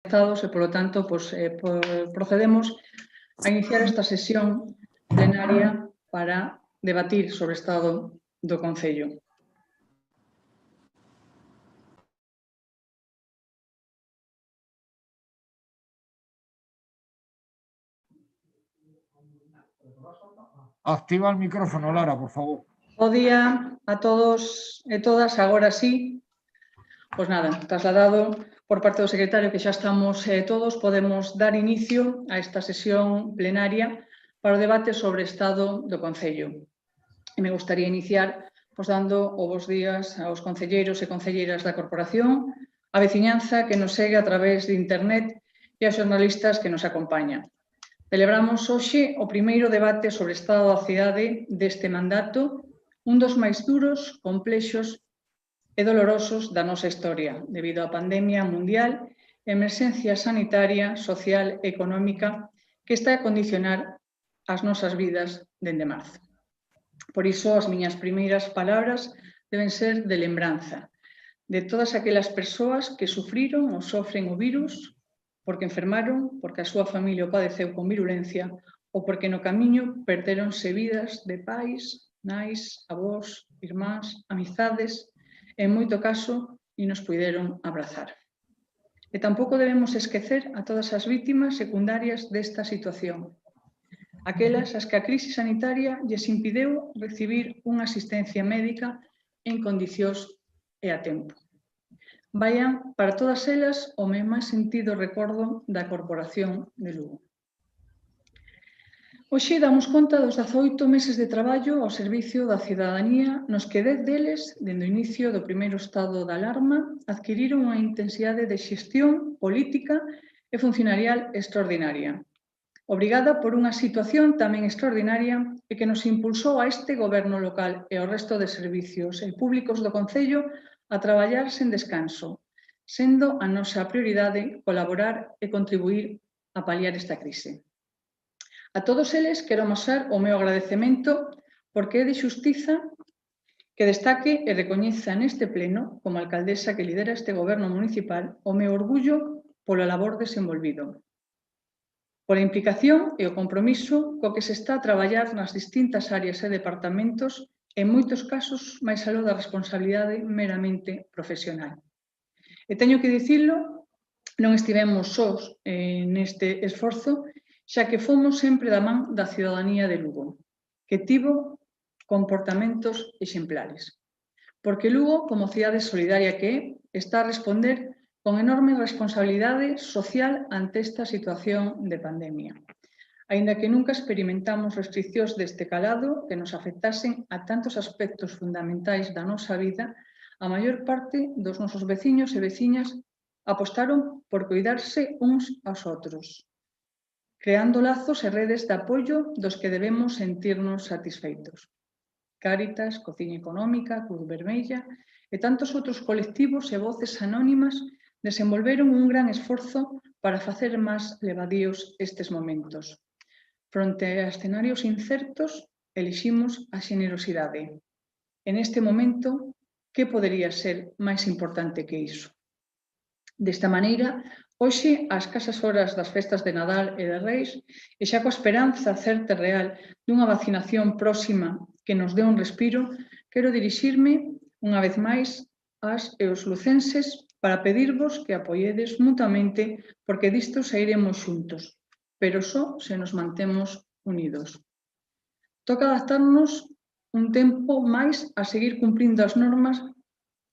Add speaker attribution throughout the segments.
Speaker 1: e, polo tanto, procedemos a iniciar esta sesión plenaria para debatir sobre o estado do Concello.
Speaker 2: Activa el micrófono, Lara, por favor.
Speaker 1: Bo día a todos e todas, agora sí. Pois nada, trasladado por parte do secretario que xa estamos todos, podemos dar inicio a esta sesión plenaria para o debate sobre o estado do Concello. E me gustaría iniciar dando os bos días aos concelleiros e concelleiras da Corporación, a veciñanza que nos segue a través de internet e aos xornalistas que nos acompañan. Celebramos hoxe o primeiro debate sobre o estado da cidade deste mandato, un dos máis duros, complexos e dolorosos da nosa historia, debido á pandemia mundial e emerxencia sanitaria, social e económica que está a condicionar as nosas vidas dende marzo. Por iso, as miñas primeiras palabras deben ser de lembranza de todas aquelas persoas que sufriron ou sofren o virus porque enfermaron, porque a súa familia o padeceu con virulencia ou porque no camiño perderonse vidas de pais, nais, avós, irmáns, amizades e, en moito caso, e nos puideron abrazar. E tampouco debemos esquecer a todas as vítimas secundarias desta situación, aquelas as que a crise sanitaria lles impideu recibir unha asistencia médica en condicións e a tempo. Vayan para todas elas o meu máis sentido recordo da Corporación de Lugo. Hoxe damos conta dos 18 meses de traballo ao servicio da cidadanía nos que 10 deles, dende o inicio do primeiro estado de alarma, adquiriron unha intensidade de xestión política e funcionarial extraordinaria, obrigada por unha situación tamén extraordinaria e que nos impulsou a este goberno local e ao resto de servicios e públicos do Concello a traballar sen descanso, sendo a nosa prioridade colaborar e contribuir a paliar esta crise. A todos eles quero amosar o meu agradecemento porque é de xustiza que destaque e recoñeza neste pleno, como alcaldesa que lidera este goberno municipal, o meu orgullo polo labor desenvolvido, pola implicación e o compromiso co que se está a traballar nas distintas áreas e departamentos, en moitos casos máis aló da responsabilidade meramente profesional. E teño que dicilo, non estivemos sós neste esforzo, xa que fomos sempre da man da cidadanía de Lugo, que tivo comportamentos exemplares. Porque Lugo, como cidade solidaria que é, está a responder con enorme responsabilidade social ante esta situación de pandemia. Aínda que nunca experimentamos restriccións deste calado que nos afectasen a tantos aspectos fundamentais da nosa vida, a maior parte dos nosos veciños e veciñas apostaron por cuidarse uns aos outros, creando lazos e redes de apoio dos que debemos sentirnos satisfeitos. Cáritas, Cociña Económica, Cruz Vermella e tantos outros colectivos e voces anónimas desenvolveron un gran esforzo para facer máis levadíos estes momentos. Fronte a escenarios incertos, eliximos a xenerosidade. En este momento, que podería ser máis importante que iso? Desta maneira, hoxe, ás escasas horas das festas de Nadal e de Reis, e xa coa esperanza certa e real dunha vacinación próxima que nos dé un respiro, quero dirixirme, unha vez máis, ás e os lucenses para pedirvos que apoiedes mutuamente porque disto sairemos xuntos, pero só se nos mantemos unidos. Toca adaptarnos un tempo máis a seguir cumprindo as normas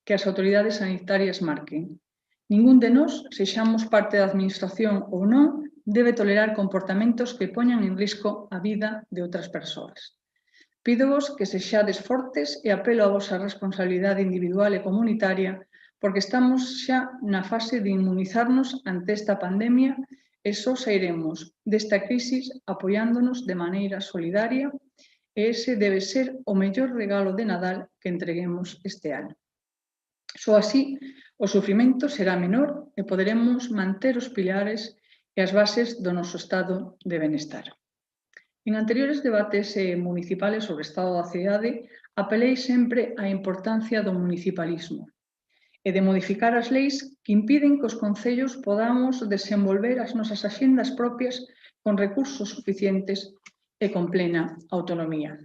Speaker 1: que as autoridades sanitarias marquen. Ningún de nós, sexamos parte da administración ou non, debe tolerar comportamentos que poñan en risco a vida de outras persoas. Pídovos que sexades fortes e apelo a vosa responsabilidade individual e comunitaria porque estamos xa na fase de inmunizarnos ante esta pandemia e só sairemos desta crisis apoiándonos de maneira solidaria e ese debe ser o mellor regalo de Nadal que entreguemos este ano. Só así, o sufrimento será menor e poderemos manter os pilares e as bases do noso estado de benestar. En anteriores debates municipales sobre o estado da cidade, apelei sempre á importancia do municipalismo. e de modificar as leis que impiden que os concellos podamos desenvolver as nosas axendas propias con recursos suficientes e con plena autonomía.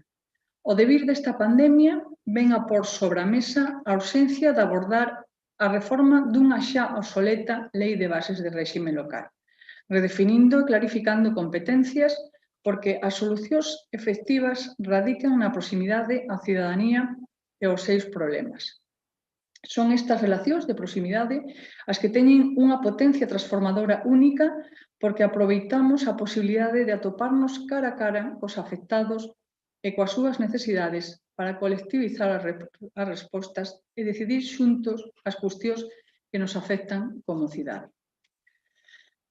Speaker 1: O devir desta pandemia ven a por sobre a mesa a urxencia de abordar a reforma dunha xa obsoleta Lei de Bases de Réxime Local, redefinindo e clarificando competencias porque as solucións efectivas radican na proximidade á cidadanía e aos seus problemas. Son estas relacións de proximidade as que teñen unha potencia transformadora única porque aproveitamos a posibilidade de atoparnos cara a cara cos afectados e coas súas necesidades para colectivizar as respostas e decidir xuntos as cuestións que nos afectan como cidade.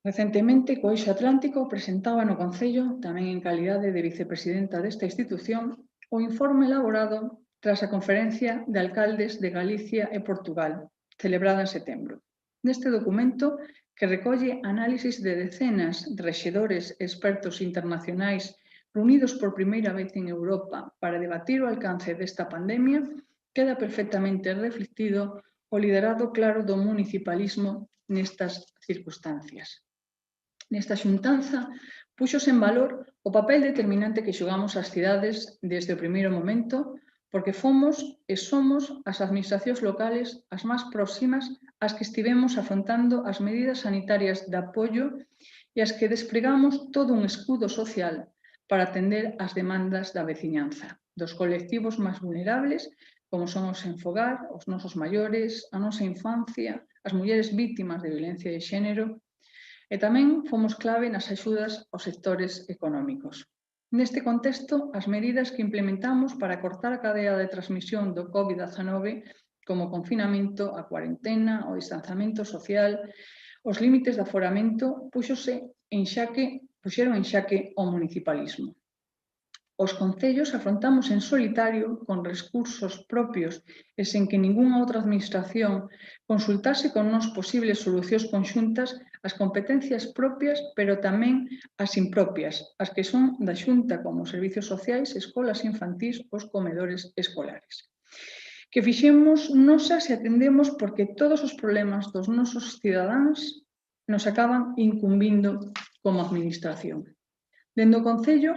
Speaker 1: Recentemente, co Eixo Atlántico presentaba no Concello, tamén en calidade de vicepresidenta desta institución, o informe elaborado tras a Conferencia de Alcaldes de Galicia e Portugal, celebrada en setembro. Neste documento, que recolle análisis de decenas de rexedores e expertos internacionais reunidos por primeira vez en Europa para debatir o alcance desta pandemia, queda perfectamente reflectido o liderado claro do municipalismo nestas circunstancias. Nesta xuntanza, puxos en valor o papel determinante que xogamos as cidades desde o primeiro momento, porque fomos e somos as administracións locales as máis próximas ás que estivemos afrontando as medidas sanitarias de apoio e as que desplegamos todo un escudo social para atender as demandas da veciñanza, dos colectivos máis vulnerables, como son os sen fogar, os nosos maiores, a nosa infancia, as mulleres vítimas de violencia de xénero, e tamén fomos clave nas axudas aos sectores económicos. Neste contexto, as medidas que implementamos para cortar a cadea de transmisión do COVID-19, como o confinamento, a cuarentena, o distanciamento social, os límites de aforamento, puxeron en xaque o municipalismo. Os concellos afrontamos en solitario, con recursos propios e sen que ningunha outra administración consultase con nós posibles solucións conxuntas as competencias propias, pero tamén as impropias, as que son da Xunta como servicios sociais, escolas infantís, os comedores escolares. Que fixemos nosas e atendemos porque todos os problemas dos nosos cidadáns nos acaban incumbindo como administración. Dende o Concello,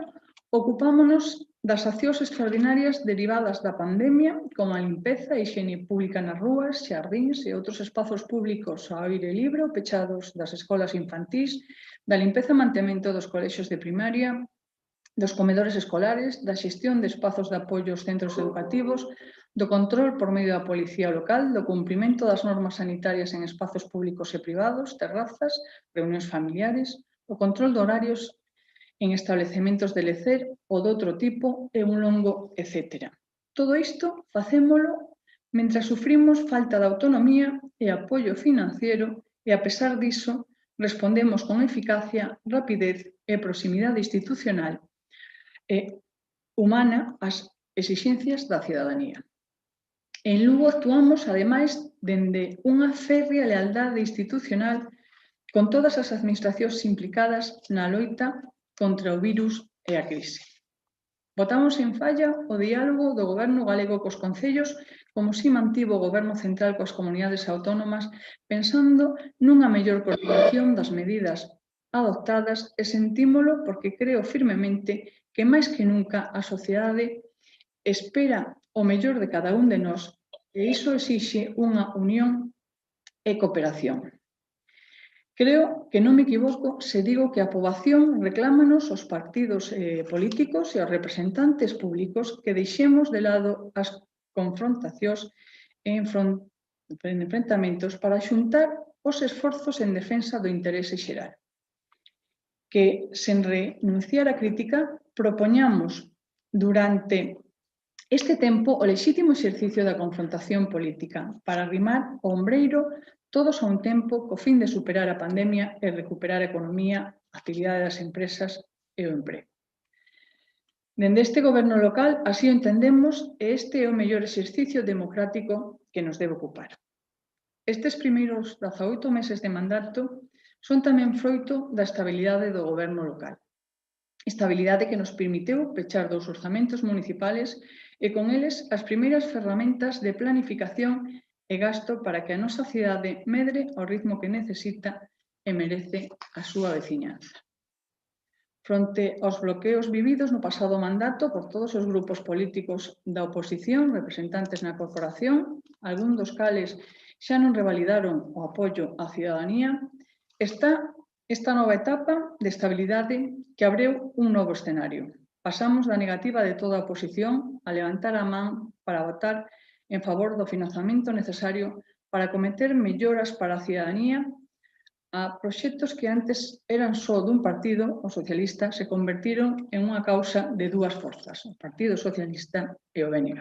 Speaker 1: ocupámonos das accións extraordinarias derivadas da pandemia, como a limpeza e higiene pública nas rúas, xardíns e outros espazos públicos ao aire libre ou pechados das escolas infantís, da limpeza e mantemento dos colexios de primaria, dos comedores escolares, da xestión de espazos de apoio aos centros educativos, do control por medio da policía local, do cumprimento das normas sanitarias en espazos públicos e privados, terrazas, reunións familiares, o control de horarios en establecementos de lecer ou de outro tipo e un longo etcétera. Todo isto facémolo mentre sufrimos falta de autonomía e apoio financiero e, a pesar diso, respondemos con eficacia, rapidez e proximidade institucional e humana ás exixencias da cidadanía. En Lugo actuamos, ademais, dende unha férrea lealdade institucional con todas as administracións implicadas na loita contra o virus e a crise. Botamos en falla o diálogo do Goberno galego cos concellos, como si mantivo o Goberno central coas comunidades autónomas, pensando nunha mellor coordinación das medidas adoptadas e sentímolo porque creo firmemente que máis que nunca a sociedade espera o mellor de cada un de nós e iso exixe unha unión e cooperación. Creo que non me equivoco se digo que a poboación reclámanos os partidos políticos e os representantes públicos que deixemos de lado as confrontacións e enfrentamentos para xuntar os esforzos en defensa do interese xeral. Que, sen renunciar á crítica, propoñamos durante este tempo o lexítimo exercicio da confrontación política para arrimar o ombreiro todos a un tempo co fin de superar a pandemia e recuperar a economía, a actividade das empresas e o emprego. Dende este goberno local, así o entendemos, e este é o mellor exercicio democrático que nos debe ocupar. Estes primeiros 18 meses de mandato son tamén froito da estabilidade do goberno local. Estabilidade que nos permitiu pechar 2 orzamentos municipales e con eles as primeiras ferramentas de planificación e gasto para que a nosa cidade medre ao ritmo que necesita e merece a súa veciñanza. Fronte aos bloqueos vividos no pasado mandato por todos os grupos políticos da oposición representantes na corporación, algún dos cales xa non revalidaron o apoio á cidadanía, está esta nova etapa de estabilidade que abreu un novo escenario. Pasamos da negativa de toda a oposición a levantar a man para votar en favor do financiamento necesario para cometer melloras para a cidadanía a proxectos que antes eran só dun partido, o socialista, se convertiron en unha causa de dúas forzas, o Partido Socialista e o BNG.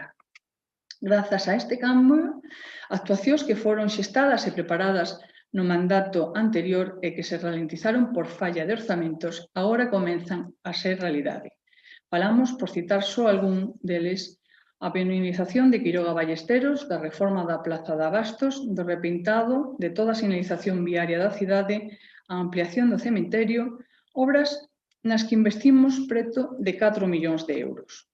Speaker 1: Grazas a este cambio, actuacións que foron xestadas e preparadas no mandato anterior e que se ralentizaron por falla de orzamentos, agora comenzan a ser realidade. Falamos, por citar só algún deles, a penalización de Quiroga Ballesteros, da reforma da Plaza de Abastos, do repintado de toda a sinalización viaria da cidade, a ampliación do cemiterio, obras nas que investimos preto de 4 millóns de euros.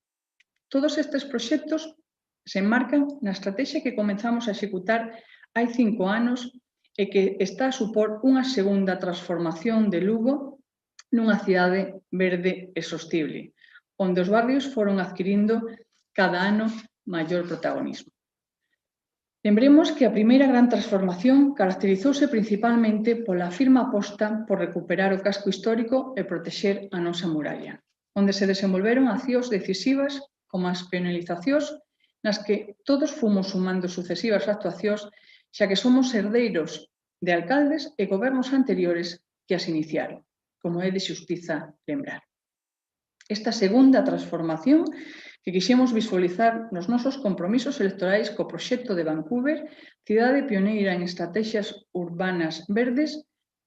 Speaker 1: Todos estes proxectos se enmarcan na estrategia que comenzamos a executar hai 5 anos e que está a supor unha segunda transformación de Lugo nunha cidade verde e sostible, onde os barrios foron adquirindo cada ano maior protagonismo. Lembremos que a primeira gran transformación caracterizouse principalmente pola firme aposta por recuperar o casco histórico e protexer a nosa muralla, onde se desenvolveron accións decisivas como as penalizacións nas que todos fomos sumando sucesivas actuacións, xa que somos herdeiros de alcaldes e gobernos anteriores que as iniciaron, como é de xustiza lembrar. Esta segunda transformación que quixemos visualizar nos nosos compromisos electorais co proxecto de Vancouver, cidade pioneira en estrategias urbanas verdes,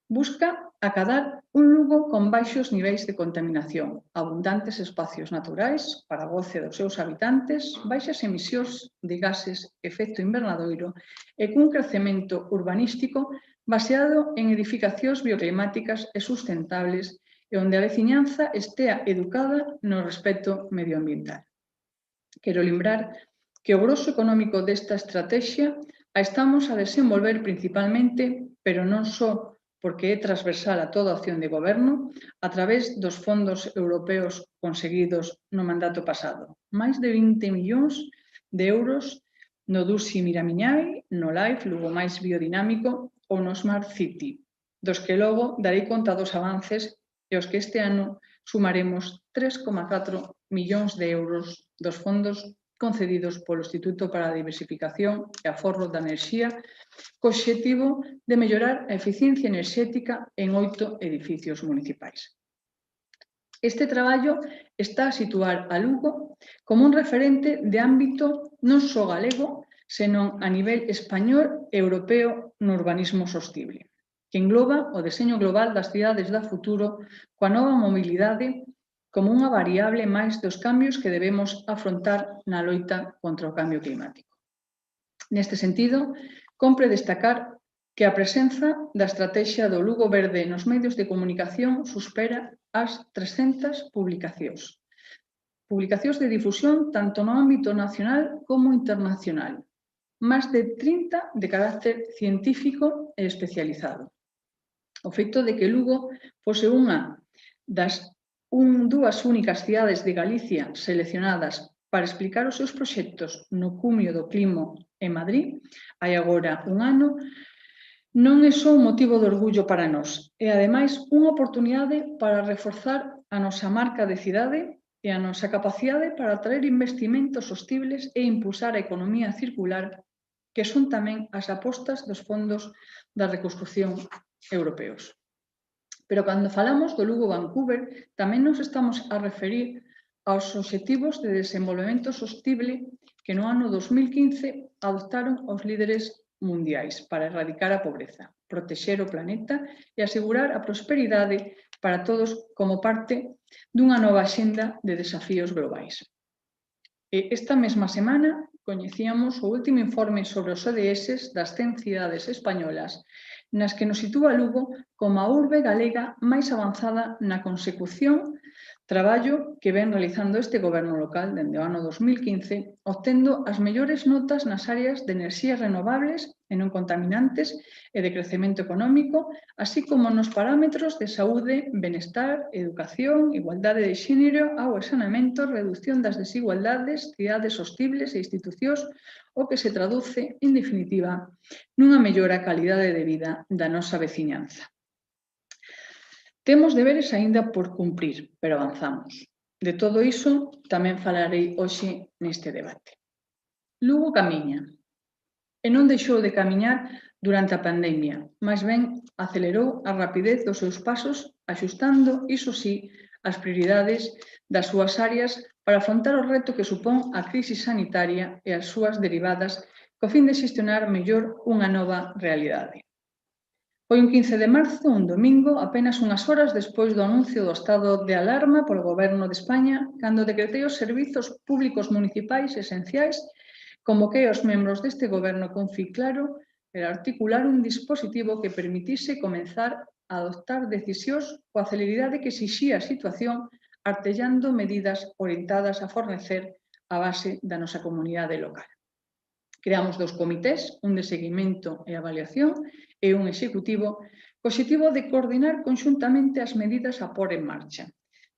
Speaker 1: busca acadar un Lugo con baixos niveis de contaminación, abundantes espacios naturais para goce dos seus habitantes, baixas emisións de gases efecto invernadoiro e cun crecemento urbanístico baseado en edificacións bioclimáticas e sustentables e onde a veciñanza estea educada no respecto medioambiental. Quero lembrar que o grosso económico desta estrategia a estamos a desenvolver principalmente, pero non só porque é transversal a toda a acción de goberno, a través dos fondos europeos conseguidos no mandato pasado. Máis de 20 millóns de euros no Dusi Miramiñai, no LIFE, Lugo máis biodinámico, ou no Smart City, dos que logo darei conta dos avances e os que este ano sumaremos 3,4 millóns de euros dos fondos concedidos polo Instituto para a Diversificación e Aforro da Enerxía co obxectivo de mellorar a eficiencia enerxética en 8 edificios municipais. Este traballo está a situar a Lugo como un referente de ámbito non só galego, senón a nivel español e europeo no urbanismo sostible, que engloba o deseño global das cidades do futuro coa nova mobilidade como unha variable máis dos cambios que debemos afrontar na loita contra o cambio climático. Neste sentido, compre destacar que a presenza da estrategia do Lugo Verde nos medios de comunicación supera as 300 publicacións. Publicacións de difusión tanto no ámbito nacional como internacional, máis de 30 de carácter científico e especializado. O feito de que Lugo fose unha das dúas únicas cidades de Galicia seleccionadas para explicar os seus proxectos no cumio do Climo en Madrid, hai agora un ano, non é só un motivo de orgullo para nós, é ademais unha oportunidade para reforzar a nosa marca de cidade e a nosa capacidade para atraer investimentos sostibles e impulsar a economía circular, que son tamén as apostas dos fondos da reconstrucción europeos. Pero cando falamos do Lugo Vancouver, tamén nos estamos a referir aos obxectivos de desenvolvemento sostible que no ano 2015 adoptaron os líderes mundiais para erradicar a pobreza, protexer o planeta e asegurar a prosperidade para todos como parte dunha nova axenda de desafíos globais. E esta mesma semana coñecíamos o último informe sobre os ODS das 100 cidades españolas nas que nos sitúa Lugo como a urbe galega máis avanzada na consecución, traballo que ven realizando este goberno local dende o ano 2015, obtendo as mellores notas nas áreas de enerxías renovables e non contaminantes e de crecemento económico, así como nos parámetros de saúde, benestar, educación, igualdade de xénero, auga e saneamento, reducción das desigualdades, cidades sostibles e institucións, o que se traduce, en definitiva, nunha mellora calidade de vida da nosa veciñanza. Temos deberes aínda por cumprir, pero avanzamos. De todo iso tamén falarei hoxe neste debate. Lugo camiña, e non deixou de camiñar durante a pandemia, máis ben acelerou a rapidez dos seus pasos, axustando, iso sí, as prioridades das súas áreas para afrontar o reto que supón a crise sanitaria e as súas derivadas co fin de xestionar mellor unha nova realidade. Foi un 15 de marzo, un domingo, apenas unhas horas despois do anuncio do estado de alarma polo Goberno de España, cando decretei os servizos públicos municipais esenciais, convoquei aos membros deste goberno con fin claro para articular un dispositivo que permitise comenzar a adoptar decisións coa celeridade que exixía a situación, artellando medidas orientadas a fornecer a base da nosa comunidade local. Creamos 2 comités, un de seguimento e avaliación e un executivo, co obxectivo de coordinar conxuntamente as medidas a pôr en marcha,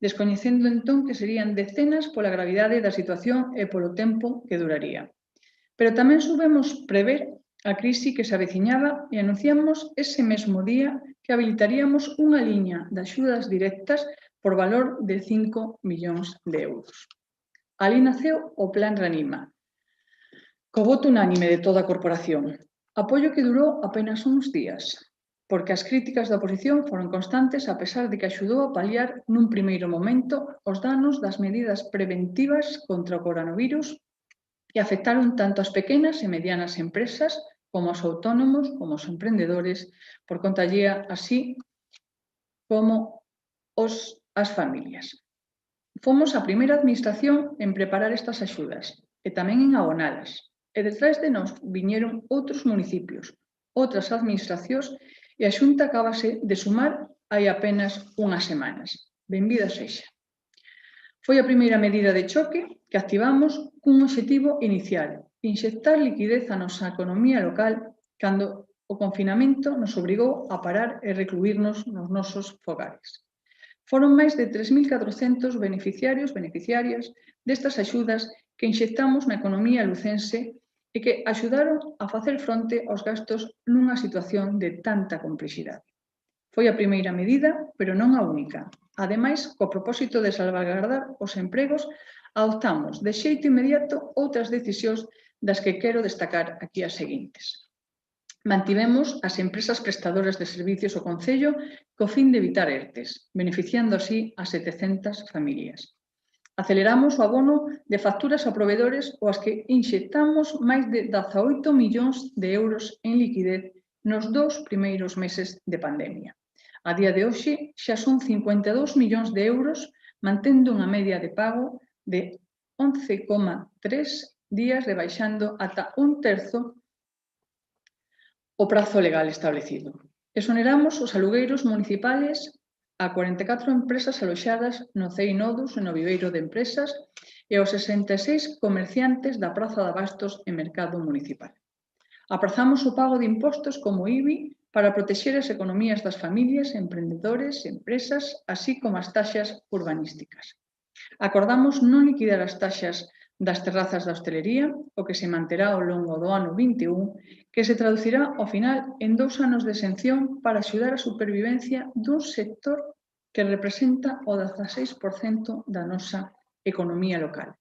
Speaker 1: descoñecendo entón que serían decenas pola gravidade da situación e polo tempo que duraría. Pero tamén subemos prever a crise que se aveciñaba e anunciamos ese mesmo día que habilitaríamos unha liña de axudas directas por valor de 5 millóns de euros. Ali naceu o Plan Reanima, co voto unánime de toda a corporación. Apoio que durou apenas uns días, porque as críticas da oposición foron constantes a pesar de que axudou a paliar nun primeiro momento os danos das medidas preventivas contra o coronavirus que afectaron tanto as pequenas e medianas empresas como aos autónomos, como aos emprendedores, por contaría así como as familias. Fomos a primeira administración en preparar estas axudas e tamén en abonalas. E detrás de nós viñeron outros municipios, outras administracións e a Xunta acabase de sumar hai apenas unhas semanas. Benvida sexa. Foi a primeira medida de choque que activamos cun obxectivo inicial, inxectar liquidez á nosa economía local cando o confinamento nos obrigou a parar e recluirnos nos nosos fogares. Foron máis de 3.400 beneficiarias destas axudas que inxectamos na economía lucense e que axudaron a facer fronte aos gastos nunha situación de tanta complexidade. Foi a primeira medida, pero non a única. Ademais, co propósito de salvaguardar os empregos, adoptamos de xeito inmediato outras decisións das que quero destacar aquí as seguintes. Mantivemos as empresas prestadoras de servicios ao Concello co fin de evitar ERTEs, beneficiando así a 700 familias. Aceleramos o abono de facturas a proveedores aos que inxectamos máis de 18 millóns de euros en liquidez nos 2 primeiros meses de pandemia. A día de hoxe xa son 52 millóns de euros, mantendo unha media de pago de 11,3 días, rebaixando ata un terzo o prazo legal establecido. Exoneramos os alugueiros municipales a 44 empresas aloxadas no CEI Nodus e no Viveiro de Empresas e aos 66 comerciantes da Praza de Abastos e Mercado Municipal. Aprazamos o pago de impostos como IBI para protexer as economías das familias, emprendedores, empresas, así como as taxas urbanísticas. Acordamos non liquidar as taxas das terrazas da hostelería, o que se manterá ao longo do ano 21, que se traducirá ao final en 2 anos de exención para axudar a supervivencia dun sector que representa o 16% da nosa economía local.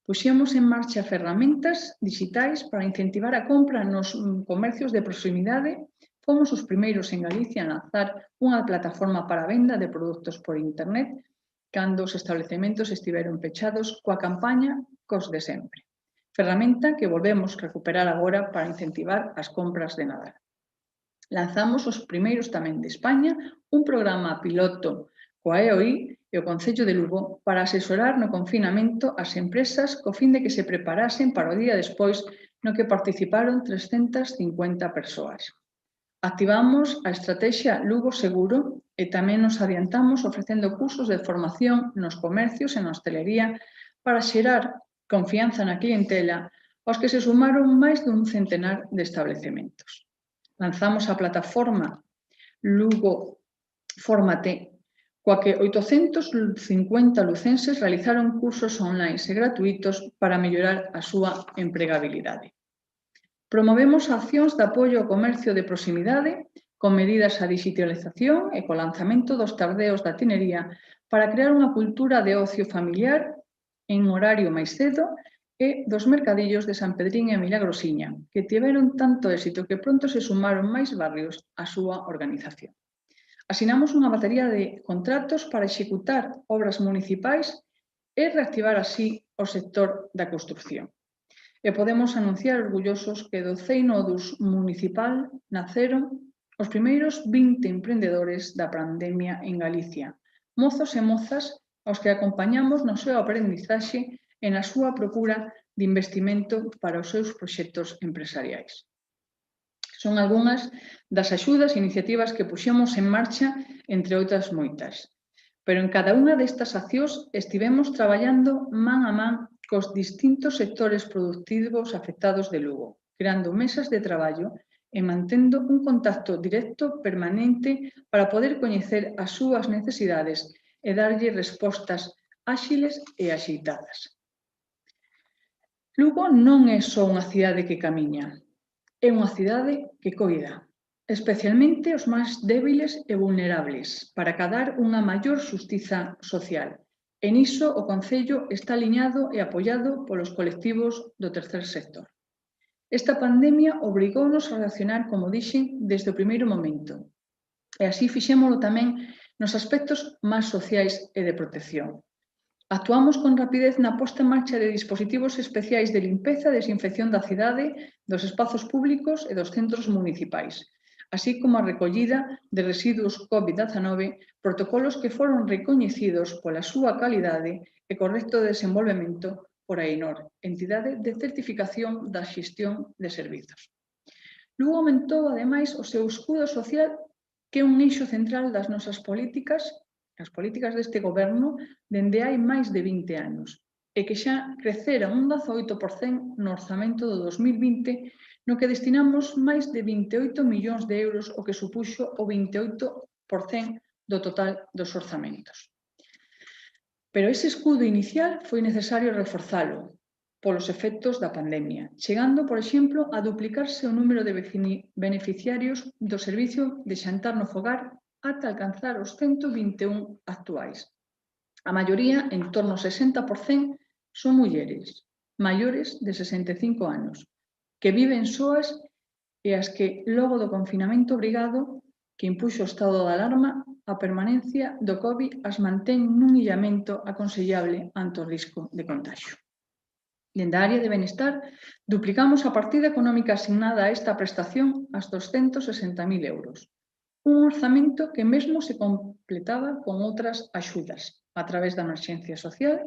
Speaker 1: Puxemos en marcha ferramentas digitais para incentivar a compra nos comercios de proximidade. Fomos os primeiros en Galicia a lanzar unha plataforma para a venda de produtos por internet cando os establecementos estiveron pechados coa campaña Cos de sempre. Ferramenta que volvemos recuperar agora para incentivar as compras de Nadal. Lanzamos os primeiros tamén de España un programa piloto coa EOI e o Concello de Lugo para asesorar no confinamento as empresas co fin de que se preparasen para o día despois no que participaron 350 persoas. Activamos a estrategia Lugo Seguro e tamén nos adiantamos ofrecendo cursos de formación nos comercios e na hostelería para xerar confianza na clientela aos que se sumaron máis dun centenar de establecementos. Lanzamos a plataforma Lugo Fórmate, coa que 850 lucenses realizaron cursos online e gratuitos para mellorar a súa empregabilidade. Promovemos accións de apoio ao comercio de proximidade con medidas a digitalización e co lanzamento dos tardeos da tinería para crear unha cultura de ocio familiar en horario máis cedo e dos mercadillos de San Pedrín e Milagrosiña, que tiveron tanto éxito que pronto se sumaron máis barrios á súa organización. Asinamos unha batería de contratos para executar obras municipais e reactivar así o sector da construción. E podemos anunciar orgullosos que do Ceinodus municipal naceron os primeiros 20 emprendedores da pandemia en Galicia, mozos e mozas aos que acompañamos no seu aprendizaxe e na súa procura de investimento para os seus proxectos empresariais. Son algunhas das axudas e iniciativas que puxemos en marcha, entre outras moitas. Pero en cada unha destas accións estivemos traballando man a man cos distintos sectores productivos afectados de Lugo, creando mesas de traballo e mantendo un contacto directo permanente para poder coñecer as súas necesidades e darlle respostas áxiles e axeitadas. Lugo non é só unha cidade que camiña, é unha cidade que coida, especialmente os máis débiles e vulnerables, para acadar unha maior xustiza social. E niso o Concello está aliñado e apoiado polos colectivos do tercer sector. Esta pandemia obrigounos a reaccionar, como dixen, desde o primeiro momento. E así fixémolo tamén nos aspectos máis sociais e de protección. Actuamos con rapidez na posta en marcha de dispositivos especiais de limpeza e desinfección da cidade, dos espazos públicos e dos centros municipais, así como a recollida de residuos COVID-19, protocolos que foron recoñecidos pola súa calidade e correcto desenvolvemento por AENOR, entidade de certificación da xestión de servizos. Lugo aumentou, ademais, o seu escudo social, que é un eixo central das nosas políticas, as políticas deste goberno, dende hai máis de 20 anos, e que xa crecera un 18% no orzamento do 2020, no que destinamos máis de 28 millóns de euros, o que supuxo o 28% do total dos orzamentos. Pero ese escudo inicial foi necesario reforzalo polos efectos da pandemia, chegando, por exemplo, a duplicarse o número de beneficiarios do servicio de xantar no fogar ata alcanzar os 121 actuais. A maioría, en torno ao 60%, son mulleres, maiores de 65 anos, que viven soas e as que, logo do confinamento obrigado que impuxo o estado de alarma, a permanencia do COVID as mantén nun illamento aconsellable ante o risco de contagio. Dende a área de benestar, duplicamos a partida económica asignada a esta prestación ás 260.000 euros. Un orzamento que mesmo se completaba con outras axudas, a través da emerxencia social,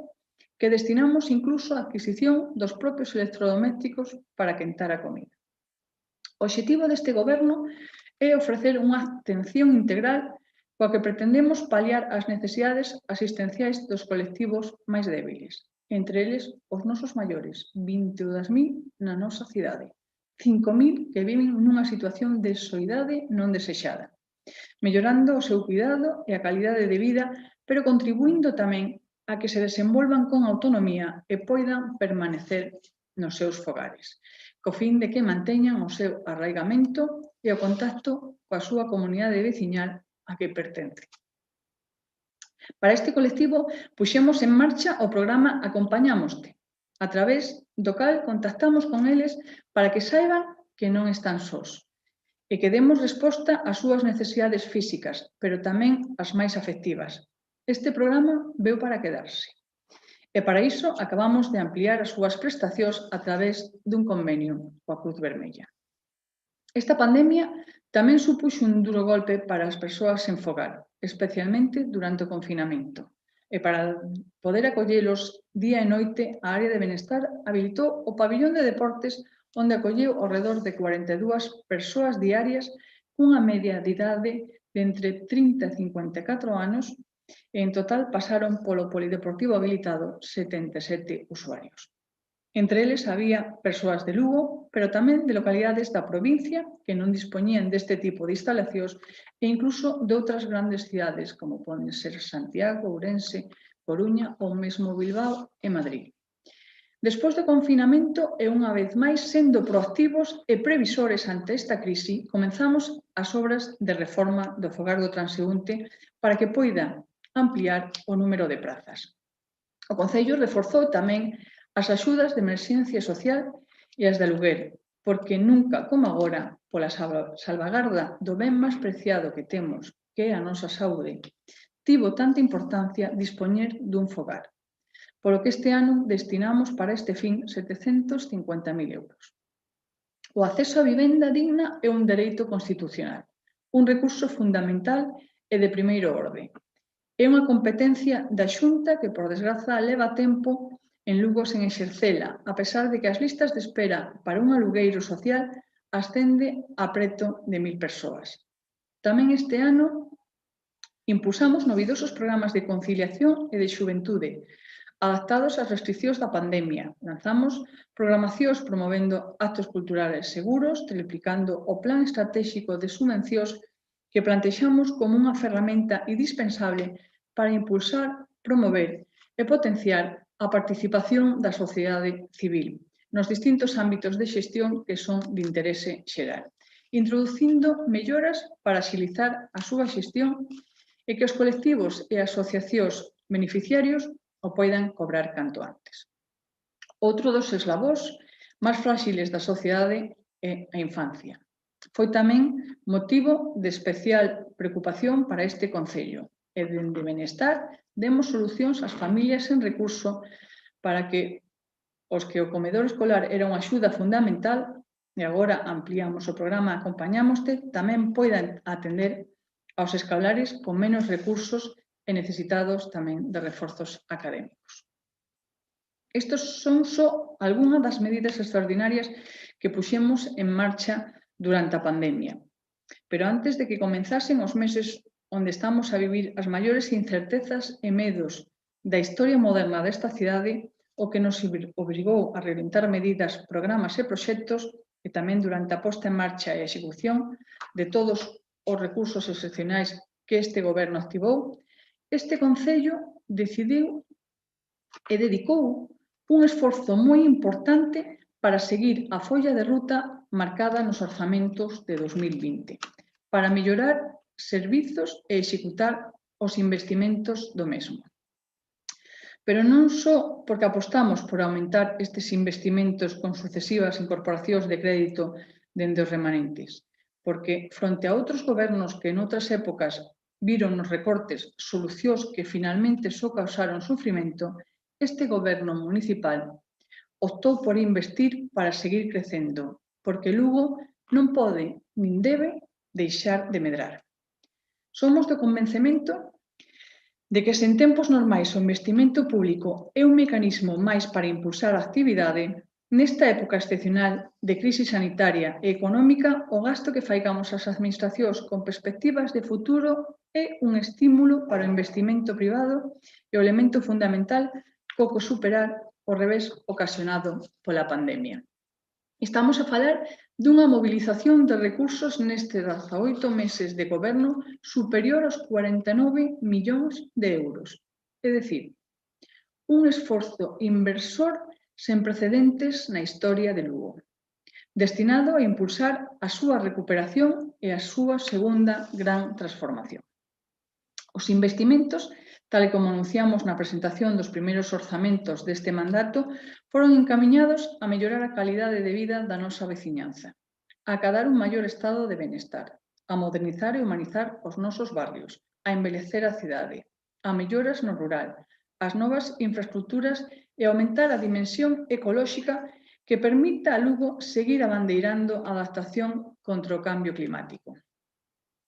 Speaker 1: que destinamos incluso á adquisición dos propios electrodomésticos para quentar a comida. O obxectivo deste goberno é ofrecer unha atención integral coa que pretendemos paliar as necesidades asistenciais dos colectivos máis débiles, entre eles os nosos maiores, 22.000 na nosa cidade, 5.000 que viven nunha situación de soidade non desexada, mellorando o seu cuidado e a calidade de vida, pero contribuindo tamén a que se desenvolvan con autonomía e poidan permanecer nos seus fogares, co fin de que manteñan o seu arraigamento e o contacto coa súa comunidade veciñal a que pertencen. Para este colectivo, puxemos en marcha o programa Acompañámoste, a través do cal contactamos con eles para que saiban que non están sós, e que demos resposta ás súas necesidades físicas, pero tamén as máis afectivas. Este programa veu para quedarse. E para iso acabamos de ampliar as súas prestacións a través dun convenio coa Cruz Vermella. Esta pandemia tamén supuxo un duro golpe para as persoas sen fogar, especialmente durante o confinamento. E para poder acollelos día e noite, a área de benestar habilitou o pabillón de deportes onde acolleu ao redor de 42 persoas diarias unha media de idade de entre 30 e 54 anos e en total pasaron polo polideportivo habilitado 77 usuarios. Entre eles había persoas de Lugo, pero tamén de localidades da provincia que non dispoñían deste tipo de instalacións e incluso de outras grandes cidades como poden ser Santiago, Ourense, Coruña ou mesmo Bilbao e Madrid. Despois do confinamento e unha vez máis sendo proactivos e previsores ante esta crise, comenzamos as obras de reforma do fogar do transeúnte para que poida ampliar o número de prazas. O Concello reforzou tamén as axudas de emerxencia social e as de aluguer, porque nunca como agora, pola salvagarda do ben máis preciado que temos, que é a nosa saúde, tivo tanta importancia dispoñer dun fogar, polo que este ano destinamos para este fin 750.000 euros. O acceso á vivenda digna é un dereito constitucional, un recurso fundamental e de primeiro orde. É unha competencia da Xunta que, por desgraza, leva tempo en Lugo sen exercela, a pesar de que as listas de espera para un alugueiro social ascende a preto de 1.000 persoas. Tamén este ano impulsamos novidosos programas de conciliación e de xuventude, adaptados ás restriccións da pandemia. Lanzamos programacións promovendo actos culturales seguros, triplicando o plan estratégico de subvencións que plantexamos como unha ferramenta indispensable para impulsar, promover e potenciar a participación da sociedade civil nos distintos ámbitos de xestión que son de interese xeral, introducindo melloras para axilizar a súa xestión e que os colectivos e asociacións beneficiarios o poidan cobrar canto antes. Outro dos eslabóns máis fráxiles da sociedade é a infancia. Foi tamén motivo de especial preocupación para este Concello e dende Benestar demos solucións ás familias sen recurso para que os que o comedor escolar era unha axuda fundamental e agora ampliamos o programa Acompañamoste, tamén poidan atender aos escolares con menos recursos e necesitados tamén de reforzos académicos. Estes son só algunhas das medidas extraordinarias que puxemos en marcha durante a pandemia. Pero antes de que comenzasen os meses onde estamos a vivir as maiores incertezas e medos da historia moderna desta cidade, o que nos obrigou a reinventar medidas, programas e proxectos e tamén durante a posta en marcha e a execución de todos os recursos excepcionais que este goberno activou, este Concello decidiu e dedicou un esforzo moi importante para seguir a folla de ruta marcada nos orzamentos de 2020, para mellorar servizos e executar os investimentos do mesmo. Pero non só porque apostamos por aumentar estes investimentos con sucesivas incorporacións de crédito dende os remanentes, porque fronte a outros gobernos que en outras épocas viron nos recortes solucións que finalmente só causaron sufrimento, este goberno municipal optou por investir para seguir crecendo, porque Lugo non pode nin debe deixar de medrar. Somos do convencemento de que se en tempos normais o investimento público é un mecanismo máis para impulsar a actividade, nesta época excepcional de crise sanitaria e económica, o gasto que faigamos as administracións con perspectivas de futuro é un estímulo para o investimento privado e o elemento fundamental co que superar o revés ocasionado pola pandemia. Estamos a falar dunha mobilización de recursos nestes 18 meses de goberno superior aos 49 millóns de euros. É dicir, un esforzo inversor sen precedentes na historia de Lugo, destinado a impulsar a súa recuperación e a súa segunda gran transformación. Os investimentos, tal e como anunciamos na presentación dos primeiros orzamentos deste mandato, foron encamiñados a mellorar a calidade de vida da nosa veciñanza, a acadar un maior estado de benestar, a modernizar e humanizar os nosos barrios, a envellecer a cidade, a melloras no rural, as novas infraestructuras e aumentar a dimensión ecolóxica que permita a Lugo seguir abandeirando a adaptación contra o cambio climático.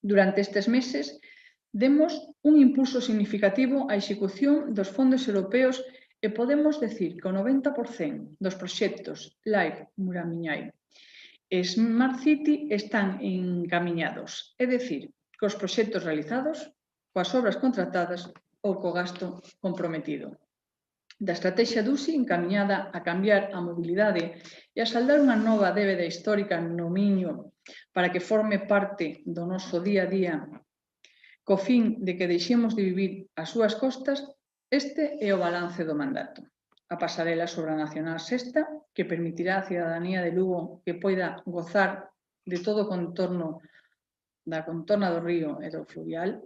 Speaker 1: Durante estes meses, demos un impulso significativo á execución dos fondos europeos e podemos decir que o 90% dos proxectos LIFE Muramiñai e Smart City están encamiñados, é dicir, cos proxectos realizados, coas obras contratadas ou co gasto comprometido. Da estrategia DUSI encamiñada a cambiar a mobilidade e a saldar unha nova débeda histórica no Miño para que forme parte do noso día a día co fin de que deixemos de vivir as súas costas, este é o balance do mandato. A pasarela sobre a Nacional Sexta, que permitirá á cidadanía de Lugo que poida gozar de todo o contorno da contorna do río e do fluvial,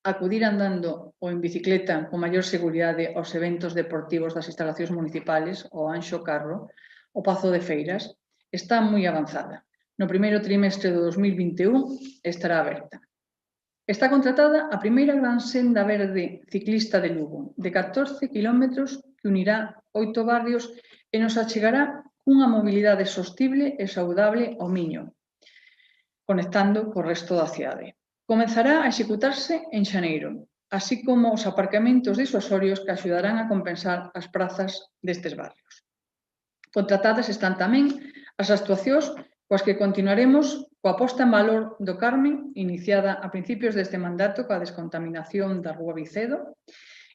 Speaker 1: acudir andando ou en bicicleta con maior seguridade aos eventos deportivos das instalacións municipales, o Anxo Carro, o Pazo de Feiras, está moi avanzada. No primeiro trimestre do 2021 estará aberta. Está contratada a primeira gran senda verde ciclista de Lugo, de 14 km que unirá 8 barrios e nos achegará unha mobilidade sostible e saudable ao Miño, conectando co resto da cidade. Comezará a executarse en xaneiro, así como os aparcamentos disuasorios que axudarán a compensar as prazas destes barrios. Contratadas están tamén as actuacións coas que continuaremos coa posta en valor do Carmen, iniciada a principios deste mandato coa descontaminación da Rúa Vicedo,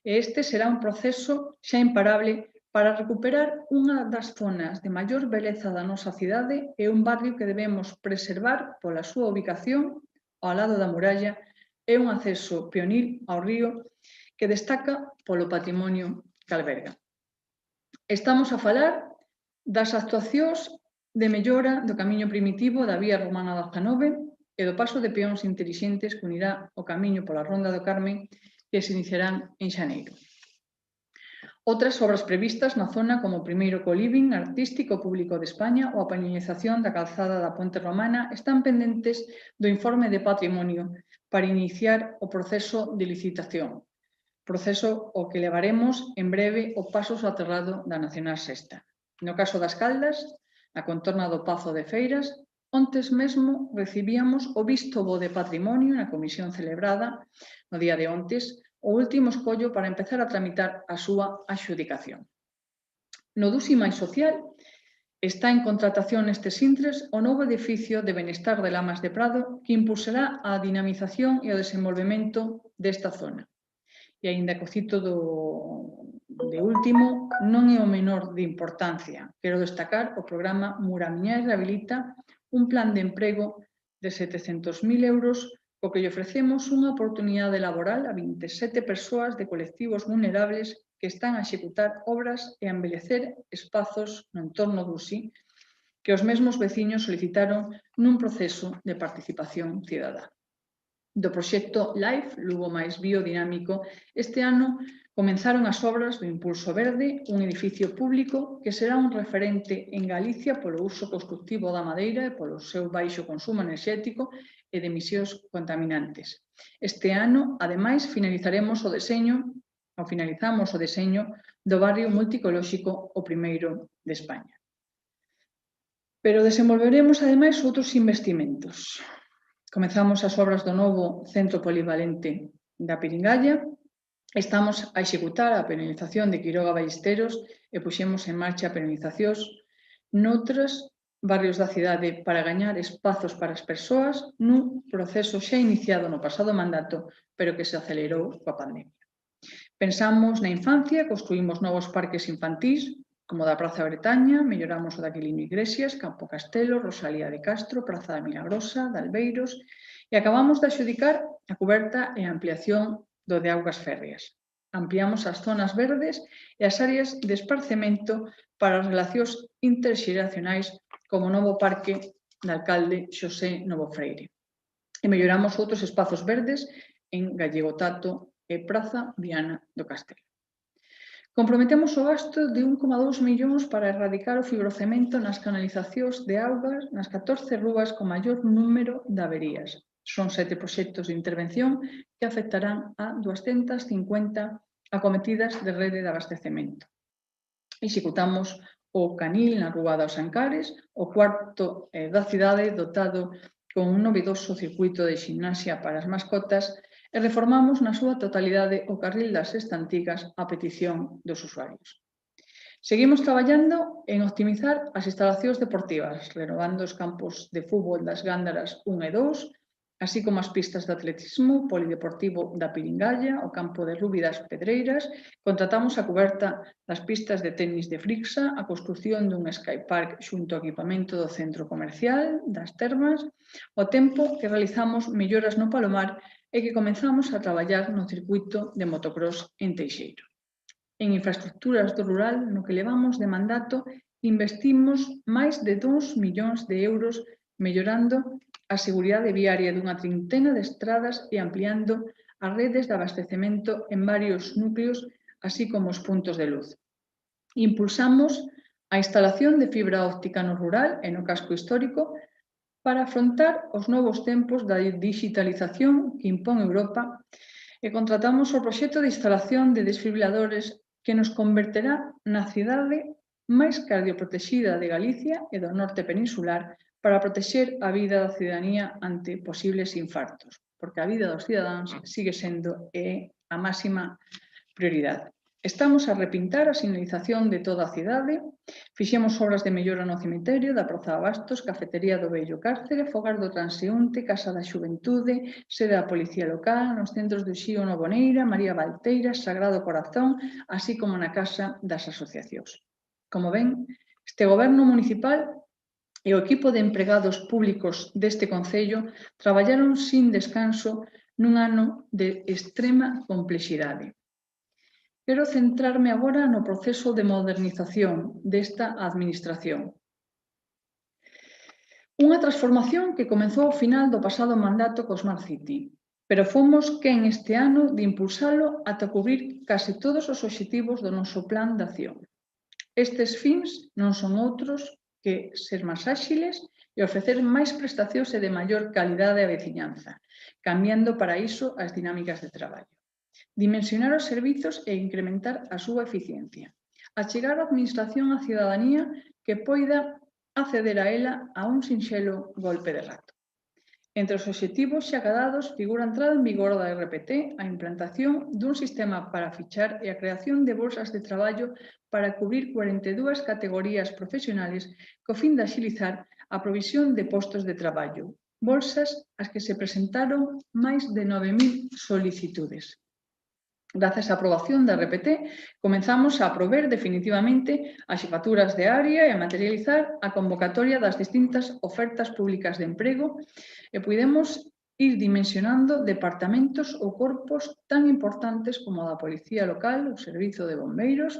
Speaker 1: e este será un proceso xa imparable para recuperar unha das zonas de maior beleza da nosa cidade e un barrio que debemos preservar pola súa ubicación ao lado da muralla e un acceso pionil ao río que destaca polo patrimonio que alberga. Estamos a falar das actuacións de mellora do camiño primitivo da vía romana 19 e do paso de peóns intelixentes que unirá o camiño pola Ronda do Carmen que se iniciarán en xaneiro. Outras obras previstas na zona como o primeiro coliving artístico público de España ou a pañización da calzada da Ponte Romana están pendentes do informe de patrimonio para iniciar o proceso de licitación, proceso ao que levaremos en breve o paso soterrado da Nacional Sexta. No caso das Caldas, na contorna do Pazo de Feiras, ontes mesmo recibíamos o visto bo de patrimonio na comisión celebrada no día de ontes, o último escollo para empezar a tramitar a súa adxudicación. No DUSI máis social está en contratación nestes intres o novo edificio de Benestar de Lamas de Prado que impulsará a dinamización e o desenvolvemento desta zona. E aínda que o cito de último, non é o menor de importancia. Quero destacar o programa Muramiñais Rehabilita, un plan de emprego de 700.000 euros co que lle ofrecemos unha oportunidade laboral a 27 persoas de colectivos vulnerables que están a executar obras e a embellecer espazos no entorno do USI que os mesmos veciños solicitaron nun proceso de participación cidadá. Do proxecto LIFE, Lugo máis biodinámico, este ano comenzaron as obras do Impulso Verde, un edificio público que será un referente en Galicia polo uso constructivo da madeira e polo seu baixo consumo enerxético e de emisións contaminantes. Este ano, ademais, finalizamos o deseño do barrio multicolóxico o primeiro de España. Pero desenvolveremos, ademais, outros investimentos. Comezamos as obras do novo centro polivalente da Piringalla, estamos a executar a penalización de Quiroga Ballesteros e puxemos en marcha penalizacións noutros barrios da cidade para gañar espazos para as persoas nun proceso xa iniciado no pasado mandato, pero que se acelerou coa pandemia. Pensamos na infancia, construímos novos parques infantís, como da Praza Bretaña, melloramos o da Aquilino Iglesias, Campo Castelo, Rosalía de Castro, Praza da Milagrosa, de Albeiros, e acabamos de adxudicar a cuberta e a ampliación do de Augas Férreas. Ampliamos as zonas verdes e as áreas de esparcemento para as relacións interxeracionais como o novo parque do alcalde Xosé Novo Freire. E melloramos outros espazos verdes en Gallegotato e Praza Viana do Castelo. Comprometemos o gasto de 1,2 millóns para erradicar o fibrocemento nas canalizacións de augas nas 14 rúas con maior número de averías. Son 7 proxectos de intervención que afectarán a 250 acometidas de rede de abastecemento. Executamos o canil na Rúa dos Ancares, o cuarto da cidade dotado con un novedoso circuito de ximnasia para as mascotas e reformamos na súa totalidade o carril das Sexta Antigas a petición dos usuarios. Seguimos traballando en optimizar as instalacións deportivas, renovando os campos de fútbol das Gándaras 1 e 2, así como as pistas de atletismo, polideportivo da Piringalla, o campo de rugby das Pedreiras. Contratamos a coberta das pistas de tenis de Frixa, a construción dun skypark xunto ao equipamento do centro comercial, das termas, ao tempo que realizamos melloras no Palomar e que comenzamos a traballar no circuito de motocross en Teixeiro. En infraestructuras do rural, no que levamos de mandato, investimos máis de 2 millóns de euros mellorando a seguridade viaria dunha trintena de estradas e ampliando as redes de abastecemento en varios núcleos, así como os puntos de luz. Impulsamos a instalación de fibra óptica no rural e no casco histórico para afrontar os novos tempos da digitalización que impón Europa e contratamos o proxecto de instalación de desfibriladores que nos converterá na cidade máis cardioprotexida de Galicia e do norte peninsular para protexer a vida da cidadanía ante posibles infartos, porque a vida dos cidadáns sigue sendo a máxima prioridade. Estamos a repintar a sinalización de toda a cidade, fixemos obras de mellora no cemiterio da Praza de Abastos, cafetería do Vello Cárcere, fogar do transeúnte, Casa da Xuventude, sede da Policía Local, nos centros de Xío no Boneira, María Valteira, Sagrado Corazón, así como na Casa das Asociacións. Como ven, este goberno municipal e o equipo de empregados públicos deste concello traballaron sin descanso nun ano de extrema complexidade. Quero centrarme agora no proceso de modernización desta administración. Unha transformación que comezou ao final do pasado mandato co Smart City, pero fomos quen este ano de impulsalo ata cubrir case todos os obxectivos do noso plan de acción. Estes fins non son outros que ser máis áxiles e ofrecer máis prestacións e de maior calidade á veciñanza, cambiando para iso as dinámicas de traballo. Dimensionar os servizos e incrementar a súa eficiencia. Achegar a administración á cidadanía que poida acceder a ela a un sinxelo golpe de rato. Entre os obxectivos xa acadados figura a entrada en vigor da RPT, a implantación dun sistema para fichar e a creación de bolsas de traballo para cubrir 42 categorías profesionales co fin de axilizar a provisión de postos de traballo. Bolsas ás que se presentaron máis de 9.000 solicitudes. Grazas á aprobación da RPT, comenzamos a prover definitivamente as xefaturas de área e a materializar a convocatoria das distintas ofertas públicas de emprego e podemos ir dimensionando departamentos ou corpos tan importantes como a da Policía Local, o Servizo de Bombeiros,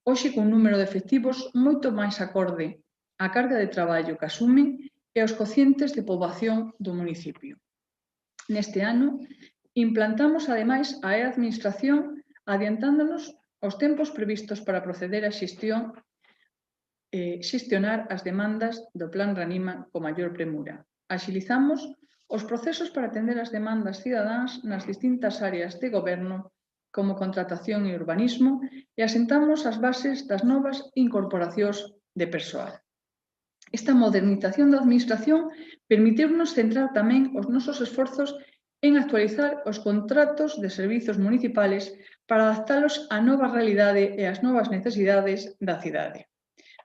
Speaker 1: hoxe con un número de efectivos moito máis acorde á carga de traballo que asumen e aos cocientes de poboación do municipio. Neste ano, implantamos, ademais, a e-administración adiantándonos os tempos previstos para proceder a xestionar as demandas do Plan Reanima con maior premura. Axilizamos os procesos para atender as demandas cidadáns nas distintas áreas de goberno, como contratación e urbanismo, e asentamos as bases das novas incorporacións de persoal. Esta modernización da administración permitirnos centrar tamén os nosos esforzos en actualizar os contratos de servizos municipales para adaptalos á nova realidade e ás novas necesidades da cidade.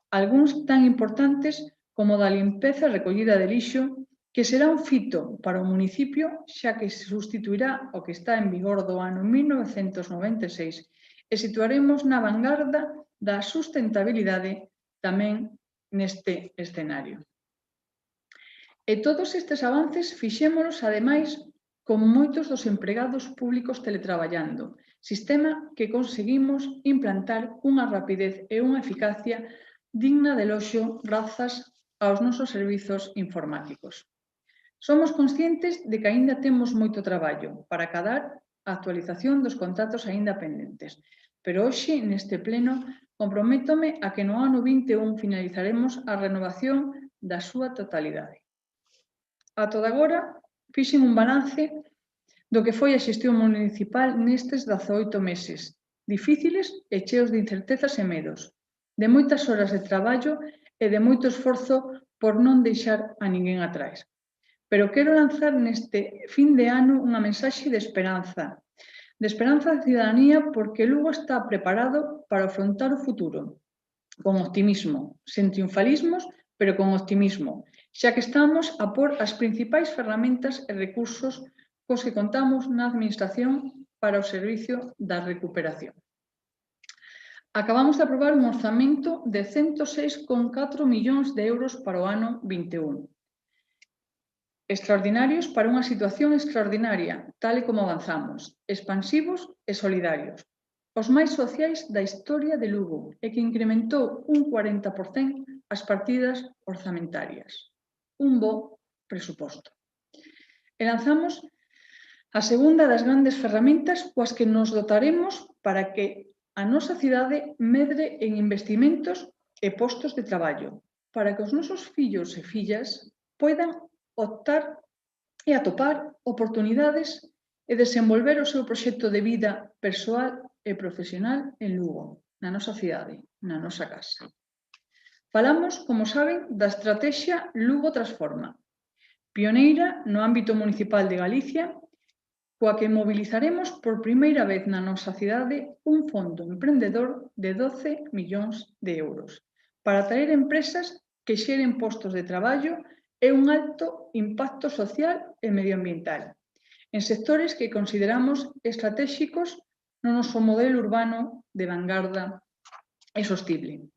Speaker 1: Algúns tan importantes como da limpeza e recollida de lixo, que será un fito para o municipio xa que se sustituirá o que está en vigor do ano 1996 e situaremos na vanguarda da sustentabilidade tamén neste escenario. E todos estes avances fixémolos, ademais, con moitos dos empregados públicos teletraballando, sistema que conseguimos implantar cunha rapidez e unha eficacia digna de eloxio grazas aos nosos servizos informáticos. Somos conscientes de que aínda temos moito traballo para acadar a actualización dos contratos aínda pendentes, pero hoxe, neste pleno, comprométome a que no ano 21 finalizaremos a renovación da súa totalidade. A toda agora, fixen un balance do que foi a xestión municipal nestes 18 meses, difíciles e cheos de incertezas e medos, de moitas horas de traballo e de moito esforzo por non deixar a ninguén atrás. Pero quero lanzar neste fin de ano unha mensaxe de esperanza da cidadanía porque Lugo está preparado para afrontar o futuro. con optimismo, sen triunfalismos, pero con optimismo, xa que estamos a por as principais ferramentas e recursos cos que contamos na Administración para o servicio da recuperación. Acabamos de aprobar un orzamento de 106,4 millóns de euros para o ano 21. Extraordinarios para unha situación extraordinaria, tal e como avanzamos, expansivos e solidarios. Os máis sociais da historia de Lugo e que incrementou un 40% as partidas orzamentarias. Un bo presuposto. E lanzamos a segunda das grandes ferramentas coas que nos dotaremos para que a nosa cidade medre en investimentos e postos de traballo, para que os nosos fillos e fillas poidan optar e atopar oportunidades e desenvolver o seu proxecto de vida persoal e profesional en Lugo, na nosa cidade, na nosa casa. Falamos, como saben, da estrategia Lugo Transforma, pioneira no ámbito municipal de Galicia, coa que mobilizaremos por primeira vez na nosa cidade un fondo emprendedor de 12 millóns de euros para atraer empresas que xeren postos de traballo e un alto impacto social e medioambiental en sectores que consideramos estratégicos no noso modelo urbano de vanguarda e sostible.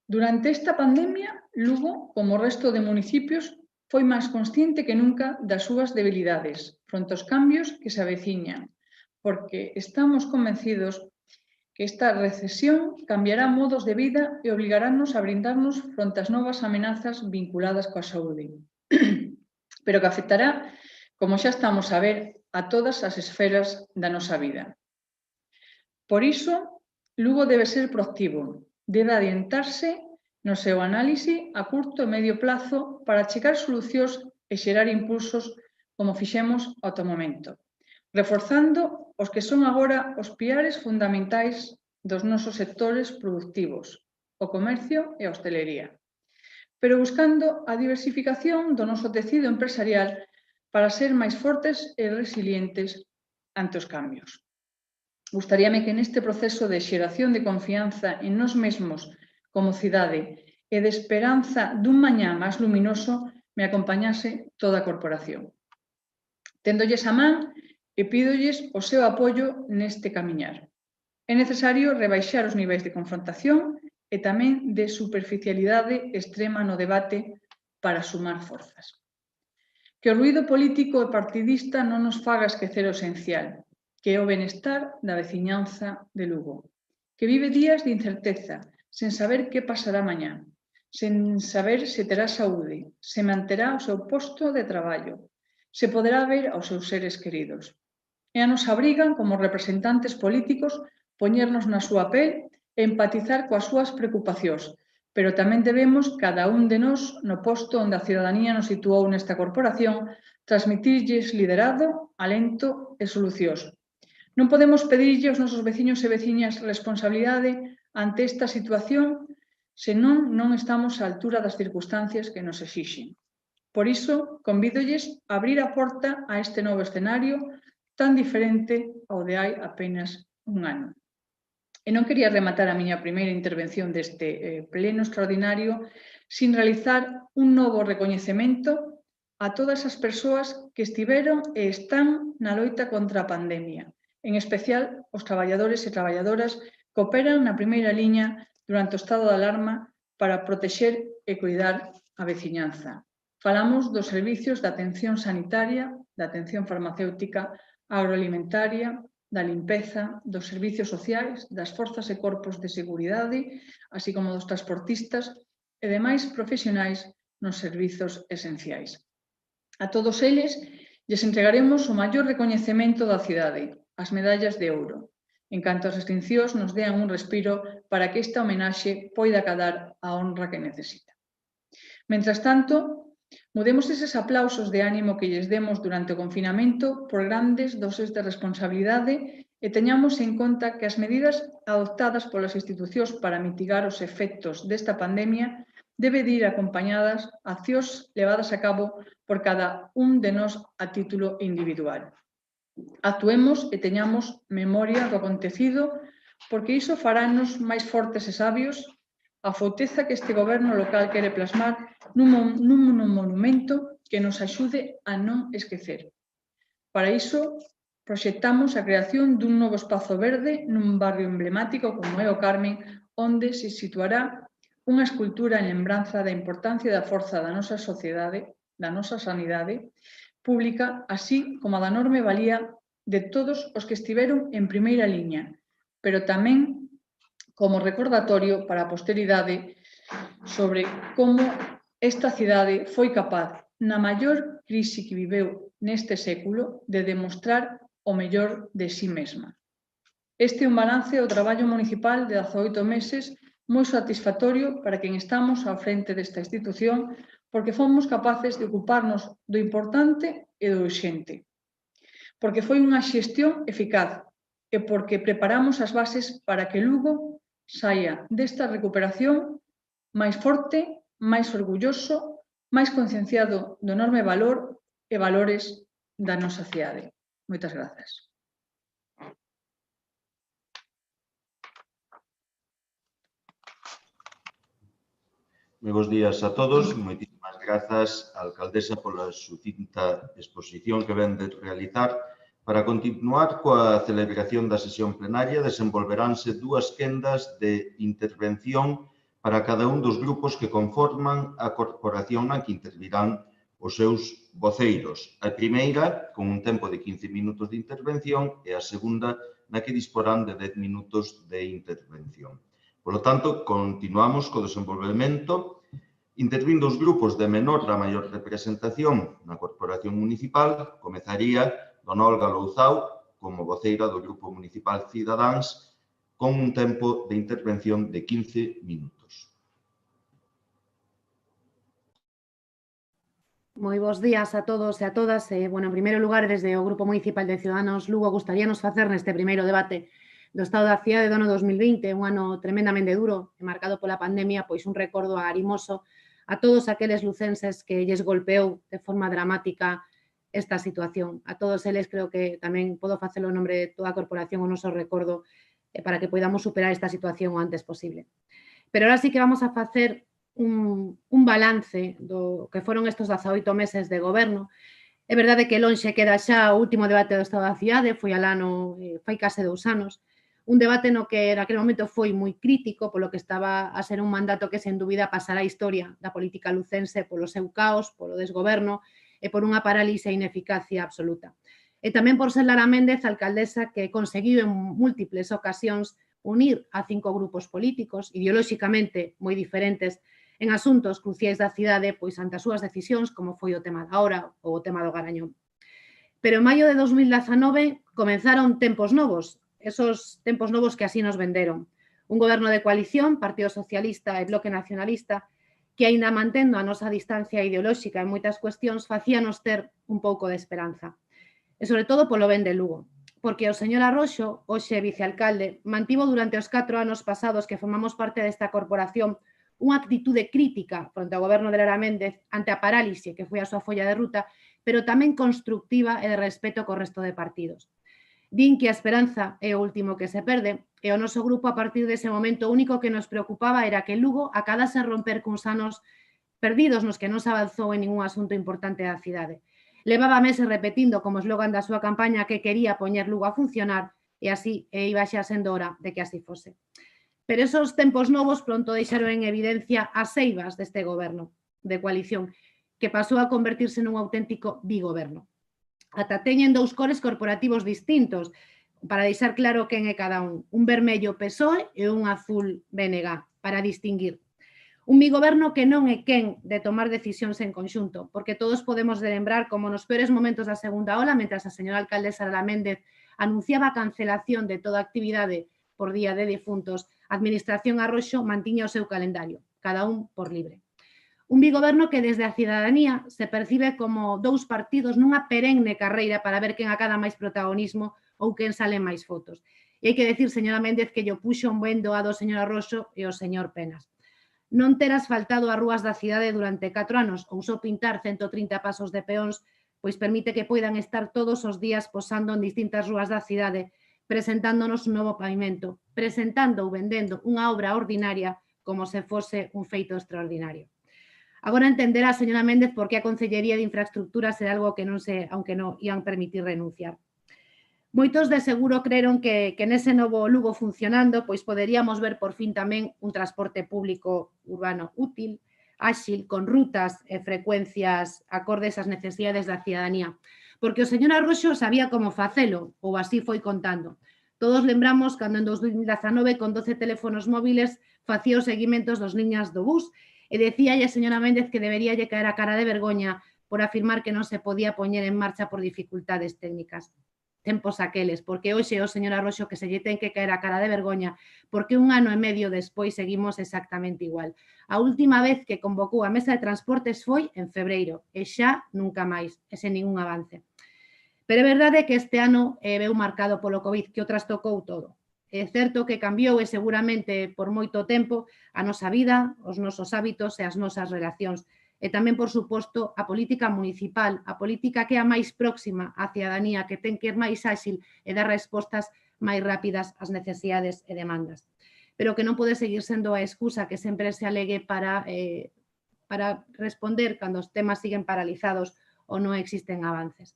Speaker 1: Durante esta pandemia, Lugo, como o resto de municipios, foi máis consciente que nunca das súas debilidades fronte aos cambios que se aveciñan, porque estamos convencidos que esta recesión cambiará modos de vida e obligarános a brindarnos fronte ás novas amenazas vinculadas coa saúde, pero que afectará, como xa estamos a ver, a todas as esferas da nosa vida. Por iso, Lugo debe ser proactivo, debe adiantarse no seu análise a curto e medio plazo para chegar solucións e xerar impulsos como fixemos ata o momento, reforzando os que son agora os piares fundamentais dos nosos sectores productivos, o comercio e a hostelería, pero buscando a diversificación do noso tecido empresarial para ser máis fortes e resilientes ante os cambios. Gustaríame que neste proceso de xeración de confianza en nós mesmos como cidade e de esperanza dun mañá máis luminoso me acompañase toda a corporación. Téndolles a man e pídolles o seu apoio neste camiñar. É necesario rebaixar os niveis de confrontación e tamén de superficialidade extrema no debate para sumar forzas. Que o ruído político e partidista non nos faga esquecer o esencial, que é o benestar da veciñanza de Lugo, que vive días de incerteza, sen saber que pasará mañá, sen saber se terá saúde, se manterá o seu posto de traballo, se poderá ver aos seus seres queridos. É a nosa obriga, como representantes políticos, poñernos na súa pel e empatizar coas súas preocupacións, pero tamén debemos, cada un de nós, no posto onde a cidadanía nos situou nesta corporación, transmitirlles liderado, alento e solucións. Non podemos pedirlle aos nosos veciños e veciñas responsabilidade ante esta situación senón non estamos á altura das circunstancias que nos exixen. Por iso, convídolles a abrir a porta a este novo escenario tan diferente ao de hai apenas un ano. E non quería rematar a miña primeira intervención deste pleno extraordinario sin realizar un novo recoñecemento a todas as persoas que estiveron e están na loita contra a pandemia, en especial os traballadores e traballadoras que operan na primeira liña durante o estado de alarma para protexer e cuidar a veciñanza. Falamos dos servicios de atención sanitaria, da atención farmacéutica, agroalimentaria, da limpeza, dos servicios sociais, das forzas e corpos de seguridade, así como dos transportistas e demais profesionais nos servizos esenciais. A todos eles lles entregaremos o maior recoñecemento da cidade, as medallas de ouro, en canto as extincións nos dean un respiro para que esta homenaxe poida acadar a honra que necesita. Mentras tanto, mudemos eses aplausos de ánimo que lles demos durante o confinamento por grandes doses de responsabilidade e teñamos en conta que as medidas adoptadas polas institucións para mitigar os efectos desta pandemia debe de ir acompañadas a accións levadas a cabo por cada un de nós a título individual. Actuemos e teñamos memoria do acontecido porque iso farános máis fortes e sabios a fouteza que este goberno local quere plasmar nun monumento que nos axude a non esquecer. Para iso, proxectamos a creación dun novo espazo verde nun barrio emblemático como é o Carmen, onde se situará unha escultura en lembranza da importancia e da forza da nosa sociedade, da nosa sanidade pública, así como da enorme valía de todos os que estiveron en primeira liña, pero tamén como recordatorio para a posteridade sobre como esta cidade foi capaz, na maior crise que viveu neste século, de demostrar o mellor de si mesma. Este é un balance do traballo municipal de 18 meses moi satisfactorio para quen estamos ao frente desta institución, porque fomos capaces de ocuparnos do importante e do urxente, porque foi unha xestión eficaz e porque preparamos as bases para que Lugo saia desta recuperación máis forte, máis orgulloso, máis concienciado do enorme valor e valores da nosa cidade. Moitas grazas.
Speaker 3: Moi bons días a todos. Moitísimas grazas á alcaldesa pola sucinta exposición que ven de realizar. Para continuar coa celebración da sesión plenaria, desenvolveránse dúas quendas de intervención para cada un dos grupos que conforman a corporación na que intervirán os seus voceiros. A primeira, con un tempo de 15 minutos de intervención, e a segunda, na que disporán de 10 minutos de intervención. Por lo tanto, continuamos co desenvolvemento, intervindo os grupos de menor a maior representación na corporación municipal. Comezaría dona Olga Louzao, como voceira do Grupo Municipal Cidadáns, con un tempo de intervención de 15 minutos.
Speaker 4: Moi bons días a todos e a todas. En primeiro lugar, desde o Grupo Municipal de Ciudadanos Lugo, gustaríanos facer neste primeiro debate do Estado da Cidade do ano 2020, un ano tremendamente duro e marcado pola pandemia, pois un recordo arimoso a todos aqueles lucenses que lles golpeou de forma dramática esta situación. A todos eles creo que tamén podo facelo en nombre de toda a corporación o noso recordo para que podamos superar esta situación o antes posible. Pero ahora sí que vamos a facer un balance do que foron estes 18 meses de goberno. É verdade que lonxe queda xa o último debate do Estado da Cidade, foi alá fai case 2 anos, un debate no que naquele momento foi moi crítico polo que estaba a ser un mandato que sen dúbida pasará a historia da política lucense polo seu caos, polo desgoberno e por unha parálise e ineficacia absoluta. E tamén por ser Lara Méndez, alcaldesa que conseguiu en múltiples ocasións unir a 5 grupos políticos ideolóxicamente moi diferentes en asuntos cruciais da cidade, pois ante as súas decisións, como foi o tema da hora ou o tema do Garañón. Pero en maio de 2019 comenzaron tempos novos, esos tempos novos que así nos venderon. Un goberno de coalición, Partido Socialista e Bloque Nacionalista, que aínda mantendo a nosa distancia ideolóxica en moitas cuestións, facíanos ter un pouco de esperanza. E sobre todo polo ben de Lugo, porque o señor Arroxo, hoxe vicealcalde, mantivo durante os 4 anos pasados que formamos parte desta corporación unha actitude crítica fronte ao goberno de Lara Méndez ante a parálise que foi a súa folla de ruta, pero tamén constructiva e de respeto co resto de partidos. Din que a esperanza é o último que se perde, e o noso grupo a partir dese momento o único que nos preocupaba era que Lugo acabase romper cuns anos perdidos nos que non se avanzou en ningún asunto importante da cidade. Levaba meses repetindo como eslogan da súa campaña que quería poñer Lugo a funcionar e así iba xa sendo hora de que así fose. Pero esos tempos novos pronto deixaron en evidencia as eivas deste goberno de coalición que pasou a convertirse nun auténtico bigoberno. Ata teñen 2 cores corporativos distintos, para deixar claro quen é cada un vermello PSOE e un azul BNG, para distinguir. Un bigoberno que non é quen de tomar decisións en conxunto, porque todos podemos lembrar como nos peores momentos da segunda ola, mentras a señora alcaldesa Lara Méndez anunciaba a cancelación de toda actividade por día de difuntos, a administración Arroxo mantiña o seu calendario, cada un por libre. Un bigoberno que desde a cidadanía se percibe como 2 partidos nunha perenne carreira para ver quen acada máis protagonismo ou quen sale máis fotos. E hai que decir, señora Méndez, que lle puxo un ben doado o señor Arroxo e o señor Penas. Non ter asfaltado as rúas da cidade durante 4 anos ou só pintar 130 pasos de peóns, pois permite que poidan estar todos os días posando en distintas rúas da cidade, presentándonos un novo pavimento, presentando ou vendendo unha obra ordinaria como se fose un feito extraordinario. Agora entenderá, señora Méndez, por que a Consellería de Infraestructuras era algo que non se, aunque non ian permitir renunciar. Moitos de seguro creron que nese novo Lugo funcionando pois poderíamos ver por fin tamén un transporte público urbano útil, áxil, con rutas e frecuencias acordes ás necesidades da cidadanía. Porque o señor Arroxo sabía como facelo, ou así foi contando. Todos lembramos cando en 2019 con 12 teléfonos móviles facía os seguimentos dos liñas do bus e decíalle a señora Méndez que debería lle caer a cara de vergoña por afirmar que non se podía poñer en marcha por dificultades técnicas. Tempos aqueles, porque hoxe o señor Arroxo que se lle ten que caer a cara de vergoña porque un ano e medio despois seguimos exactamente igual. A última vez que convocou a mesa de transportes foi en febreiro e xa nunca máis, e sen ningún avance. Pero é verdade que este ano veu marcado polo COVID, que o trastocou todo. É certo que cambiou e seguramente por moito tempo a nosa vida, os nosos hábitos e as nosas relacións. E tamén, por suposto, a política municipal, a política que é a máis próxima á cidadanía, que ten que ir máis áxil e dar respostas máis rápidas ás necesidades e demandas. Pero que non pode seguir sendo a excusa que sempre se alegue para responder cando os temas siguen paralizados ou non existen avances.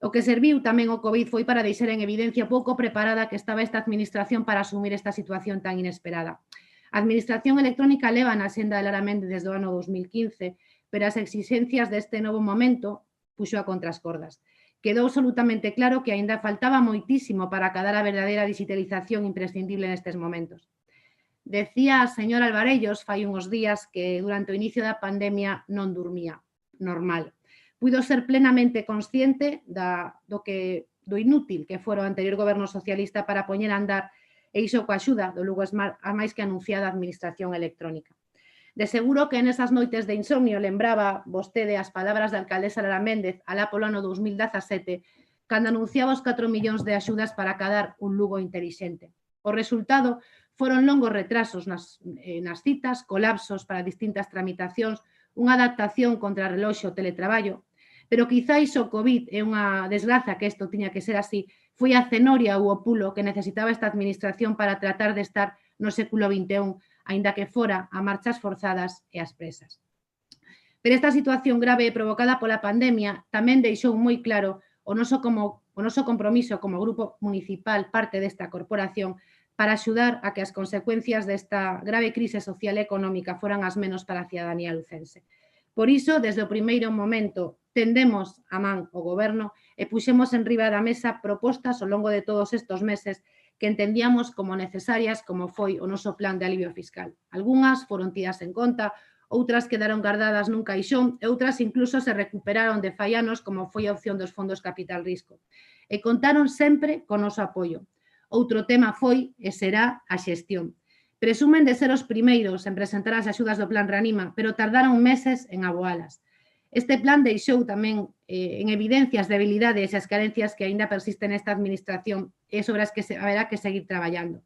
Speaker 4: O que serviu tamén o COVID foi para deixar en evidencia pouco preparada que estaba esta administración para asumir esta situación tan inesperada. A administración electrónica leva na senda de Lara Méndez desde o ano 2015, pero as exigencias deste novo momento puxo a contras cordas. Quedou absolutamente claro que aínda faltaba moitísimo para acadar a verdadeira digitalización imprescindible nestes momentos. Decía a señora Alvarellos fai uns días que durante o inicio da pandemia non dormía, normal. Puido ser plenamente consciente do inútil que fora o anterior goberno socialista para poñer a andar e iso coa axuda do Lugo Smart a máis que anunciada administración electrónica. De seguro que nesas noites de insomnio lembraba vostede as palabras da alcaldesa Lara Méndez alá polo ano 2017 cando anunciaba os 4 millóns de axudas para acadar un Lugo intelixente. O resultado foron longos retrasos nas citas, colapsos para distintas tramitacións, unha adaptación contra reloxo o teletraballo, pero quizáis o COVID é unha desgraza que isto tiña que ser así, foi a cenoria ou o pulo que necesitaba esta administración para tratar de estar no século XXI, aínda que fora a marchas forzadas e ás presas. Pero esta situación grave provocada pola pandemia tamén deixou moi claro o noso compromiso como grupo municipal, parte desta corporación, para axudar a que as consecuencias desta grave crise social e económica foran as menos para a cidadanía lucense. Por iso, desde o primeiro momento, tendemos a man o Goberno e puxemos en riba da mesa propostas ao longo de todos estes meses que entendíamos como necesarias, como foi o noso plan de alivio fiscal. Algúnas foron tidas en conta, outras quedaron guardadas nun caixón e outras incluso se recuperaron de fai anos, como foi a opción dos fondos capital risco. E contaron sempre con noso apoio. Outro tema foi e será a xestión. Presumen de ser os primeiros en presentar as axudas do Plan Reanima, pero tardaron meses en aboalas. Este plan deixou tamén en evidencia as debilidades e as carencias que aínda persisten nesta administración e sobre as que haberá que seguir traballando.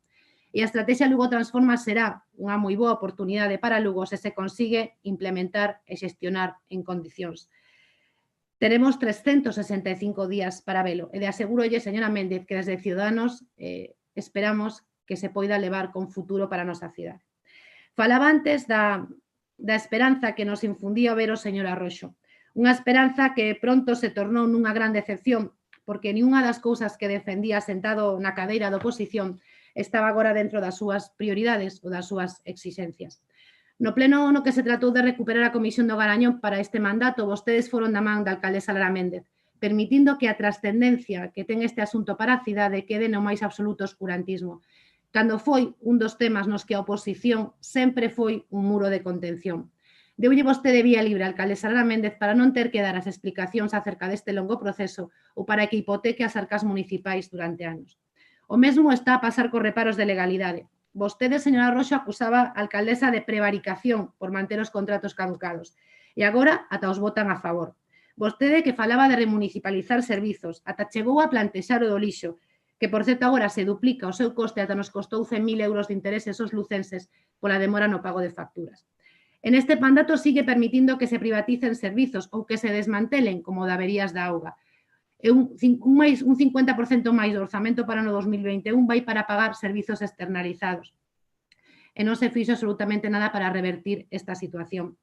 Speaker 4: E a estrategia Lugo Transforma será unha moi boa oportunidade para Lugo se se consigue implementar e xestionar en condicións. Teremos 365 días para velo e de asegurolle, señora Méndez, que desde Ciudadanos esperamos que se poida levar con futuro para a nosa cidade. Falaba antes da esperanza que nos infundía ver o señor Arroxo. Unha esperanza que pronto se tornou nunha gran decepción, porque ningunha das cousas que defendía sentado na cadeira da oposición estaba agora dentro das súas prioridades ou das súas exixencias. No pleno no que se tratou de recuperar a Comisión do Garañón para este mandato, vostedes foron da man da alcaldesa Lara Méndez, permitindo que a trascendencia que ten este asunto para a cidade quede no máis absoluto oscurantismo, cando foi un dos temas nos que a oposición sempre foi un muro de contención. Deulle vostede vía libre a alcaldesa Lara Méndez para non ter que dar as explicacións acerca deste longo proceso ou para que hipoteque as arcas municipais durante anos. O mesmo está a pasar cos reparos de legalidade. Vostede, señora Arroxo, acusaba a alcaldesa de prevaricación por manter os contratos caducados e agora ata os votan a favor. Vostede que falaba de remunicipalizar servizos, ata chegou a plantexar o do lixo, que, por certo, agora se duplica o seu coste ata nos costou 100.000 euros de intereses aos lucenses pola demora no pago de facturas. En este mandato sigue permitindo que se privaticen servizos ou que se desmantelen como de averías da auga. Un 50% máis do orzamento para o ano 2021 vai para pagar servizos externalizados. e non se fixo absolutamente nada para revertir esta situación.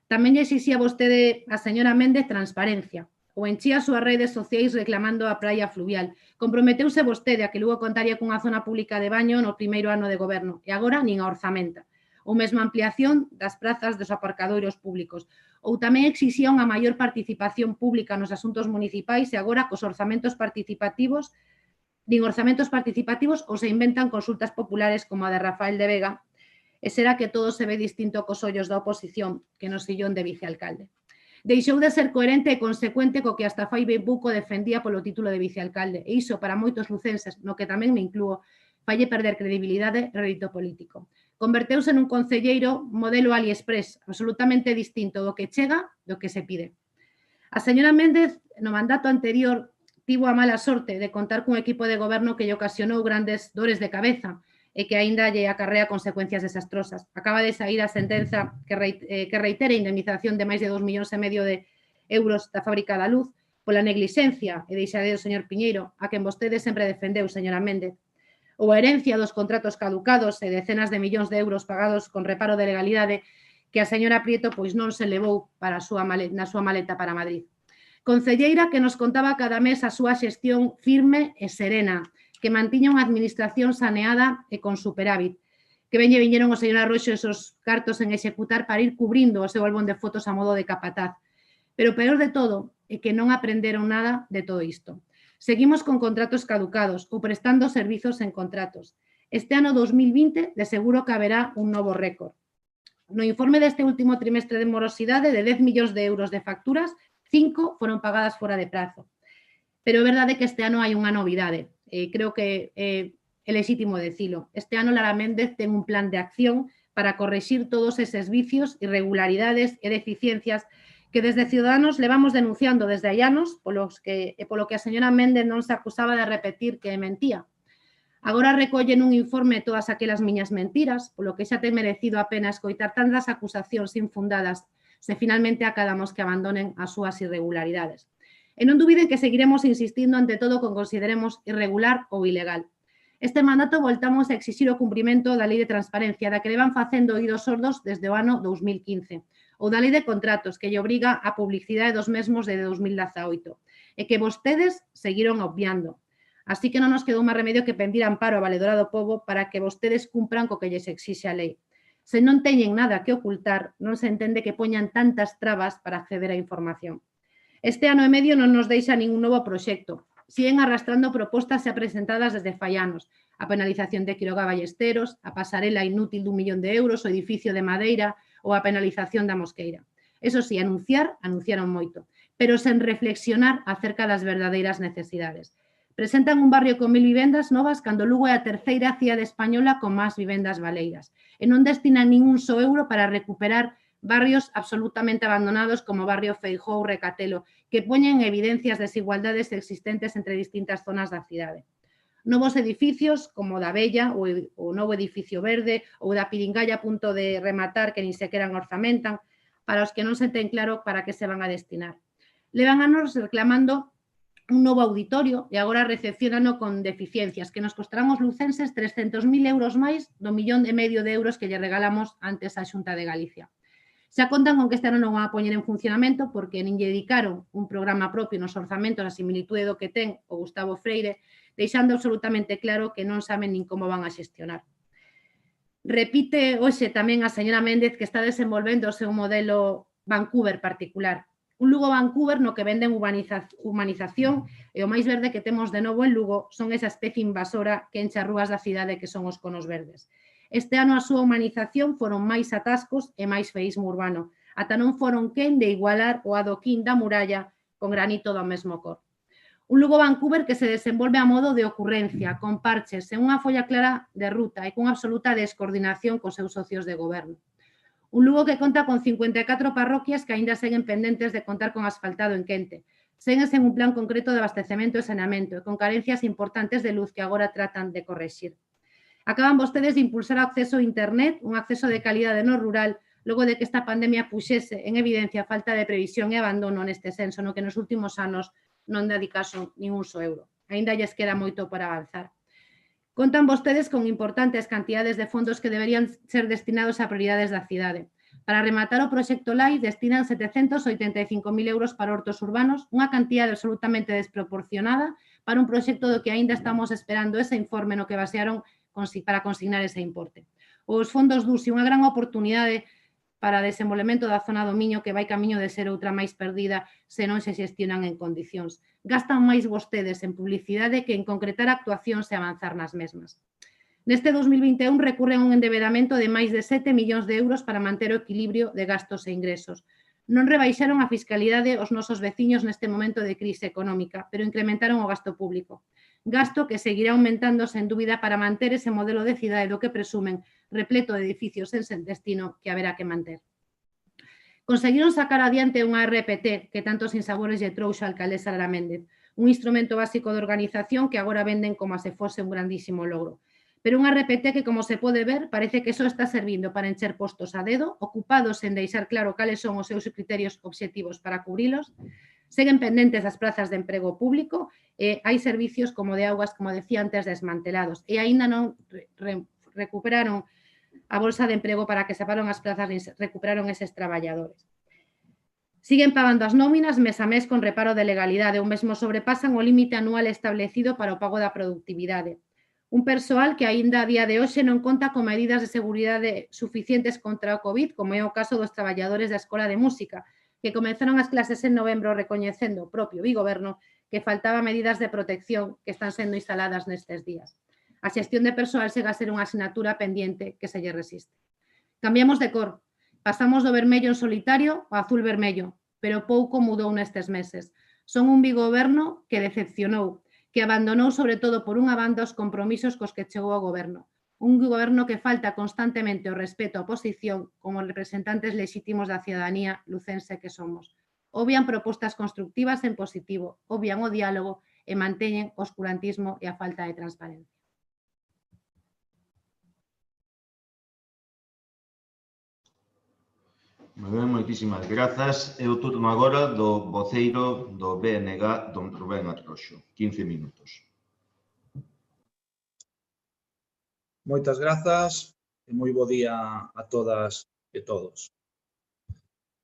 Speaker 4: Tamén lle exixía vostede a señora Méndez transparencia, ou enchía as súas redes sociais reclamando a praia fluvial. Comprometeuse vostede a que Lugo contaría cunha zona pública de baño no primeiro ano de goberno, e agora nin a orzamenta. Ou mesmo ampliación das prazas dos aparcadoiros públicos. Ou tamén exixía unha maior participación pública nos asuntos municipais e agora cos orzamentos participativos ou se inventan consultas populares como a de Rafael de Vega, e será que todo se ve distinto cos ollos da oposición que no sillón de vicealcalde. Deixou de ser coherente e consecuente co que hasta fai ben pouco defendía polo título de vicealcalde, e iso para moitos lucenses, no que tamén me inclúo, falle perder credibilidade e rédito político. Converteuse nun concelleiro modelo AliExpress, absolutamente distinto do que chega do que se pide. A señora Méndez, no mandato anterior, tivo a mala sorte de contar cun equipo de goberno que lle ocasionou grandes dores de cabeza e que aínda lle acarrea consecuencias desastrosas. Acaba de sair a sentenza que reitera a indemnización de máis de 2,5 millóns de euros da Fábrica da Luz pola neglixencia e deixadeo do señor Piñeiro, a quen vostede sempre defendeu, señora Méndez. Ou a herencia dos contratos caducados e decenas de millóns de euros pagados con reparo de legalidade que a señora Prieto pois non se levou para na súa maleta para Madrid. Concelleira que nos contaba cada mes a súa xestión firme e serena, que mantiña unha administración saneada e con superávit, que viñeron o señor Arroxo esos cartos en executar para ir cubrindo o seu álbum de fotos a modo de capataz. Pero o peor de todo é que non aprenderon nada de todo isto. Seguimos con contratos caducados ou prestando servizos en contratos. Este ano 2020 de seguro que haberá un novo récord. No informe deste último trimestre de morosidade de 10 millóns de euros de facturas, 5 foron pagadas fora de prazo. Pero é verdade que este ano hai unha novidade. Creo que é lexítimo decilo. Este ano Lara Méndez ten un plan de acción para correxir todos eses vicios, irregularidades e deficiencias que desde Ciudadanos levamos denunciando desde hai anos polo que a señora Méndez non se acusaba de repetir que mentía. Agora recollen un informe todas aquelas miñas mentiras, polo que xa ten merecido a pena escoitar tantas acusacións infundadas se finalmente acadamos que abandonen as súas irregularidades. E non dubiden que seguiremos insistindo ante todo con consideremos irregular ou ilegal. Este mandato voltamos a exixir o cumprimento da Lei de Transparencia, da que levan facendo oídos sordos desde o ano 2015, ou da Lei de Contratos, que lle obriga a publicidade dos mesmos desde 2018, e que vostedes seguiron obviando. Así que non nos quedou máis remedio que pedir amparo a Valedora do Pobo para que vostedes cumpran co que lles exixe a lei. Se non teñen nada que ocultar, non se entende que poñan tantas trabas para acceder á información. Este ano e medio non nos deixa ningún novo proxecto. Siguen arrastrando propostas xa presentadas desde fai anos. A penalización de Quiroga Ballesteros, a pasarela inútil d'1 millón de euros, o edificio de Madeira ou a penalización da Mosqueira. Eso sí, anunciaron moito, pero sen reflexionar acerca das verdadeiras necesidades. Presentan un barrio con 1000 vivendas novas cando Lugo é a terceira cidade española con máis vivendas baleiras. E non destinan ningún só euro para recuperar barrios absolutamente abandonados como o barrio Feijóo ou Recatelo, que poñen en evidencia as desigualdades existentes entre distintas zonas da cidade. Novos edificios como o da Bella, o novo edificio verde ou da Piringalla a punto de rematar que nin sequera orzamentan, para os que non se ten claro para que se van a destinar. Levan anos reclamando un novo auditorio e agora recepcionano con deficiencias que nos costarán os lucenses 300.000 euros máis do 1,5 millón de euros que lle regalamos antes á Xunta de Galicia. Xa contan con que este ano non van a poñer en funcionamento porque nin lle dedicaron un programa propio nos orzamentos a similitude do que ten o Gustavo Freire, deixando absolutamente claro que non saben nin como van a xestionar. Repite hoxe tamén a señora Méndez que está desenvolvendo o seu modelo Vancouver particular. Un Lugo Vancouver no que venden humanización e o máis verde que temos de novo en Lugo son esa especie invasora que enche as rúas da cidade que son os conos verdes. Este ano a súa humanización foron máis atascos e máis feísmo urbano, ata non foron quen de igualar o adoquín da muralla con granito do mesmo cor. Un Lugo Vancouver que se desenvolve a modo de ocurrencia, con parches, en unha folla clara de ruta e con absoluta descoordinación cos seus socios de goberno. Un Lugo que conta con 54 parroquias que aínda seguen pendentes de contar con asfaltado en quente, seguen sen un plan concreto de abastecemento e saneamento e con carencias importantes de luz que agora tratan de correxir. Acaban vostedes de impulsar o acceso a internet, un acceso de calidade no rural, logo de que esta pandemia puxese en evidencia a falta de previsión e abandono neste senso, no que nos últimos anos non dedicason nin un só euro. Aínda lles queda moito por avanzar. Contan vostedes con importantes cantidades de fondos que deberían ser destinados a prioridades da cidade. Para rematar o proxecto LAI destinan 785.000 euros para hortos urbanos, unha cantidade absolutamente desproporcionada para un proxecto do que aínda estamos esperando ese informe no que basearon para consignar ese importe. Os fondos DUSI, unha gran oportunidade para desenvolvemento da zona do Miño que vai camiño de ser outra máis perdida se non se xestionan en condicións. Gastan máis vostedes en publicidade que en concretar actuacións e avanzar nas mesmas. Neste 2021 recurren a un endebedamento de máis de 7 millóns de euros para manter o equilibrio de gastos e ingresos. Non rebaixaron a fiscalidade os nosos veciños neste momento de crise económica, pero incrementaron o gasto público. Gasto que seguirá aumentando sen dúbida para manter ese modelo de cidade do que presumen, repleto de edificios sen destino que haberá que manter. Conseguiron sacar adiante unha RPT que tantos sinsabores lle trouxo a alcaldesa Lara Méndez, un instrumento básico de organización que agora venden como se fose un grandísimo logro. Pero unha RPT que, como se pode ver, parece que só está servindo para encher postos a dedo, ocupados en deixar claro cales son os seus criterios obxectivos para cubrilos, seguen pendentes as plazas de emprego público e hai servicios como de augas, como decía antes, desmantelados e aínda non recuperaron a bolsa de emprego para que separon as plazas e recuperaron eses traballadores. Siguen pagando as nóminas mes a mes con reparo de legalidade ou mesmo sobrepasan o límite anual establecido para o pago da productividade. Un persoal que aínda a día de hoxe non conta con medidas de seguridade suficientes contra o COVID, como é o caso dos traballadores da Escola de Música, que comenzaron as clases en novembro recoñecendo o propio Bigoberno que faltaba medidas de protección que están sendo instaladas nestes días. A xestión de persoal chega a ser unha asignatura pendiente que se lle resiste. Cambiamos de cor. Pasamos do vermello en solitario ao azul vermello, pero pouco mudou nestes meses. Son un Bigoberno que decepcionou, que abandonou sobre todo por unha banda os compromisos cos que chegou ao goberno. Un goberno que falta constantemente o respeto á oposición como representantes lexítimos da cidadanía lucense que somos. Obvian propostas constructivas en positivo, obvian o diálogo e manteñen o oscurantismo e a falta de transparencia.
Speaker 3: Moi ben, moitísimas grazas. É o turno agora do voceiro do BNG, don Rubén Arroxo. 15 minutos.
Speaker 5: Moitas grazas e moi bo día a todas e todos.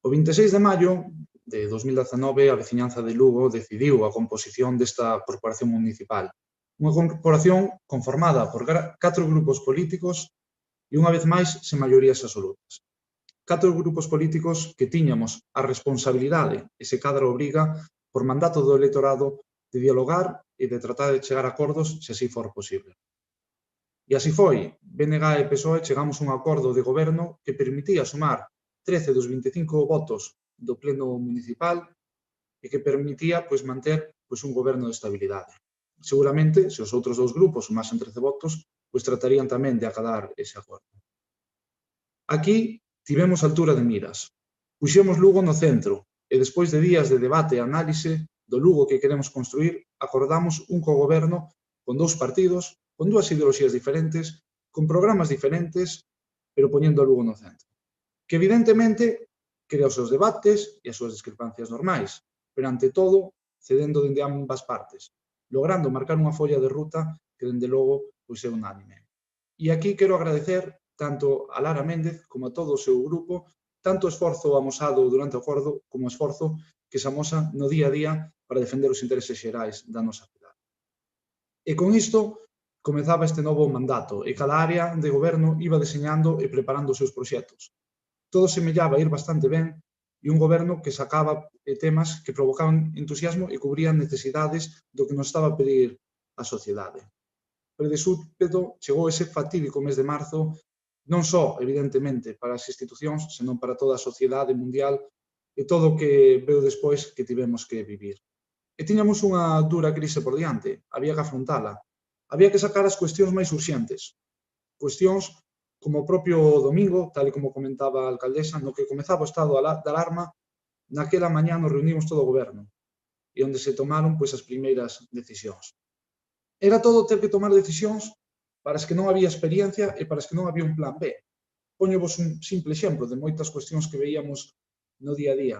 Speaker 5: O 26 de maio de 2019, a veciñanza de Lugo decidiu a composición desta corporación municipal. Unha corporación conformada por 4 grupos políticos e unha vez máis sen maiorías absolutas. 4 grupos políticos que tiñamos a responsabilidade, e se cadra obriga, por mandato do electorado, de dialogar e de tratar de chegar a acordos se así for posible. E así foi, BNG e PSOE chegamos a un acordo de goberno que permitía sumar 13 dos 25 votos do pleno municipal e que permitía manter un goberno de estabilidade. Seguramente, se os outros dous grupos sumasen 13 votos, tratarían tamén de acadar ese acordo. Aquí tivemos altura de miras. Puxemos Lugo no centro e despois de días de debate e análise do Lugo que queremos construir, acordamos un cogoberno con 2 partidos, con 2 ideoloxías diferentes, con programas diferentes, pero poñendo a Lugo no centro. Que evidentemente crea os seus debates e as súas discrepancias normais, pero ante todo cedendo dende ambas partes, logrando marcar unha folla de ruta que dende logo é unánime. E aquí quero agradecer tanto a Lara Méndez como a todo o seu grupo, tanto esforzo amosado durante o acordo como esforzo que se amosa no día a día para defender os intereses xerais da nosa cidade. E con isto comezaba este novo mandato e cada área de goberno iba deseñando e preparando os seus proxectos. Todo semellaba ir bastante ben e un goberno que sacaba temas que provocaban entusiasmo e cubrían necesidades do que nos estaba a pedir a sociedade. Pero de súpeto chegou ese fatídico mes de marzo, non só, evidentemente, para as institucións, senón para toda a sociedade mundial e todo o que veu despois que tivemos que vivir. E tiñamos unha dura crise por diante, había que afrontala. Había que sacar as cuestións máis urxentes. Cuestións como o propio domingo, tal e como comentaba a alcaldesa, no que comezaba o estado de alarma, naquela mañá nos reunimos todo o goberno e onde se tomaron as primeiras decisións. Era todo ter que tomar decisións para as que non había experiencia e para as que non había un plan B. Póñovos un simple exemplo de moitas cuestións que veíamos no día a día.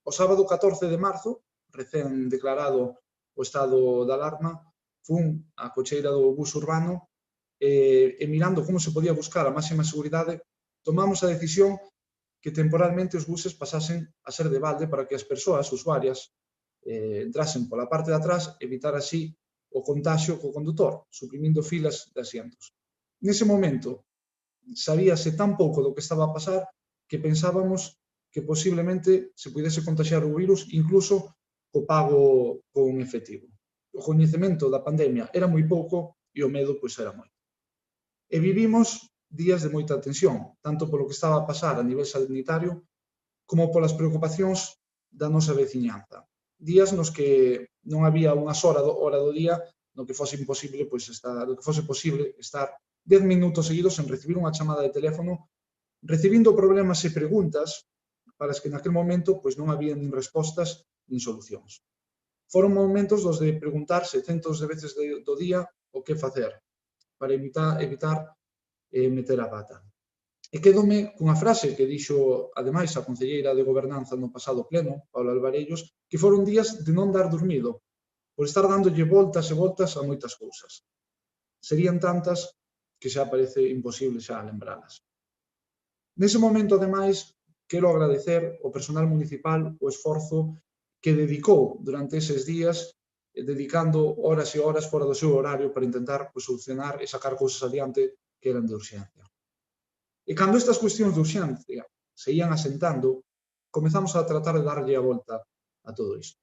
Speaker 5: O sábado 14 de marzo, recén declarado o estado de alarma, fun á cocheira do bus urbano e mirando como se podía buscar a máxima seguridade, tomamos a decisión que temporalmente os buses pasasen a ser de balde para que as persoas usuarias entrasen pola parte de atrás, evitar así o contagio co condutor, suprimindo filas de asientos. Nese momento, sabíase tan pouco do que estaba a pasar que pensábamos que posiblemente se pudese contagiar o virus incluso co pago con efectivo. O coñecemento da pandemia era moi pouco e o medo pois era moito. E vivimos días de moita tensión, tanto polo que estaba a pasar a nivel sanitario como polas preocupacións da nosa veciñanza. Días nos que non había unha hora do día no que fose posible estar 10 minutos seguidos sen recibir unha chamada de teléfono, recibindo problemas e preguntas para as que naquel momento pois non había nin respostas nin solucións. Foron momentos dos de preguntarse centos de veces do día o que facer para evitar meter a pata. E quedome cunha frase que dixo, ademais, a concelleira de Gobernanza no pasado pleno, Paula Alvarellos, que foron días de non dar dormido, por estar dándolle voltas e voltas a moitas cousas. Serían tantas que xa parece imposible xa lembralas. Nese momento, ademais, quero agradecer ao personal municipal o esforzo que dedicou durante eses días, dedicando horas e horas fora do seu horario para intentar solucionar e sacar cousas adiante que eran de urxencia. E cando estas cuestións de urxencia se ían asentando, comezamos a tratar de darlle a volta a todo isto.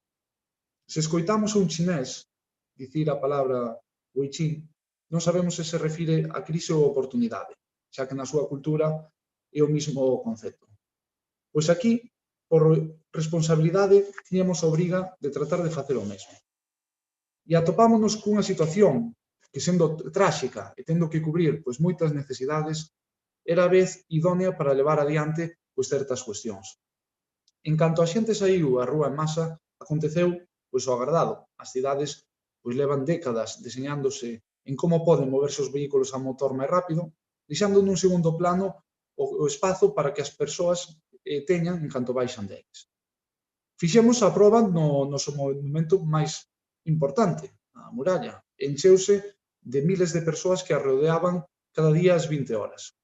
Speaker 5: Se escoitamos a un chinés dicir a palabra Wei-Chin, non sabemos se se refire a crise ou oportunidade, xa que na súa cultura é o mismo concepto. Pois aquí, por responsabilidade, tiñamos a obriga de tratar de facer o mesmo. E atopámonos cunha situación que, sendo tráxica e tendo que cubrir moitas necesidades, era a vez idónea para levar adiante certas cuestións. En canto a xente saiu á rúa en masa, aconteceu o agardado. As cidades levan décadas deseñándose en como poden moverse os vehículos a motor máis rápido, deixando nun segundo plano o espazo para que as persoas teñan en canto baixan deles. Fixemos a proba no noso monumento máis importante, a muralla. Encheuse de miles de persoas que a rodeaban cada día ás 20 horas.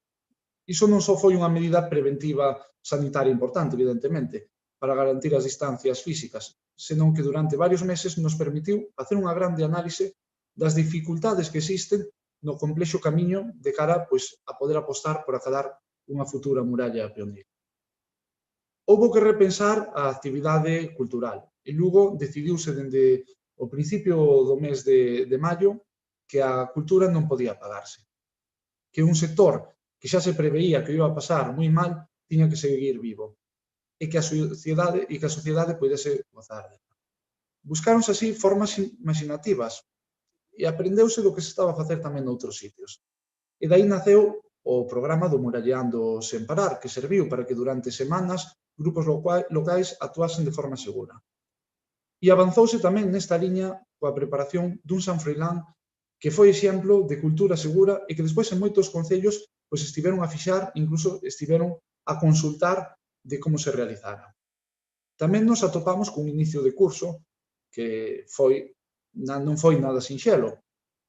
Speaker 5: Iso non só foi unha medida preventiva sanitaria importante, evidentemente, para garantir as distancias físicas, senón que durante varios meses nos permitiu facer unha grande análise das dificultades que existen no complexo camiño de cara a poder apostar por acadar unha futura muralla pioneira. Houbo que repensar a actividade cultural. En Lugo decidiuse dende o principio do mes de maio que a cultura non podía pagarse, que un sector que xa se preveía que iba a pasar moi mal tiña que seguir vivo e que a sociedade pudese gozar dela. Buscáronse así formas imaginativas e aprendeuse do que se estaba a facer tamén noutros sitios. E dai naceu o programa do Muralleando sen parar, que serviu para que durante semanas grupos locais actuasen de forma segura. E avanzouse tamén nesta liña coa preparación dun San Froilán que foi exemplo de cultura segura e que despois en moitos concellos estiveron a fixar, incluso estiveron a consultar de como se realizara. Tamén nos atopamos cun inicio de curso que non foi nada sinxelo.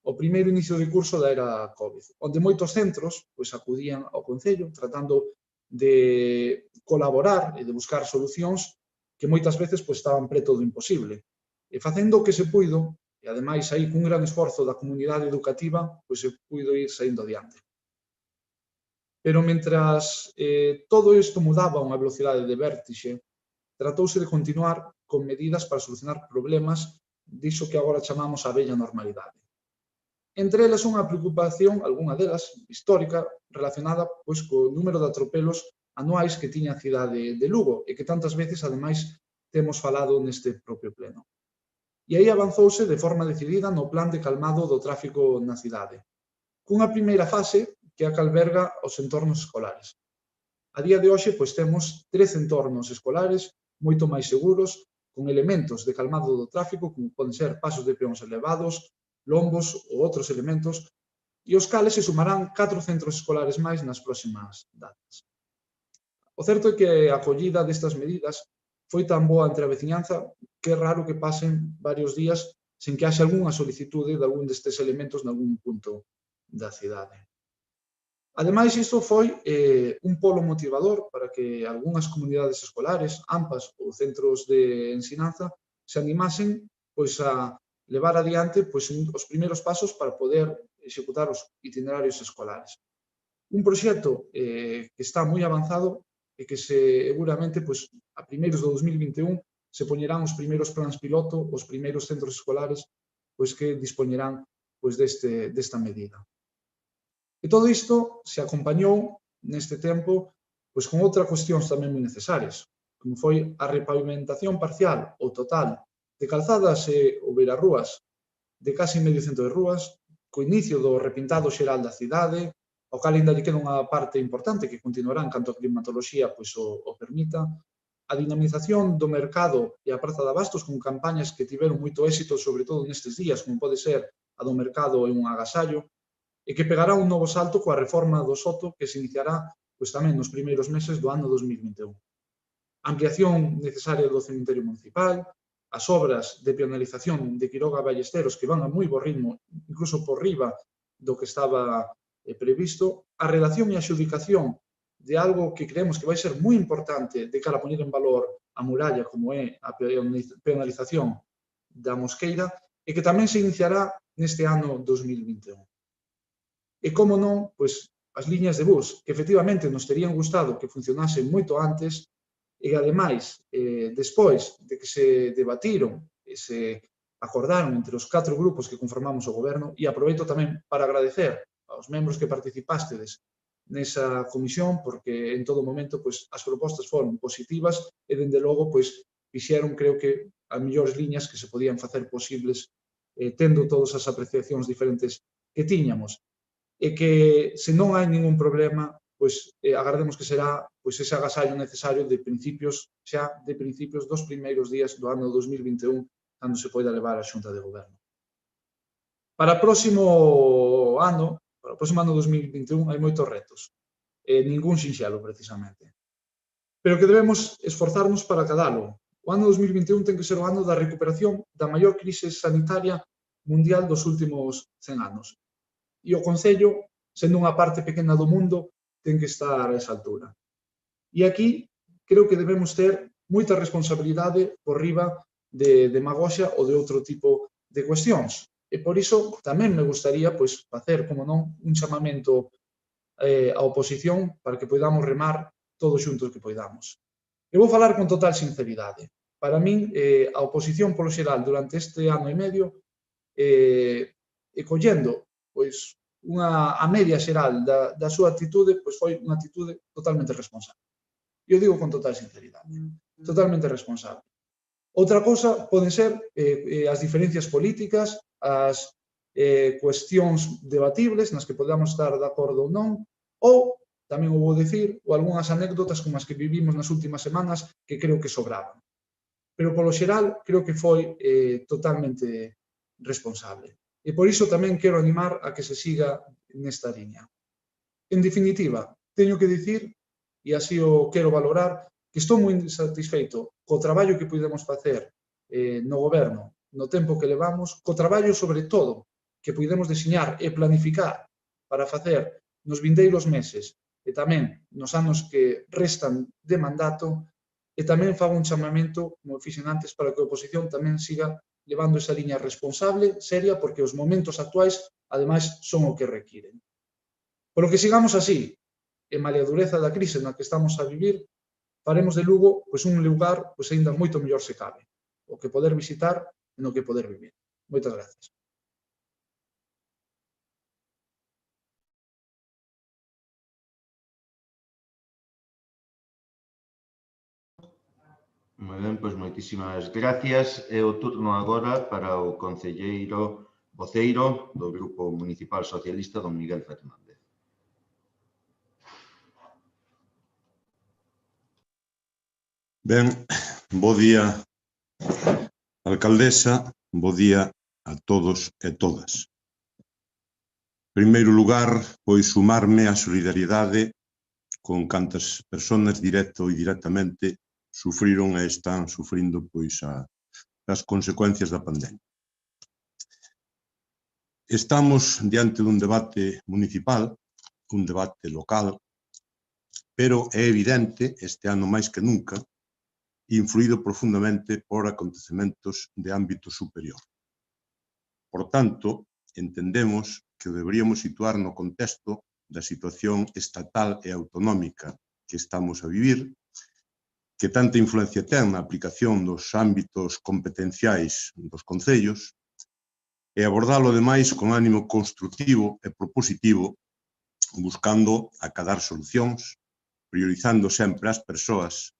Speaker 5: O primeiro inicio de curso da era COVID, onde moitos centros acudían ao Concello tratando de colaborar e de buscar solucións que moitas veces estaban preto do imposible. E facendo o que se puido, e ademais aí cun gran esforzo da comunidade educativa, se puido ir saindo adiante. Pero mentras todo isto mudaba a unha velocidade de vértixe, tratouse de continuar con medidas para solucionar problemas diso que agora chamamos a vella normalidade. Entre elas unha preocupación, algunha delas, histórica, relacionada co número de atropelos anuais que tiña a cidade de Lugo e que tantas veces, ademais, temos falado neste propio pleno. E aí avanzouse de forma decidida no plan de calmado do tráfico na cidade, cunha primeira fase que a que alberga os entornos escolares. A día de hoxe, temos 13 entornos escolares moito máis seguros, con elementos de calmado do tráfico, como poden ser pasos de peóns elevados, lombos ou outros elementos, e os cales se sumarán 4 centros escolares máis nas próximas datas. O certo é que a acollida destas medidas foi tan boa entre a veciñanza que é raro que pasen varios días sen que haxe algunha solicitude de algún destes elementos nalgún punto da cidade. Ademais, isto foi un polo motivador para que algunhas comunidades escolares, AMPAs ou centros de ensinanza, se animasen a levar adiante os primeiros pasos para poder executar os itinerarios escolares. Un proxecto que está moi avanzado e que seguramente a primeiros do 2021 se poñerán os primeiros plans piloto, os primeiros centros escolares que dispoñerán desta medida. E todo isto se acompañou neste tempo con outras cuestións tamén moi necesarias, como foi a repavimentación parcial ou total de calzadas e beirarrúas de casi medio cento de rúas, co inicio do repintado xeral da cidade, ao cal ainda lle queda unha parte importante que continuará en canto a climatoloxía o permita, a dinamización do mercado e a praza de abastos con campañas que tiveron moito éxito, sobre todo nestes días, como pode ser a do mercado e un agasallo, e que pegará un novo salto coa reforma do Soto que se iniciará tamén nos primeiros meses do ano 2021. A ampliación necesaria do cemiterio municipal, as obras de penalización de Quiroga a Ballesteros que van a moi bo ritmo, incluso por riba do que estaba previsto, a redacción e a adxudicación de algo que creemos que vai ser moi importante de cara a poñer en valor a muralla, como é a penalización da Mosqueira, e que tamén se iniciará neste ano 2021. E, como non, as liñas de bus, que efectivamente nos terían gustado que funcionasen moito antes e, ademais, despois de que se debatiron e se acordaron entre os 4 grupos que conformamos o goberno, e aproveito tamén para agradecer aos membros que participastedes nesa comisión, porque en todo momento as propostas foron positivas e, dende logo, fixeron, creo que, as mellores liñas que se podían facer posibles tendo todas as apreciacións diferentes que tiñamos. E que, se non hai ningún problema, agardemos que será ese agasallo necesario de principios dos primeiros días do ano 2021, cando se poida levar a Xunta de Goberno. Para o próximo ano 2021, hai moitos retos, ningún sinxelo, precisamente. Pero que debemos esforzarnos para acadalo. O ano 2021 ten que ser o ano da recuperación da maior crise sanitaria mundial dos últimos 100 anos. E o Concello, sendo unha parte pequena do mundo, ten que estar a esa altura. E aquí creo que debemos ter moita responsabilidade por riba de demagoxia ou de outro tipo de cuestións. E por iso tamén me gustaría facer, como non, un chamamento á oposición para que poidamos remar todos xuntos que poidamos. E vou falar con total sinceridade. Para min, a oposición polo xeral durante este ano e medio, collendo a media xeral da súa actitude, foi unha actitude totalmente responsable. Eu digo con total sinceridade, totalmente responsable. Outra cousa poden ser as diferencias políticas, as cuestións debatibles nas que podamos estar de acordo ou non, ou, tamén o vou dicir, ou algunhas anécdotas como as que vivimos nas últimas semanas que creo que sobraban. Pero, polo xeral, creo que foi totalmente responsable. E por iso tamén quero animar a que se siga nesta liña. En definitiva, teño que dicir, e así o quero valorar, que estou moi satisfeito co traballo que pudemos facer no goberno no tempo que levamos, co traballo sobre todo que pudemos deseñar e planificar para facer nos vindeiros meses e tamén nos anos que restan de mandato, e tamén fago un chamamento, como fixen antes, para que a oposición tamén siga levando esa liña responsable, seria, porque os momentos actuais, ademais, son o que requiren. Por lo que sigamos así, e malia a dureza da crise na que estamos a vivir, faremos de Lugo un lugar ainda moito mellor se cabe, o que poder visitar e no que poder vivir. Moitas grazas.
Speaker 3: Moi ben, pois moitísimas gracias. É o turno agora para o concelleiro voceiro do Grupo Municipal Socialista, don Miguel Fernández.
Speaker 6: Ben, bo día, alcaldesa, bo día a todos e todas. En primeiro lugar, pois sumarme á solidaridade con cantas persoas directo e directamente sufriron e están sufrindo as consecuencias da pandemia. Estamos diante dun debate municipal, un debate local, pero é evidente, este ano máis que nunca, influído profundamente por acontecementos de ámbito superior. Por tanto, entendemos que o deberíamos situar no contexto da situación estatal e autonómica que estamos a vivir, que tanta influencia ten na aplicación dos ámbitos competenciais dos concellos, e abordalo, ademais, con ánimo construtivo e propositivo, buscando acadar solucións, priorizando sempre as persoas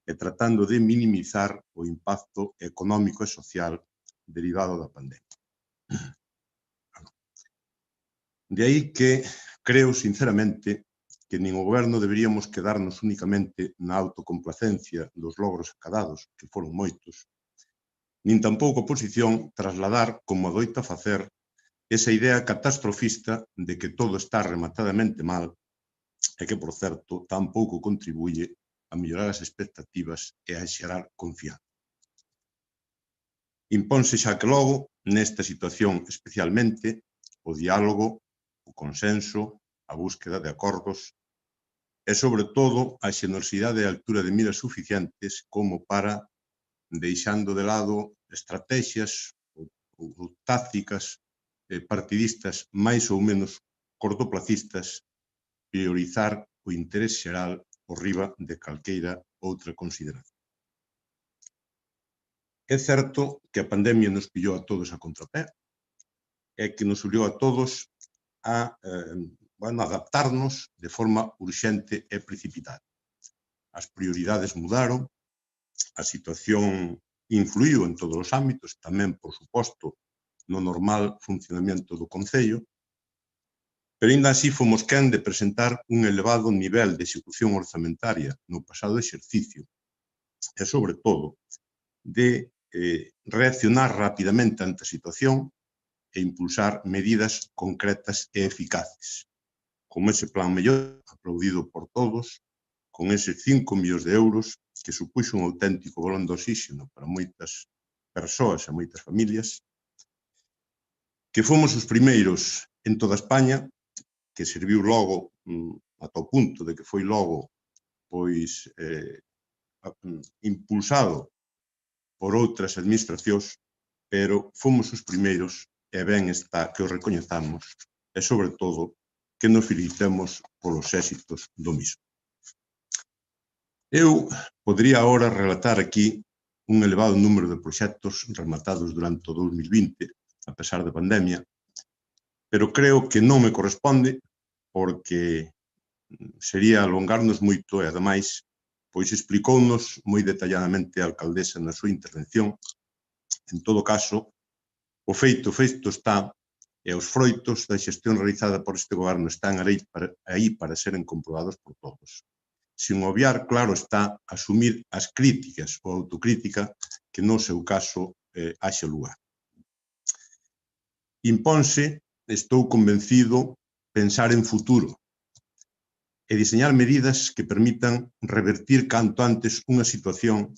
Speaker 6: e tratando de minimizar o impacto económico e social derivado da pandemia. De aí que creo, sinceramente, que nin o Goberno deberíamos quedarnos únicamente na autocomplacencia dos logros acadados, que foron moitos, nin tampouco a oposición trasladar, como adoita facer, esa idea catastrofista de que todo está rematadamente mal e que, por certo, tampouco contribuye a mellorar as expectativas e a xerar confianza. Imponse xa que logo, nesta situación especialmente, o diálogo, o consenso, a búsqueda de acordos e, sobre todo, a xenerosidade e a altura de miras suficientes como para, deixando de lado estrategias ou tácticas partidistas máis ou menos cortoplacistas, priorizar o interés xeral por riba de calqueira outra consideración. É certo que a pandemia nos pillou a todos a contrapé e que nos obrigou a todos a adaptarnos de forma urxente e precipitada. As prioridades mudaron, a situación influiu en todos os ámbitos, tamén, por suposto, no normal funcionamento do Concello, pero ainda así fomos quen de presentar un elevado nivel de execución orzamentaria no pasado exercicio e, sobre todo, de reaccionar rapidamente ante a situación e impulsar medidas concretas e eficaces, como ese plan mellor, aplaudido por todos, con eses 5 millóns de euros que supuxo un auténtico balón de oxígeno para moitas persoas e moitas familias, que fomos os primeiros en toda España, que serviu logo ata o punto de que foi logo pois impulsado por outras administracións, pero fomos os primeiros e ben está que o recoñezamos e, sobre todo, que nos felicitemos polos éxitos do mismo. Eu podría agora relatar aquí un elevado número de proxectos rematados durante o 2020, a pesar da pandemia, pero creo que non me corresponde porque sería alongarnos moito e, ademais, pois explicounos moi detalladamente a alcaldesa na súa intervención. En todo caso, o feito está e os froitos da xestión realizada por este goberno están aí para seren comprobados por todos. Sin obviar, claro está, asumir as críticas ou autocrítica que no seu caso haxe lugar. Imponse, estou convencido, pensar en futuro e diseñar medidas que permitan revertir canto antes unha situación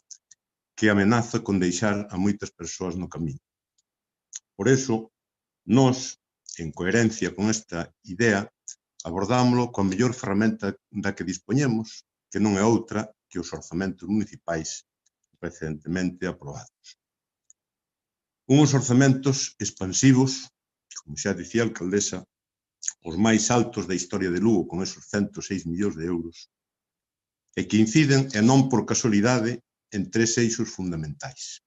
Speaker 6: que amenaza con deixar a moitas persoas no camiño. Por eso, nós, en coherencia con esta idea, abordámoslo coa mellor ferramenta da que dispoñemos, que non é outra que os orzamentos municipais recentemente aprobados. Uns orzamentos expansivos, como xa dicía a alcaldesa, os máis altos da historia de Lugo, con esos 106 millóns de euros, e que inciden, e non por casualidade, en 3 eixos fundamentais.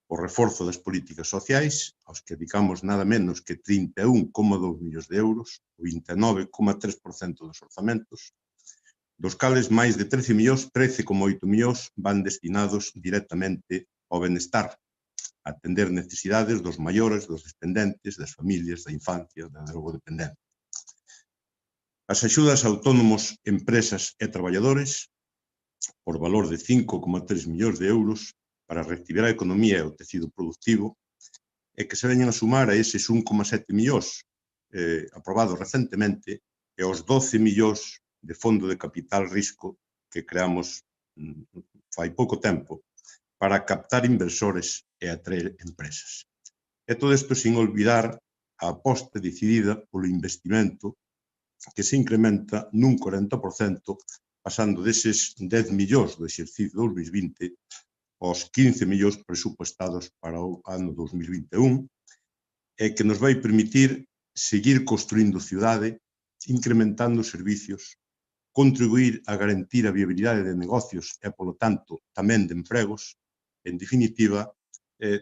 Speaker 6: O reforzo das políticas sociais, aos que dedicamos nada menos que 31,2 millóns de euros, o 29,3% dos orzamentos, dos cales máis de 13,8 millóns van destinados directamente ao benestar, a atender necesidades dos maiores, dos dependentes, das familias, da infancia, da drogodependente. As axudas a autónomos, empresas e traballadores, por valor de 5,3 millóns de euros, para reactivar a economía e o tecido productivo, e que se veñen a sumar a eses 1,7 millóns aprobados recentemente e aos 12 millóns de fondo de capital risco que creamos fai pouco tempo para captar inversores e atraer empresas. E todo isto sin olvidar a aposta decidida polo investimento que se incrementa nun 40%, pasando deses 10 millóns do exercicio 2020 aos 15 millóns presupuestados para o ano 2021, e que nos vai permitir seguir construindo cidade, incrementando servicios, contribuir a garantir a viabilidade de negocios e, polo tanto, tamén de empregos, en definitiva,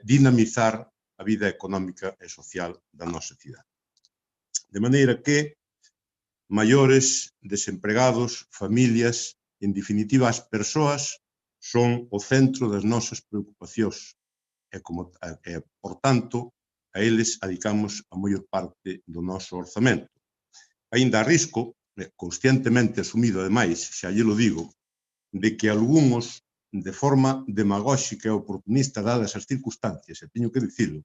Speaker 6: dinamizar a vida económica e social da nosa cidade. De maneira que maiores, desempregados, familias, en definitiva, as persoas son o centro das nosas preocupacións e, por tanto, a eles adicamos a maior parte do noso orzamento. Aínda a risco, conscientemente asumido ademais, xa lle lo digo, de que algúns, de forma demagóxica e oportunista dadas as circunstancias, e teño que dicilo,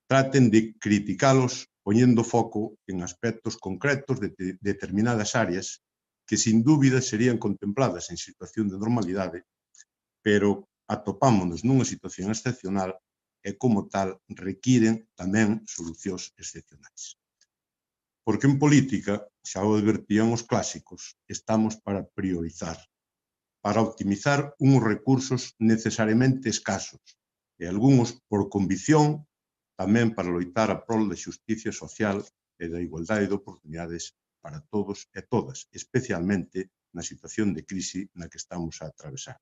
Speaker 6: traten de criticalos poñendo foco en aspectos concretos de determinadas áreas que sin dúbida serían contempladas en situación de normalidade, pero atopámonos nunha situación excepcional e, como tal, requiren tamén solucións excepcionais. Porque en política, xa o advertían os clásicos, estamos para priorizar, para optimizar uns recursos necesariamente escasos e algúns por convicción, tamén para loitar a prol da xusticia social e da igualdade de oportunidades para todos e todas, especialmente na situación de crise na que estamos a atravesar.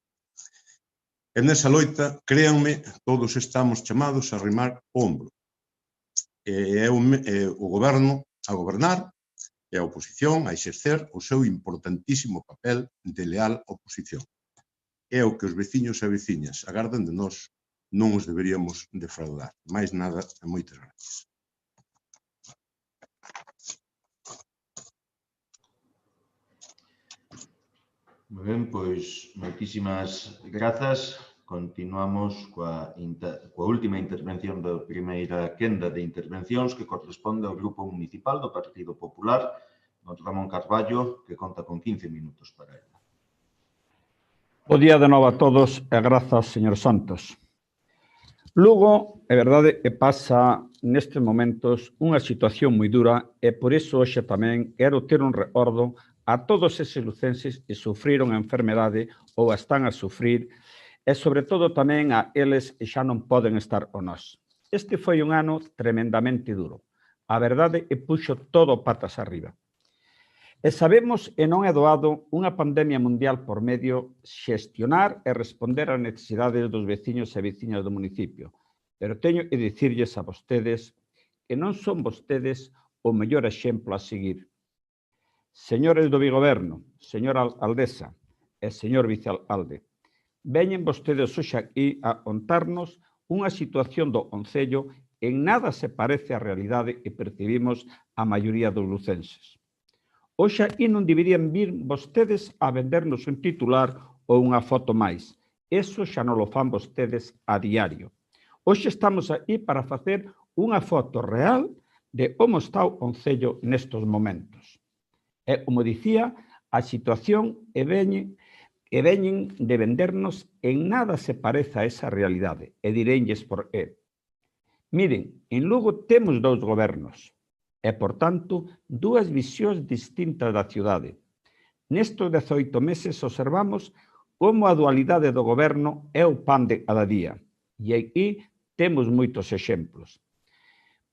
Speaker 6: E nesa loita, créanme, todos estamos chamados a arrimar o ombro. É o goberno a gobernar e a oposición a exercer o seu importantísimo papel de leal oposición. É o que os veciños e veciñas agardan de nós, non os deberíamos defraudar. Máis nada e moitas gracias.
Speaker 3: Moi ben, pois moitísimas grazas. Continuamos coa última intervención da primeira quenda de intervencións que corresponde ao Grupo Municipal do Partido Popular, don Ramón Carballo, que conta con 15 minutos para ela.
Speaker 2: Bo día de novo a todos e grazas, señor Santos. Lugo, é verdade, que pasa nestes momentos unha situación moi dura e por iso hoxe tamén quero ter un recordo a todos eses lucenses que sufriron a enfermedade ou a están a sufrir e, sobre todo, tamén a eles que xa non poden estar con nós. Este foi un ano tremendamente duro. A verdade é que puxo todo patas arriba. E sabemos, e non é doado, unha pandemia mundial por medio xestionar e responder ás necesidades dos veciños e veciñas do municipio. Pero teño que dicirlles a vostedes que non son vostedes o mellor exemplo a seguir. Señores do Bigoberno, señora Aldesa e señor vicealcalde, veñen vostedes hoxe aquí a contarnos unha situación do concello que en nada se parece á realidade que percibimos a maioría dos lucenses. Hoxe aquí non deberían vir vostedes a vendernos un titular ou unha foto máis. Eso xa non lo fan vostedes a diario. Hoxe estamos aquí para facer unha foto real de como está o concello nestes momentos. E, como dicía, a situación que veñen de vendernos en nada se parece a esa realidade. E direinlles por qué. Miren, en Lugo temos dous gobernos e, por tanto, dúas visións distintas da cidade. Nestes 18 meses observamos como a dualidade do goberno é o pan de cada día. E aquí temos moitos exemplos.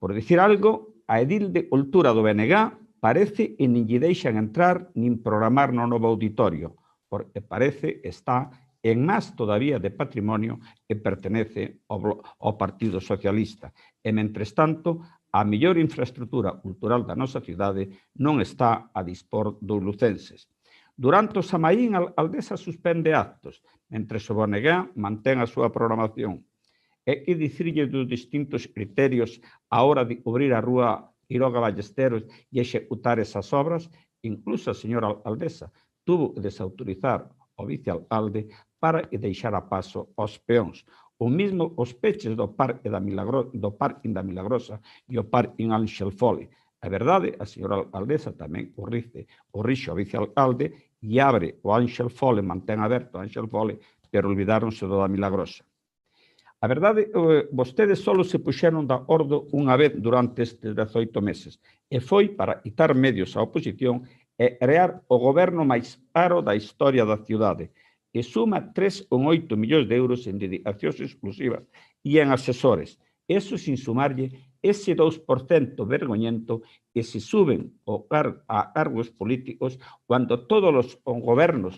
Speaker 2: Por dicir algo, a edil de Cultura do BNG parece que nin lle deixan entrar nin programar no novo auditorio, porque parece que está en más todavía de patrimonio que pertenece ao Partido Socialista. E, mentres tanto, a mellor infraestructura cultural da nosa cidade non está a dispor dos lucenses. Durante o Samaín, a Aldesa suspende actos, mentres o BNG mantén a súa programación. É que dicirlle dos distintos criterios a hora de cubrir a rúa Quiroga Ballesteros e executar esas obras, incluso a señora Aldesa tuvo que desautorizar o vicealcalde para que deixara paso aos peóns. O mismo os peches do Parque da Milagrosa e o Parque Ángel Fole. A verdade, a señora Aldesa tamén corrixe o vicealcalde e abre o Ángel Fole, mantén aberto o Ángel Fole, pero olvidáronse do da Milagrosa. A verdade, vostedes só se puxeron de acordo unha vez durante estes 18 meses e foi para quitar medios á oposición e crear o goberno máis caro da historia da cidade e suma 3,8 millóns de euros en dedicacións exclusivas e en asesores. Eso sin sumarlle ese 2% vergoñento que se suben a cargos políticos cando todos os gobernos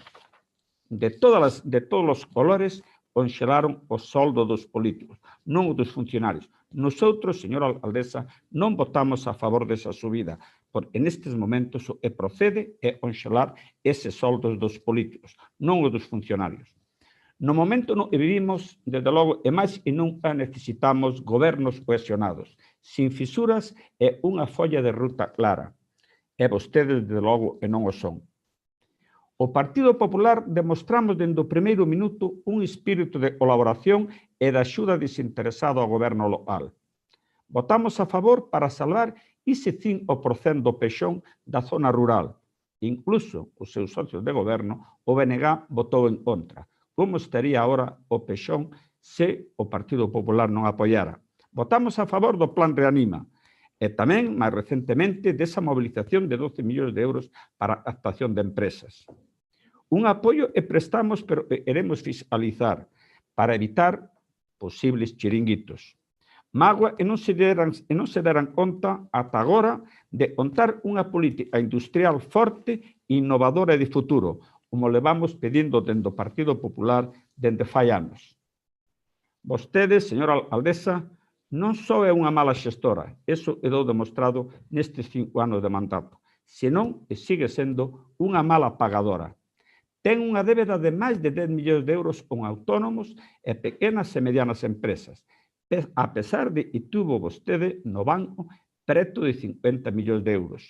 Speaker 2: de todos os colores conxelaron o soldo dos políticos, non o dos funcionarios. Nosotros, señora alcaldesa, non votamos a favor desa subida, porque nestes momentos o que procede é conxelar eses soldos dos políticos, non os dos funcionarios. No momento no que vivimos, desde logo, e máis e nunca necesitamos gobernos cohesionados, sin fisuras e unha folla de ruta clara. E vostedes, desde logo, e non o son. O Partido Popular demostramos dende o primeiro minuto un espírito de colaboración e de axuda desinteresado ao goberno local. Votamos a favor para salvar ese 5% do pexón da zona rural. Incluso os seus socios de goberno, o BNG, votou en contra. Como estaría agora o pexón se o Partido Popular non apoiara? Votamos a favor do Plan Reanima e tamén, máis recentemente, desa movilización de 12 millóns de euros para a captación de empresas. Un apoio e prestamos, pero queremos fiscalizar para evitar posibles chiringuitos. Mágoa e non se deran conta ata agora de contar unha política industrial forte, innovadora e de futuro, como levamos pedindo dende o Partido Popular dende fai anos. Vostedes, señora alcaldesa, non só é unha mala xestora, eso quedou demostrado nestes 5 anos de mandato, senón que sigue sendo unha mala pagadora. Ten unha débeda de máis de 10 millóns de euros con autónomos e pequenas e medianas empresas, a pesar de que tuvo vostede no banco preto de 50 millóns de euros.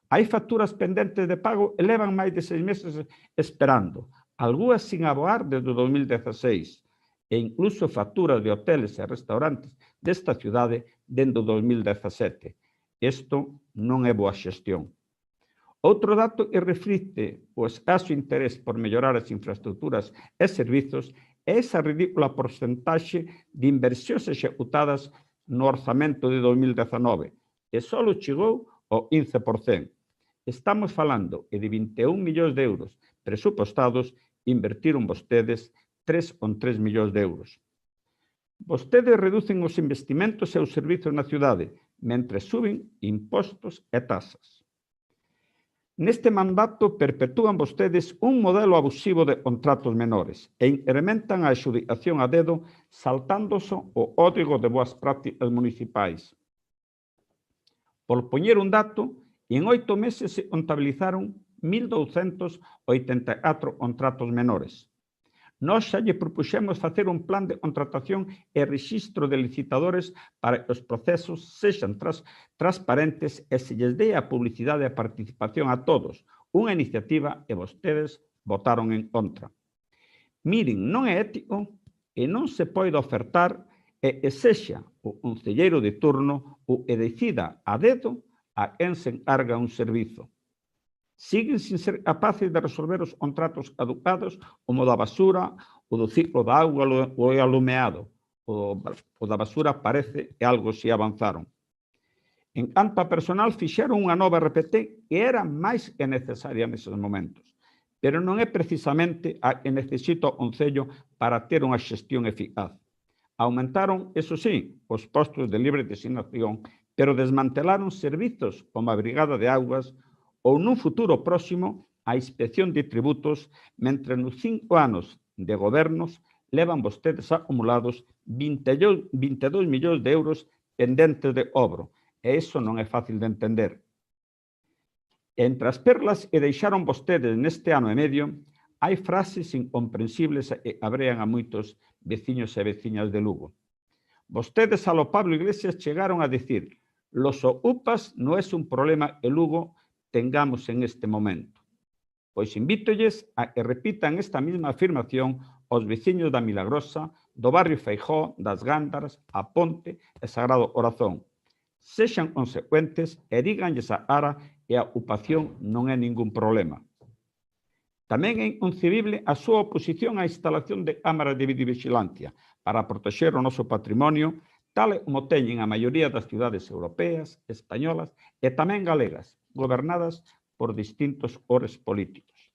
Speaker 2: Hai facturas pendentes de pago e levan máis de 6 meses esperando, algunhas sin aboar desde o 2016, e incluso facturas de hoteles e restaurantes desta cidade dende o 2017. Isto non é boa xestión. Outro dato que reflicte o escaso interés por mellorar as infraestructuras e servizos é esa ridícula porcentaxe de inversións executadas no orzamento de 2019, que só chegou ao 15%. Estamos falando que de 21 millóns de euros presupostados invertiron vostedes 3,3 millóns de euros. Vostedes reducen os investimentos e os servizos na cidade, mentre suben impostos e tasas. Neste mandato perpetúan vostedes un modelo abusivo de contratos menores e incrementan a adxudicación a dedo saltándose o código de boas prácticas municipais. Por poñer un dato, en 8 meses se contabilizaron 1.284 contratos menores. Nós xa lle propuxemos facer un plan de contratación e rexistro de licitadores para que os procesos sexan transparentes e se lles dé a publicidade e a participación a todos. Unha iniciativa que vostedes votaron en contra. Miren, non é ético e non se pode ofertar e sexa o concelleiro de turno o que decida a dedo a quen se encarga un servizo. Siguen sin ser capaces de resolver os contratos caducados como da basura, o do ciclo da auga ou o alumeado. O da basura parece que algo se avanzaron. En canto a personal, fixeron unha nova RPT que era máis que necesaria neses momentos, pero non é precisamente a que necesita o Concello para ter unha xestión eficaz. Aumentaron, eso sí, os postos de libre designación, pero desmantelaron servizos como a Brigada de Augas ou nun futuro próximo a inspección de tributos, mentre nos 5 anos de gobernos levan vostedes acumulados 22 millóns de euros pendentes de cobro, e iso non é fácil de entender. Entre as perlas que deixaron vostedes neste ano e medio, hai frases incomprensibles que abrean a moitos veciños e veciñas de Lugo. Vostedes a lo Pablo Iglesias chegaron a decir: los ocupas non é un problema que Lugo tengamos en este momento. Pois invítolles a que repitan esta mesma afirmación aos veciños da Milagrosa, do barrio Feijóo, das Gándaras, a Ponte e Sagrado Corazón. Sexan consecuentes e díganlles a cara que a ocupación non é ningún problema. Tamén é inconcebible a súa oposición á instalación de cámaras de videovigilancia para protexer o noso patrimonio, tal como teñen a maioría das cidades europeas, españolas e tamén galegas, gobernadas por distintos ores políticos.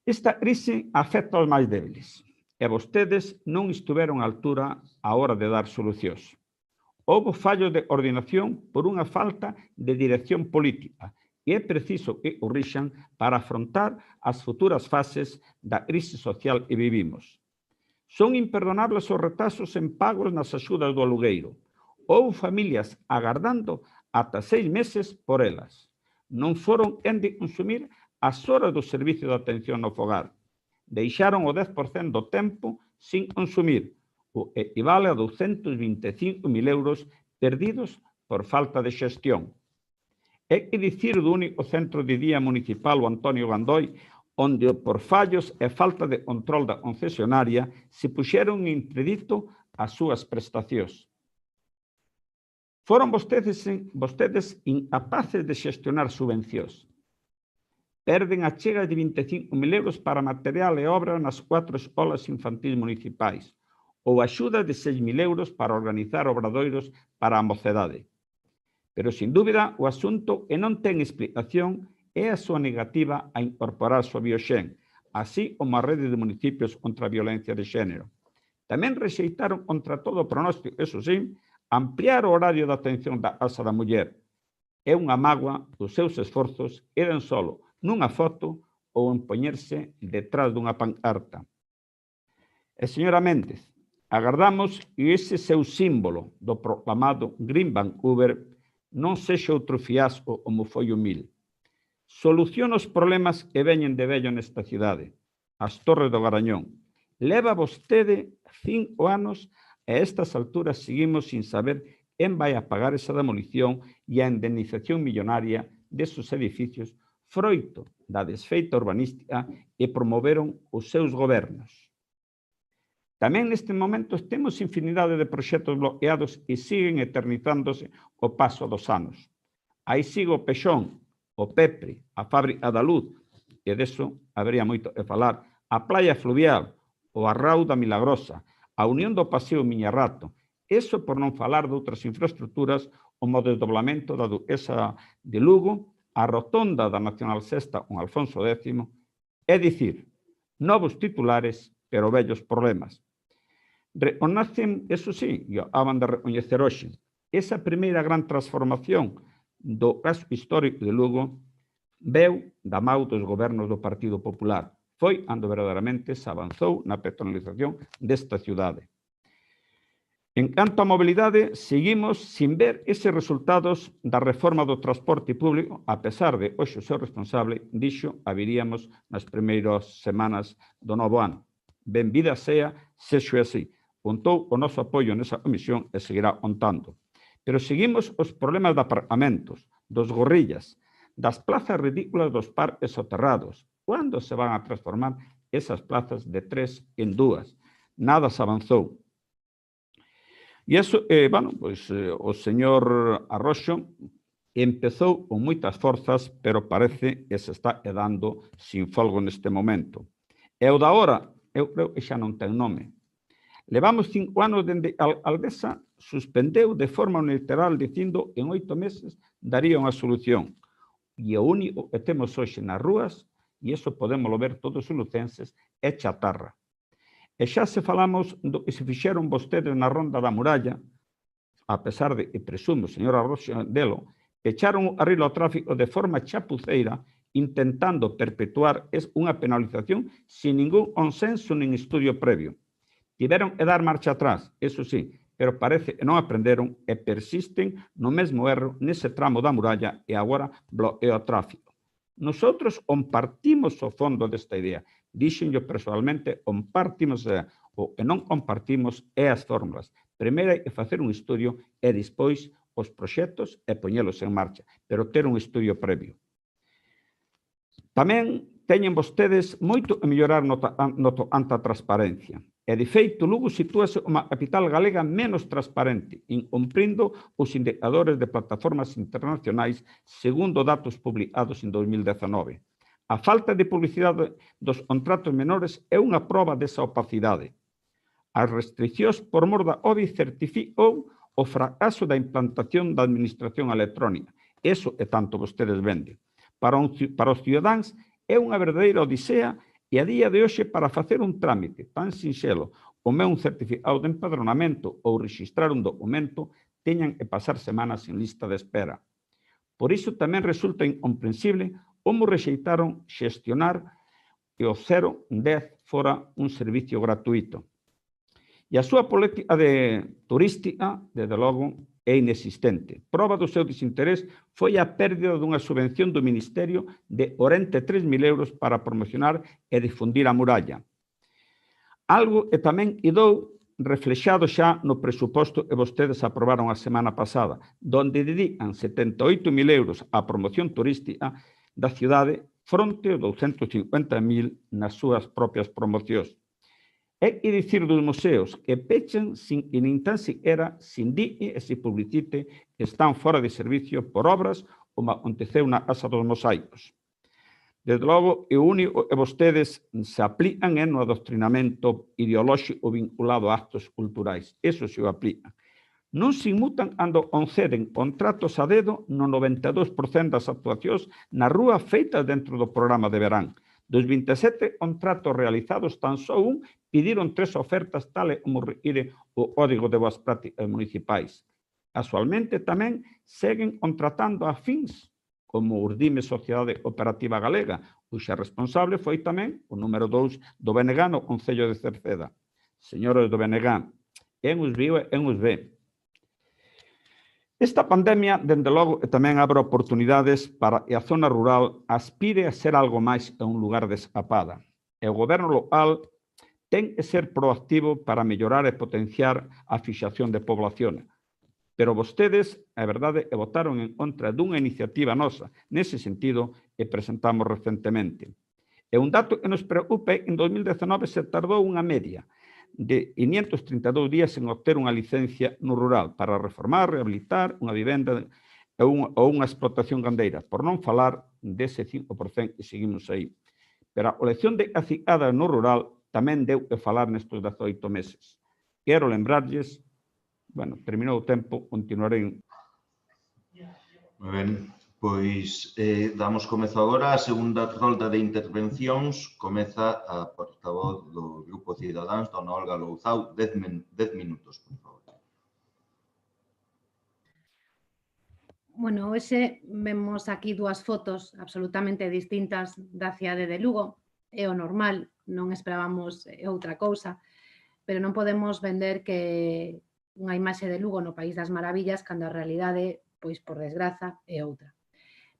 Speaker 2: Esta crise afecta aos máis débiles e vostedes non estiveron á altura á hora de dar solucións. Houbo fallos de coordinación por unha falta de dirección política e é preciso que corrixan para afrontar as futuras fases da crise social que vivimos. Son imperdonables os retrasos en pagos nas axudas do alugueiro. Houbo familias agardando ata 6 meses por elas. Non foron quen de consumir as horas do servicio de atención no fogar. Deixaron o 10% do tempo sin consumir, o que equivale a 225.000 euros perdidos por falta de xestión. É que dicir do único centro de día municipal, o Antonio Gandoi, onde por fallos e falta de control da concesionaria se puxeron en interdito as súas prestacións. Foron vostedes incapaces de xestionar subvencións. Perden a chega de 25.000 euros para material e obra nas 4 escolas infantis municipais ou axuda de 6.000 euros para organizar obradoiros para a mocedade. Pero, sin dúbida, o asunto que non ten explicación é a súa negativa a incorporar o bioxen, así como a rede de municipios contra a violencia de xénero. Tamén rexeitaron contra todo pronóstico, eso sí, ampliar o horario de atención da Casa da Muller. É unha mágoa que os seus esforzos quedan solo nunha foto ou en poñerse detrás dunha pancarta. E, señora Méndez, agardamos que ese seu símbolo do proclamado Green Vancouver non sexa outro fiasco como foi o 1000. Soluciona os problemas que veñen de vello nesta cidade. As Torres do Garañón. Leva vostede 5 anos e a estas alturas seguimos sin saber quen vai a pagar esa demolición e a indemnización millonaria desos edificios froito da desfeita urbanística e promoveron os seus gobernos. Tamén nestes momentos temos infinidade de proxectos bloqueados e siguen eternizándose o paso dos anos. Aí sigue o Pexón, o Pepre, a Fábrica da Luz, e deso habería moito que falar, a Playa Fluvial, o Arrao da Milagrosa, a Unión do Paseo Miñarrato, eso por non falar de outras infraestructuras como o desdoblamento da Duquesa de Lugo, a rotonda da Nacional Sexta con Alfonso X, é dicir, novos titulares, pero vellos problemas. Reconocen, eso sí, e acaban de recoñecer hoxe, esa primeira gran transformación do caso histórico de Lugo veu da mão dos gobernos do Partido Popular. Foi cando verdadeiramente se avanzou na personalización desta cidade. En canto á mobilidade, seguimos sin ver eses resultados da reforma do transporte público, a pesar de hoxe o seu responsable dixo haberíamos nas primeiras semanas do novo ano. Benvida sea, sexo así. Contou o noso apoio nesa comisión e seguirá contando. Pero seguimos os problemas de aparcamentos, dos gorrillas, das plazas ridículas dos parques soterrados. Cando se van a transformar esas plazas de 3 en 2? Nada se avanzou. E iso, o señor Arroxo empezou con moitas forzas, pero parece que se está quedando sin folgo neste momento. E o da hora, eu creo que xa non ten nome. Levamos 5 anos dende a alcaldesa suspendeu de forma unilateral dicindo que en 8 meses daría unha solución. E o único que temos hoxe nas rúas, e iso podemos ver todos os lucenses, é chatarra. E xa se falamos do que se fixeron vostedes na Ronda da Muralla, a pesar de que presumo, señor Arroxo Delo, pecharon o carril ao tráfico de forma chapuceira, intentando perpetuar unha penalización sin ningún consenso nin estudio previo. Tiveron que dar marcha atrás, eso sí, pero parece que non aprenderon e persisten no mesmo erro nese tramo da muralla e agora bloqueo o tráfico. Nosotros compartimos o fondo desta idea. Dixenllo personalmente, compartimos o que non compartimos é as fórmulas. Primeiro hai que facer un estudio e despois os proxectos e poñelos en marcha, pero ter un estudio previo. Tamén teñen vostedes moito a mellorar no tocante á transparencia. E, de feito, Lugo sitúase como a capital galega menos transparente, incumprindo os indicadores de plataformas internacionais segundo datos publicados en 2019. A falta de publicidade dos contratos menores é unha proba desa opacidade. As restriccións por mor da OBI certificou o fracaso da implantación da administración electrónica. Eso é tanto vostedes venden. Para os cidadáns é unha verdadeira odisea e a día de hoxe para facer un trámite tan sinxelo como un certificado de empadronamento ou registrar un documento teñan que pasar semanas en lista de espera. Por iso tamén resulta incomprensible como rexeitaron xestionar que o 010 fora un servicio gratuito. E a súa política turística, desde logo, é inexistente. Proba do seu desinterés foi a pérdida dunha subvención do Ministerio de 43.000 euros para promocionar e difundir a muralla. Algo que tamén quedou reflexado xa no presuposto que vostedes aprobaron a semana pasada, donde dedican 78.000 euros á promoción turística da cidade fronte aos 250.000 nas súas propias promocións. É que dicir dos museos que pechen sin que nin tan siquiera se indique e se publicite que están fora de servicio por obras como aconteceu na Casa dos Mosaicos. Desde logo, o único que vostedes se aplican é no adoctrinamento ideolóxico vinculado a actos culturais. Eso se o aplican. Non se inmutan cando conceden contratos a dedo no 92% das actuacións na rúa feitas dentro do programa de verán. Dos 27 contratos realizados, tan só un pediron 3 ofertas tal como require o Código de Boas Prácticas Municipais. Casualmente tamén seguen contratando a fins como Urdime Sociedade Cooperativa Galega, cuxa responsable foi tamén o número 2 do BNG no Concello de Cerceda. Señores do BNG, en os viu e en os ve. Esta pandemia, dende logo, tamén abre oportunidades para que a zona rural aspire a ser algo máis que un lugar de escapada. E o goberno local ten que ser proactivo para mellorar e potenciar a fixación de población. Pero vostedes, a verdade, votaron en contra dunha iniciativa nosa, nese sentido, que presentamos recentemente. E un dato que nos preocupa é que en 2019 se tardou unha media de 532 días en obter unha licencia no rural para reformar, rehabilitar unha vivenda ou unha explotación gandeira, por non falar dese 5% que seguimos aí. Pero a colección de cacicada no rural tamén deu que falar nestes 18 meses. Quero lembrarlles, bueno, terminou o tempo, continuarei.
Speaker 3: Moi ben, pois damos comezo agora a segunda rolda de intervencións. Comeza a portavoz do Grupo Cidadáns, dona Olga Louzao, 10 minutos, por favor.
Speaker 4: Bueno, hoxe vemos aquí dúas fotos absolutamente distintas da cidade de Lugo. É o normal, non esperábamos outra cousa, pero non podemos vender que unha imaxe de Lugo no País das Maravillas cando a realidade, pois por desgraza, é outra.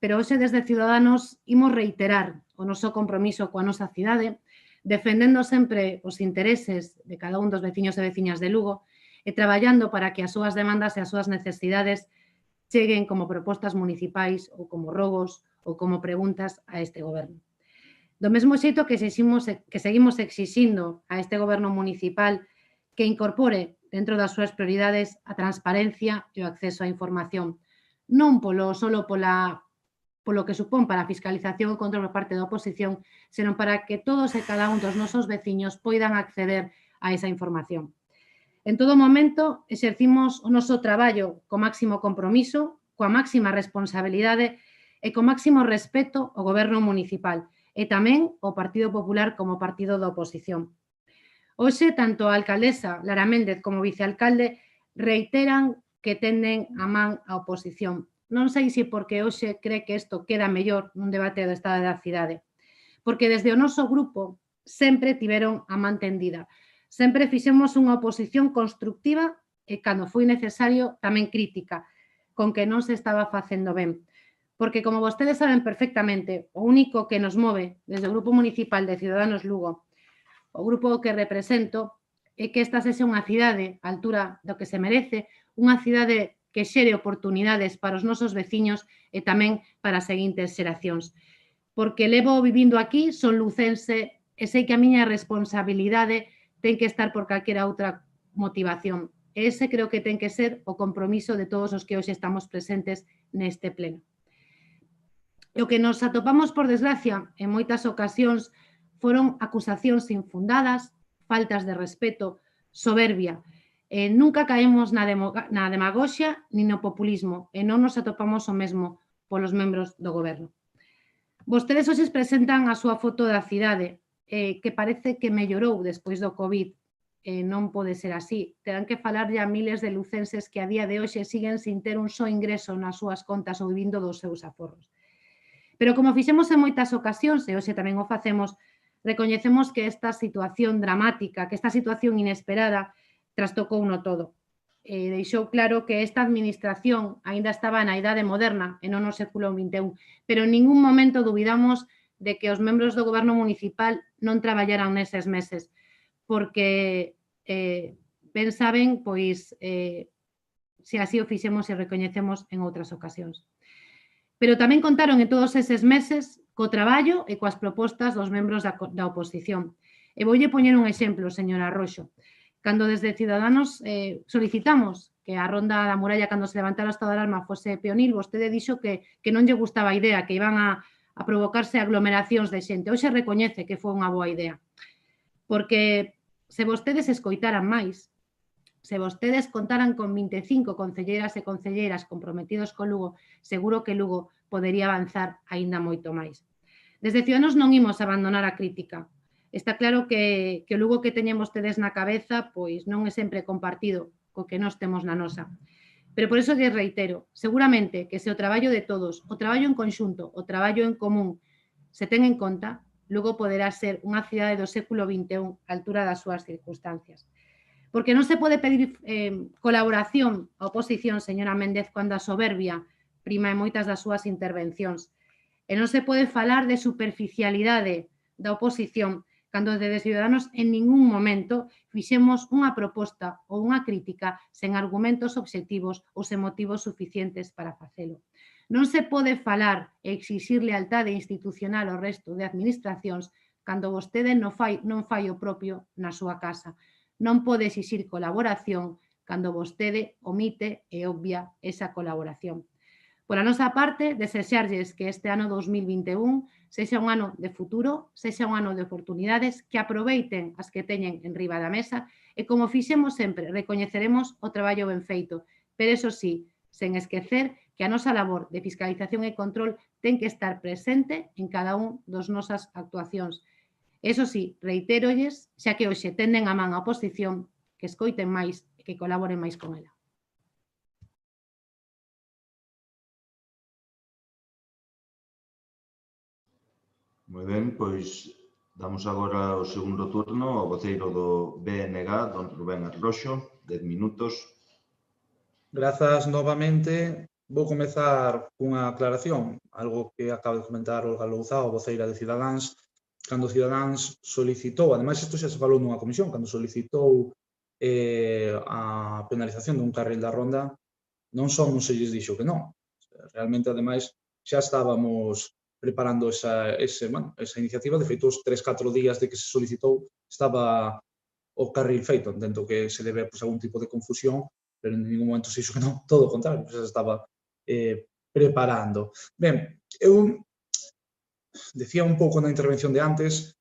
Speaker 4: Pero hoxe desde Ciudadanos imos reiterar o noso compromiso coa nosa cidade, defendendo sempre os intereses de cada un dos veciños e veciñas de Lugo e traballando para que as súas demandas e as súas necesidades cheguen como propostas municipais ou como rogos ou como preguntas a este goberno. Do mesmo xeito que seguimos exixindo a este goberno municipal que incorpore dentro das súas prioridades a transparencia e o acceso á información, non solo polo que supón para a fiscalización e control por parte da oposición, senón para que todos e cada un dos nosos veciños poidan acceder a esa información. En todo momento, exercimos o noso traballo co máximo compromiso, coa máxima responsabilidade e co máximo respeto ao goberno municipal e tamén ao Partido Popular como partido da oposición. Hoxe, tanto a alcaldesa Lara Méndez como o vicealcalde reiteran que tenden a man a oposición. Non sei se porque hoxe cree que isto queda mellor nun debate do estado da cidade, porque desde o noso grupo sempre tiveron a man tendida. Sempre fixemos unha oposición constructiva e, cando foi necesario, tamén crítica, con que non se estaba facendo ben. Porque, como vostedes saben perfectamente, o único que nos move desde o Grupo Municipal de Ciudadanos Lugo, o grupo que represento, é que esta sexa unha cidade á altura do que se merece, unha cidade que xere oportunidades para os nosos veciños e tamén para as seguintes xeracións. Porque levo vivindo aquí, son lucense e sei que a miña responsabilidade ten que estar por calquera outra motivación. E ese creo que ten que ser o compromiso de todos os que hoxe estamos presentes neste pleno. E o que nos atopamos, por desgracia, en moitas ocasións, foron acusacións infundadas, faltas de respeto, soberbia. Nunca caemos na demagoxia nin no populismo e non nos atopamos o mesmo polos membros do goberno. Vostedes hoxe presentan a súa foto da cidade, que parece que mellorou despois do COVID. Non pode ser así. Terán que falarlle a miles de lucenses que a día de hoxe siguen sin ter un só ingreso nas súas contas ou vivindo dos seus aforros. Pero como fixemos en moitas ocasións, e hoxe tamén o facemos, recoñecemos que esta situación dramática, que esta situación inesperada, trastocouno todo. Deixou claro que esta administración aínda estaba na idade moderna e non no século XXI, pero en ningún momento dubidamos de que os membros do goberno municipal non traballaran neses meses, porque ben saben, pois, se así o fixemos e recoñecemos en outras ocasións. Pero tamén contaron en todos eses meses co traballo e coas propostas dos membros da oposición. E voulle poñer un exemplo, señora Roxo. Cando desde Ciudadanos solicitamos que a ronda da muralla, cando se levantara o estado de alarma, fose peonil, vostede dixo que non lle gustaba a idea, que iban a provocarse aglomeracións de xente. Hoxe recoñece que foi unha boa idea. Porque se vostedes escoitaran máis, se vostedes contaran con 25 concelleiras e concelleiras comprometidos co Lugo, seguro que Lugo podería avanzar aínda moito máis. Desde Ciudadanos non imos abandonar a crítica. Está claro que o Lugo que teñen vostedes na cabeza pois non é sempre compartido co que nós temos na nosa. Pero por iso lles reitero, seguramente que se o traballo de todos, o traballo en conxunto, o traballo en común, se ten en conta, Lugo poderá ser unha cidade do século XXI á altura das súas circunstancias. Porque non se pode pedir colaboración á oposición, señora Méndez, cando a soberbia prima en moitas das súas intervencións. E non se pode falar de superficialidade da oposición cando desde Ciudadanos en ningún momento fixemos unha proposta ou unha crítica sen argumentos obxectivos ou sen motivos suficientes para facelo. Non se pode falar e exixir lealtade institucional ao resto de administracións cando vostede non fai o propio na súa casa. Non pode exixir colaboración cando vostede omite e obvia esa colaboración. Por a nosa parte, desexarlles que este ano 2021 sexa un ano de futuro, sexa un ano de oportunidades, que aproveiten as que teñen en riba da mesa e, como fixemos sempre, recoñeceremos o traballo ben feito, pero, eso sí, sen esquecer que a nosa labor de fiscalización e control ten que estar presente en cada un dos nosas actuacións. Eso sí, reitérolles, xa que hoxe tenden a man a oposición, que escoiten máis e que colaboren máis con ela.
Speaker 3: Moi ben, pois damos agora o segundo turno ao voceiro do BNG, don Rubén Arroxo, 10 minutos.
Speaker 5: Grazas novamente. Vou comezar cunha aclaración, algo que acaba de comentar Olga Louzao, voceira de Cidadáns, cando Cidadáns solicitou, ademais isto xa se falou nunha comisión, cando solicitou a penalización dun carril da Ronda, non só non se lles dixo que non. Realmente, ademais, xa estábamos preparando esa iniciativa. De feito, os 3-4 días de que se solicitou estaba o carril feito. Entendo que se debe a algún tipo de confusión, pero en ningún momento se dixo que non, todo o contrario, se estaba preparando. Ben, eu decía un pouco na intervención de antes,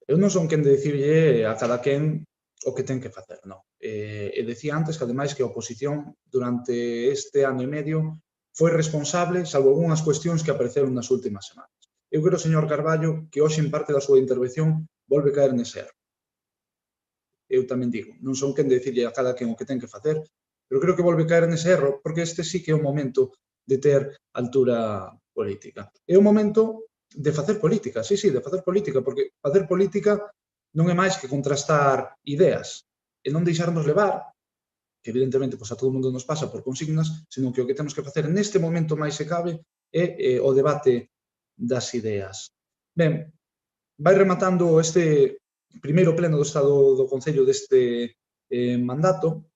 Speaker 5: eu non son quen de dicirlle a cada quen o que ten que facer, non. E decía antes que, ademais, que a oposición durante este ano e medio foi responsable, salvo algunhas cuestións que apareceron nas últimas semanas. Eu creo, señor Carballo, que hoxe en parte da súa intervención volve caer nese erro. Eu tamén digo, non son quen de dicirlle a cada quen o que ten que facer, pero creo que volve caer nese erro, porque este sí que é o momento de ter altura política. É o momento de facer política, sí, de facer política, porque facer política non é máis que contrastar ideas e non deixarnos levar, que evidentemente a todo o mundo nos pasa por consignas, senón que o que temos que facer neste momento máis se cabe é o debate das ideas. Ben, vai rematando este primeiro pleno do Estado do Concello deste mandato,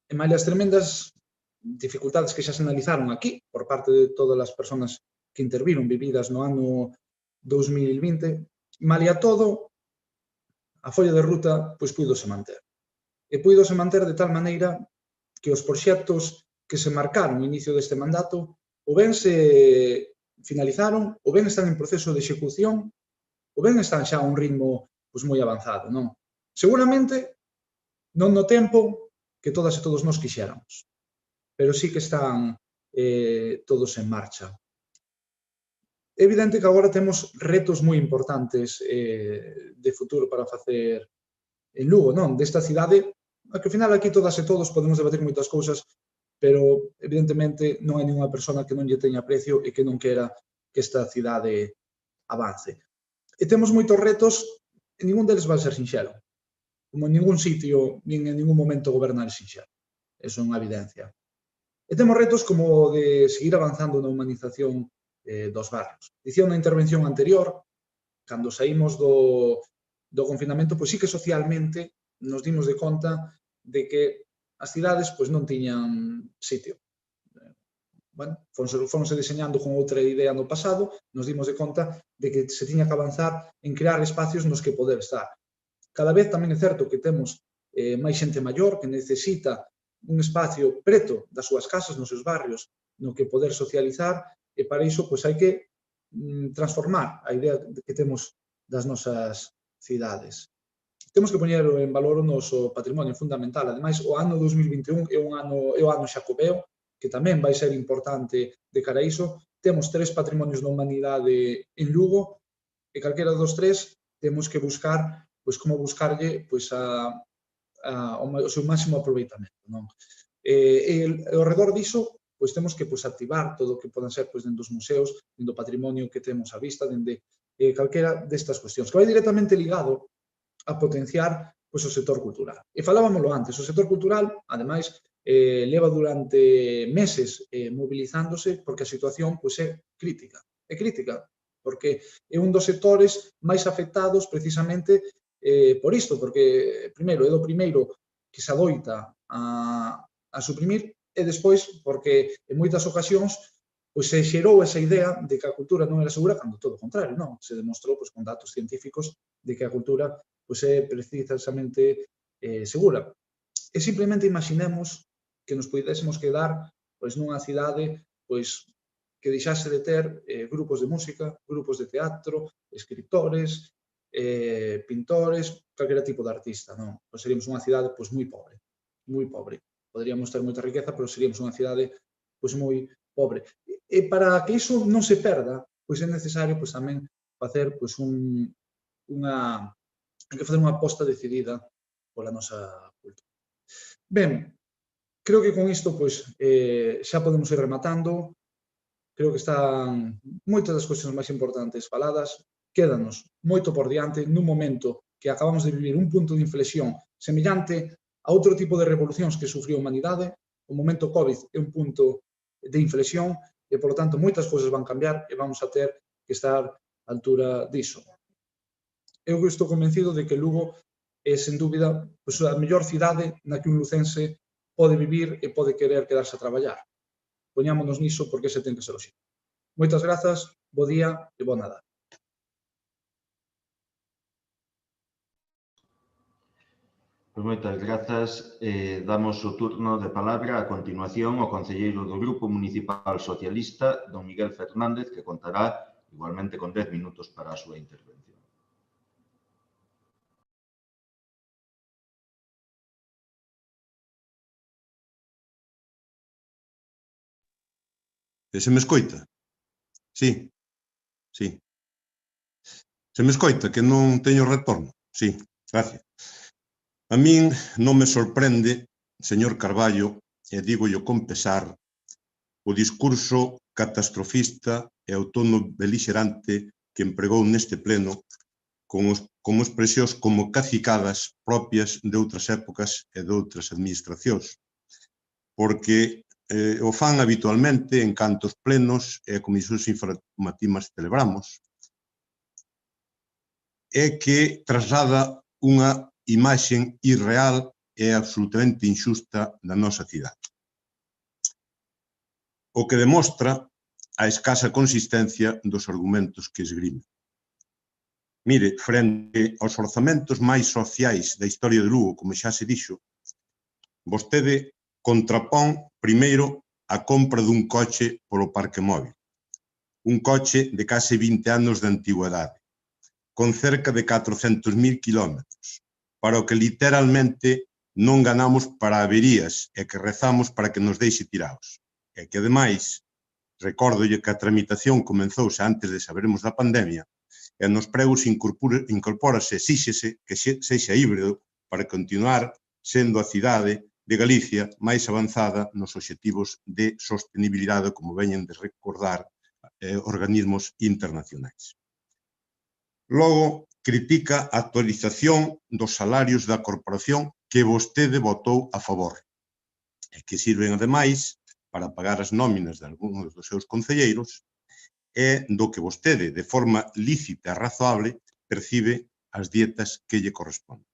Speaker 5: e máis as tremendas dificultades que xa se analizaron aquí por parte de todas as persoas que interviron vividas no ano 2020, malia todo, a folla de ruta pois puidose manter. E puidose manter de tal maneira que os proxectos que se marcaron no inicio deste mandato ou ben se finalizaron, ou ben están en proceso de execución, ou ben están xa a un ritmo moi avanzado, non? Seguramente non no tempo que todas e todos nós quixéramos, pero sí que están todos en marcha. É evidente que agora temos retos moi importantes de futuro para facer en Lugo, non? Desta cidade, a que ao final aquí todas e todos podemos debater moitas cousas, pero evidentemente non hai ninguna persona que non lle teña aprecio e que non quera que esta cidade avance. E temos moitos retos e ningún deles vai ser sinxelo. Como en ningún sitio, nin en ningún momento gobernar sinxelo. Eso é unha evidencia. E temos retos como de seguir avanzando na humanización dos barrios. Dicía unha intervención anterior, cando saímos do confinamento, pois sí que socialmente nos dimos de conta de que as cidades non tiñan sitio. Bueno, fonse diseñando con outra idea no pasado, nos dimos de conta de que se tiña que avanzar en crear espacios nos que poder estar. Cada vez tamén é certo que temos máis xente maior que necesita un espacio preto das súas casas, nos seus barrios, no que poder socializar, e para iso hai que transformar a idea que temos das nosas cidades. Temos que poñer en valor o noso patrimonio fundamental. Ademais, o ano 2021 é o ano xacobeo, que tamén vai ser importante de cara a iso. Temos 3 patrimonios da humanidade en Lugo e calquera dos 3 temos que buscar como buscarlle o seu máximo aproveitamento. E ao redor diso temos que activar todo o que poden ser dentro dos museos, dentro do patrimonio que temos á vista, dentro calquera destas cuestións, que vai directamente ligado a potenciar o sector cultural. E falábamoslo antes, o sector cultural, ademais, leva durante meses movilizándose porque a situación é crítica. É crítica, porque é un dos sectores máis afectados precisamente por isto, porque, primeiro, é do primeiro que se adoita a suprimir e despois porque en moitas ocasións se xerou esa idea de que a cultura non era segura, cando todo o contrario, non. Se demostrou con datos científicos de que a cultura é precisamente segura. E simplemente imaginemos que nos pudésemos quedar nunha cidade que deixase de ter grupos de música, grupos de teatro, escritores, pintores, calquera tipo de artista, non? Seríamos unha cidade moi pobre, moi pobre. Poderíamos ter moita riqueza, pero seríamos unha cidade moi pobre. E para que iso non se perda, é necesario tamén facer unha aposta decidida pola nosa cultura. Ben, creo que con isto xa podemos ir rematando. Creo que están moitas das cuestións máis importantes faladas. Quédanos moito por diante nun momento que acabamos de vivir un punto de inflexión semellante a outro tipo de revolucións que sufriu a humanidade. O momento COVID é un punto de inflexión e, por lo tanto, moitas cousas van cambiar e vamos a ter que estar á altura diso. Eu estou convencido de que Lugo é, sen dúbida, a mellor cidade na que un lucense pode vivir e pode querer quedarse a traballar. Poñámonos niso porque ese ten que ser o xeito. Moitas grazas, bo día e bo Nadal.
Speaker 3: Moitas grazas. Damos o turno de palabra a continuación ao concelleiro do Grupo Municipal Socialista, don Miguel Fernández, que contará igualmente con 10 minutos para a súa intervención.
Speaker 6: Se me escoita? Sí, sí. Se me escoita, que non teño retorno? Sí, gracias. A min non me sorprende, señor Carballo, e dígollo con pesar, o discurso catastrofista e o tono belixerante que empregou neste pleno como expresións como cacicadas propias de outras épocas e de outras administracións, porque o fan habitualmente en cantos plenos e comisións informativas celebramos, é que traslada unha imaxe irreal e absolutamente injusta da nosa cidade. O que demostra a escasa consistencia dos argumentos que esgrime. Mire, frente aos orzamentos máis sociais da historia de Lugo, como xa se dixo, vostede contrapón primeiro a compra dun coche polo parque móvil, un coche de case 20 anos de antigüedade, con cerca de 400.000 kilómetros, para o que literalmente non ganamos para averías e que rezamos para que nos deixe tirados. E que, ademais, recórdolle que a tramitación comenzouse antes de sabermos da pandemia e nos pregos incorpórase, exíxese que sexa híbrido para continuar sendo a cidade de Galicia máis avanzada nos obxectivos de sostenibilidade, como veñen de recordar organismos internacionais. Logo, critica a actualización dos salarios da corporación que vostede votou a favor e que sirven, ademais, para pagar as nóminas de algúns dos seus concelleiros e do que vostede, de forma lícita e razoable, percibe as dietas que lle corresponden.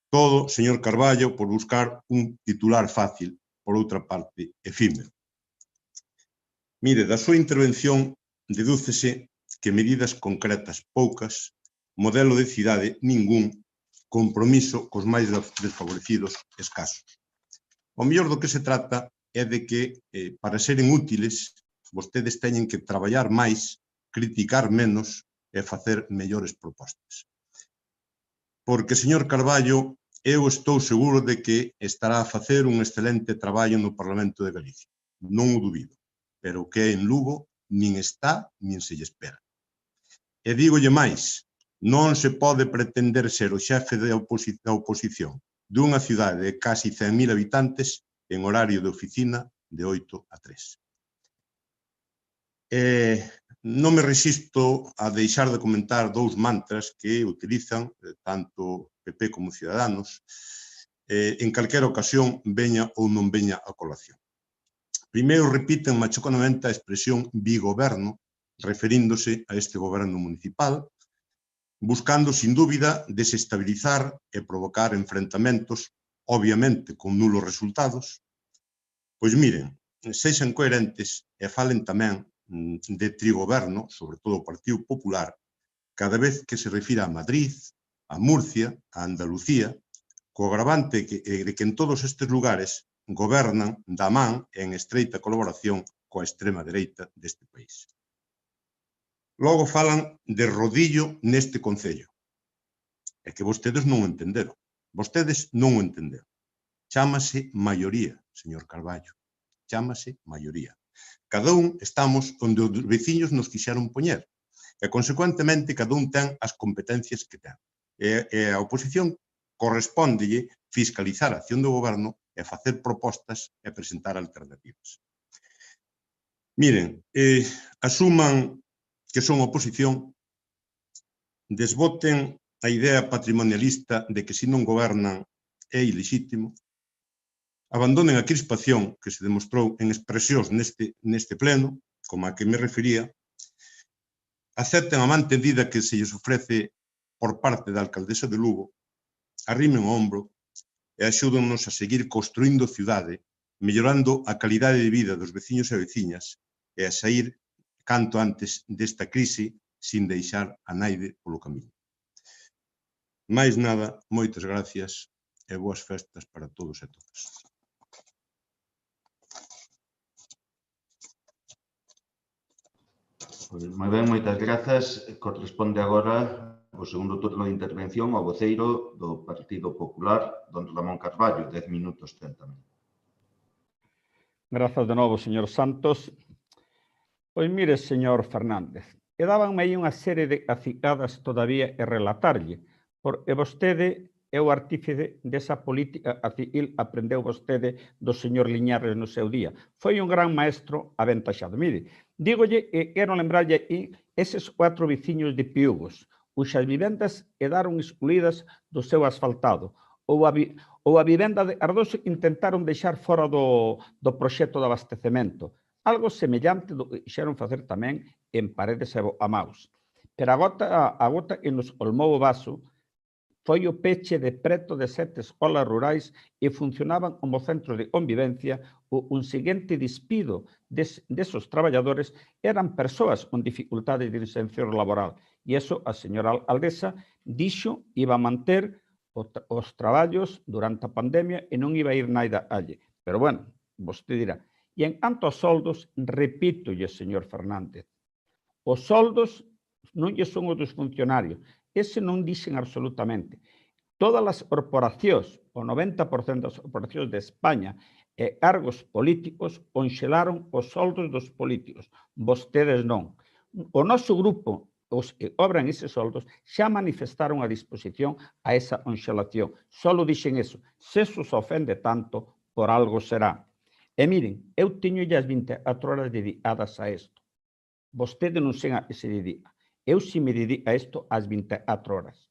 Speaker 6: Todo, señor Carballo, por buscar un titular fácil, por outra parte, efímero. Mire, da súa intervención dedúcese que medidas concretas poucas, modelo de cidade ningún, compromiso cos máis desfavorecidos escasos. O mellor do que se trata é de que, para seren útiles, vostedes teñen que traballar máis, criticar menos e facer mellores propostas. Porque, señor Carballo, eu estou seguro de que estará a facer un excelente traballo no Parlamento de Galicia. Non o dubido. Pero o que é en Lugo nin está, nin se lle espera. E dígolle máis, non se pode pretender ser o xefe da oposición dunha cidade de casi 100.000 habitantes en horario de oficina de 8 a 3. Non me resisto a deixar de comentar dous mantras que utilizan tanto PP como Ciudadanos en calquera ocasión veña ou non veña a colación. Primeiro repiten machoconamente a expresión bigoberno, referíndose a este goberno municipal, buscando, sin dúbida, desestabilizar e provocar enfrentamentos, obviamente con nulos resultados. Pois miren, sexan coherentes e falen tamén de trigoberno, sobre todo o Partido Popular, cada vez que se refira a Madrid, a Murcia, a Andalucía, co agravante de que en todos estes lugares gobernan da man e en estreita colaboración coa extrema dereita deste país. Logo falan de rodillo neste concello. É que vostedes non o entenderon. Vostedes non o entenderon. Chámase maioría, señor Carballo. Chámase maioría. Cada un estamos onde os veciños nos quixeron poñer. E, consecuentemente, cada un ten as competencias que ten. E a oposición correspóndelle fiscalizar a acción do goberno e facer propostas e presentar alternativas. Miren, asuman que son oposición, desboten a idea patrimonialista de que se non gobernan é ilexítimo, abandonen a crispación que se demostrou en expresións neste pleno, como a que me refería, acepten a man tendida que se lles ofrece por parte da alcaldesa de Lugo, arrimen o ombro e axúdennos a seguir construindo cidade, mellorando a calidade de vida dos veciños e veciñas e a sair canto antes desta crise sin deixar a naide polo camiño. Máis nada, moitas gracias e boas festas para todos e todas.
Speaker 3: Moi ben, moitas grazas. Corresponde agora o segundo turno de intervención ao voceiro do Partido Popular, don Ramón Carballo, 10 minutos ten tamén.
Speaker 2: Grazas de novo, señor Santos. Pois mire, señor Fernández, e dábanme aí unha serie de acicadas todavía e relatarlle, porque vostede é o artífice desa política acil, aprendeu vostede do señor Liñares no seu día. Foi un gran maestro aventaxado. Mire, dígolle e quero lembrarlle aí eses 4 veciños de Piugos, cuxas vivendas quedaron excluídas do seu asfaltado, ou a vivenda de Ardoso intentaron deixar fora do proxecto de abastecemento. Algo semellante do que quixeron facer tamén en Paredes e Amaus. Pero a gota que nos colmou o vaso foi o peche de preto de 7 escolas rurais e funcionaban como centros de convivencia. Un seguinte despido desos traballadores eran persoas con dificultades de inserción laboral. E iso a señora alcaldesa dixo iba a manter os traballos durante a pandemia e non iba a ir naida alle. Pero, bueno, vostede dirá. E en canto aos soldos, repítolle, señor Fernández, os soldos non lle son os dos funcionarios. Ese non dixen absolutamente. Todas as corporacións, o 90% das corporacións de España e cargos políticos conxelaron os soldos dos políticos. Vostedes non. O noso grupo, os que obran eses soldos, xa manifestaron a disposición a esa conxelación. Solo dixen eso. Se os ofende tanto, por algo será. E miren, eu teño as 24 horas dedicadas a isto. Vostede non se dedica. Eu si me dedico a isto ás 24 horas.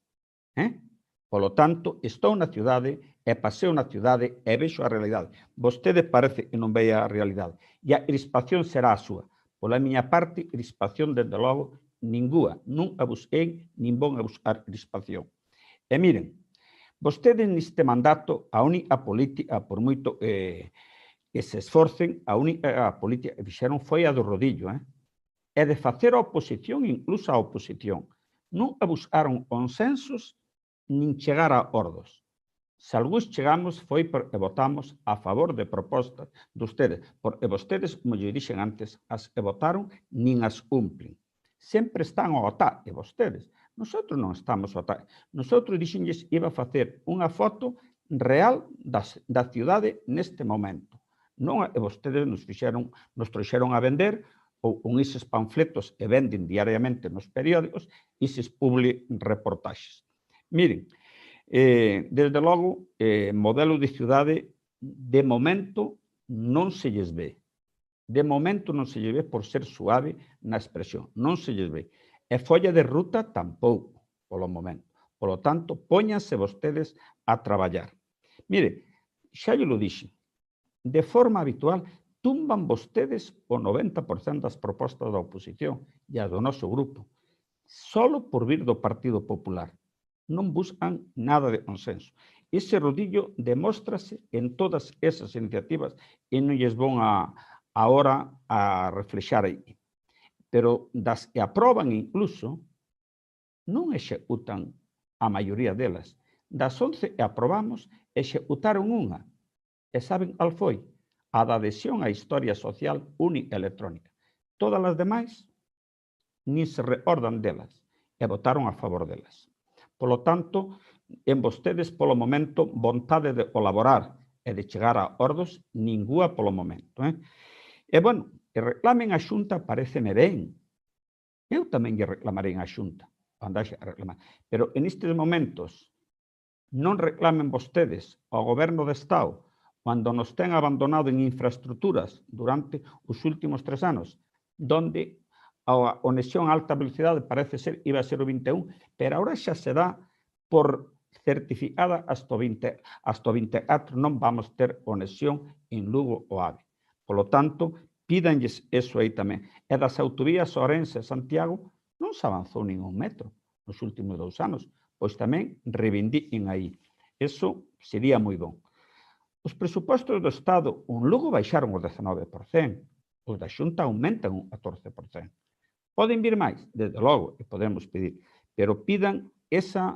Speaker 2: Polo tanto, estou na cidade e paseo na cidade e vexo a realidade. Vostede parece que non ve a realidade. E a crispación será a súa. Pola miña parte, crispación, desde logo, ninguna. Non a busquei, nin vou a buscar crispación. E miren, vostedes neste mandato, a única política, por moito que se esforcen, a única política que fixeron foi a do rodillo, e de facer a oposición, incluso a oposición. Non a buscaron consensos, nin chegar a ordos. Se algúns chegamos foi porque votamos a favor de propostas de ustedes, porque vostedes, como lle dixen antes, as que votaron nin as cumplen. Sempre están ao ataque vostedes. Nosotros non estamos ao ataque. Nosotros dixenlles iba a facer unha foto real da cidade neste momento. Non, e vostedes nos trouxeron a vender ou con eses panfletos que venden diariamente nos periódicos, eses publi reportaxes. Miren, desde logo, modelo de cidade, de momento, non se lles ve. De momento non se lles ve por ser suave na expresión. Non se lles ve. E folla de ruta tampouco, polo momento. Polo tanto, póñanse vostedes a traballar. Mire, xa lle lo dixen, de forma habitual, tumban vostedes o 90% das propostas da oposición e as do noso grupo, solo por vir do Partido Popular. Non buscan nada de consenso. Ese rodillo demóstrase en todas esas iniciativas e non lles vão agora a reflexar aí. Pero das que aproban incluso, non executan a maioría delas. Das 11 que aprobamos, executaron unha. E saben cal foi? A da adhesión á historia social única e electrónica. Todas as demais nin se recordan delas e votaron a favor delas. Polo tanto, en vostedes, polo momento, vontade de colaborar e de chegar a ordos, ninguna polo momento. E, bueno, que reclamen a Xunta pareceme ben. Eu tamén lle reclamarei a Xunta, pero en estes momentos non reclamen vostedes ao goberno de Estado cando nos ten abandonado en infraestructuras durante os últimos 3 anos, donde a conexión a alta velocidade parece ser iba a ser o 21, pero agora xa se dá por certificada hasta o 24 non vamos ter conexión en Lugo ou AVE. Polo tanto, pídanlles eso aí tamén. E das autovías Ourense e Santiago non se avanzou ningún metro nos últimos 2 anos, pois tamén reivindiquen aí. Eso sería moi bom. Os presupostos do Estado en Lugo baixaron o 19%, os da Xunta aumentan un 14%. Poden vir máis, desde logo, e podemos pedir, pero pidan esa,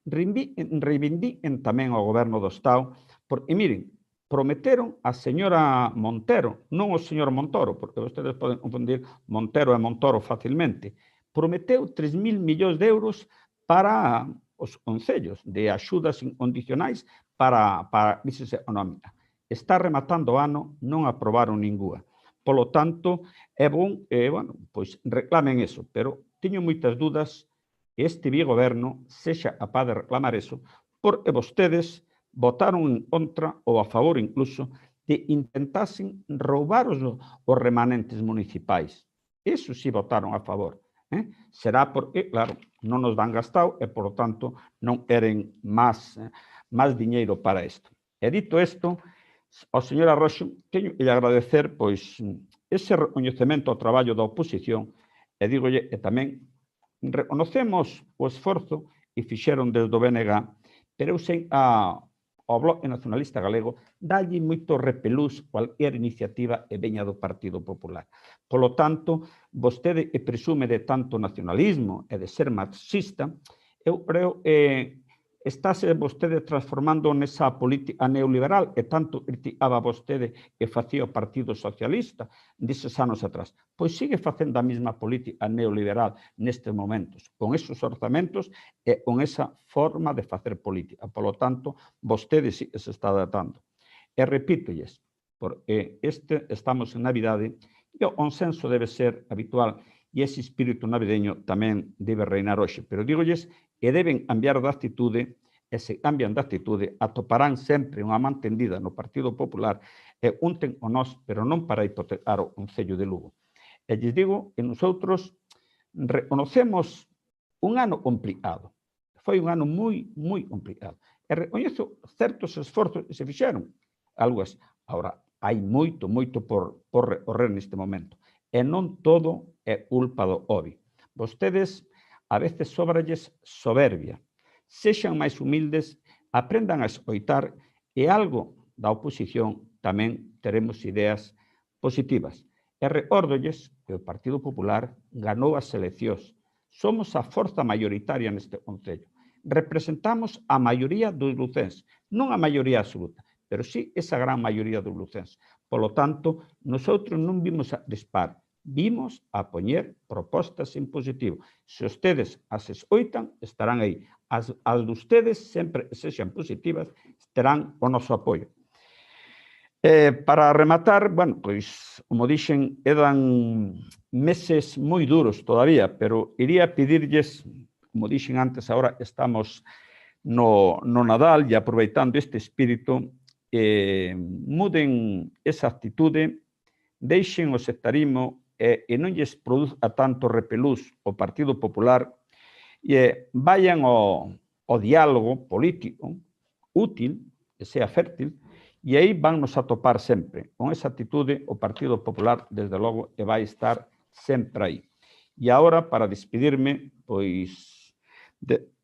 Speaker 2: reivindiquen tamén ao goberno do Estado, porque, miren, prometeron a señora Montero, non o señor Montoro, porque vostedes poden confundir Montero e Montoro facilmente, prometeu 3.000 millóns de euros para os concellos de axudas incondicionais para a crisis económica. Está rematando o ano, non aprobaron ninguna. Polo tanto, é bon, bueno, pois reclamen eso, pero teño moitas dudas que este bigoberno sexa capaz de reclamar eso, porque vostedes votaron en contra ou a favor incluso de intentasen roubar os remanentes municipais. Eso sí votaron a favor. Será porque, claro, non nos dan gastado e, por lo tanto, non queren máis diñeiro para isto. E dito isto, ao señor Arroxo, teño que agradecer pois ese recoñecemento ao traballo da oposición e digolle que tamén reconocemos o esforzo que fixeron desde o BNG, pero eu sei ao Bloque Nacionalista Galego dalle moito repelús cualquier iniciativa que veña do Partido Popular. Polo tanto, vostede que presume de tanto nacionalismo e de ser marxista, eu creo que estáse vostede transformando nesa política neoliberal e tanto criticaba vostede e facía o Partido Socialista deses anos atrás. Pois sigue facendo a mesma política neoliberal nestes momentos, con esos orzamentos e con esa forma de facer política. Por lo tanto, vostede sí que se está adaptando. E repítolles, porque estamos en Navidade e o consenso debe ser habitual e ese espírito navideño tamén debe reinar hoxe. Pero dígolles que deben cambiar de actitude e se cambian de actitude atoparán sempre unha man tendida no Partido Popular e unten o nós, pero non para hipotecar o Concello de Lugo. E lles digo que nosotros reconocemos un ano complicado. Foi un ano moi complicado. E recoñezo certos esforzos que se fixeron. Algo. Ahora, hai moito por recorrer neste momento. E non todo é culpa do OBI. Vostedes, a veces, sobralles soberbia. Sexan máis humildes, aprendan a escoitar e algo da oposición tamén teremos ideas positivas. E recórdolles que o Partido Popular ganou as eleccións. Somos a forza maioritaria neste Concello. Representamos a maioría dos lucenses, non a maioría absoluta, pero sí esa gran maioría dos lucenses. Por lo tanto, nosotros non vimos a dispar, vimos a poñer propostas en positivo. Se ustedes as escoitan, estarán aí. As de ustedes, sempre sexan positivas, terán o noso apoio. Para rematar, bueno, pois, como dixen, eran meses moi duros todavía, pero iría pedirlles, como dixen antes, agora estamos no Nadal e aproveitando este espírito, muden esa actitude, deixen o sectarismo e non lles produza tanto repelús o Partido Popular e vayan ao diálogo político útil, que sea fértil, e aí van nos atopar sempre. Con esa actitude, o Partido Popular, desde logo, vai estar sempre aí. E agora, para despedirme, pois,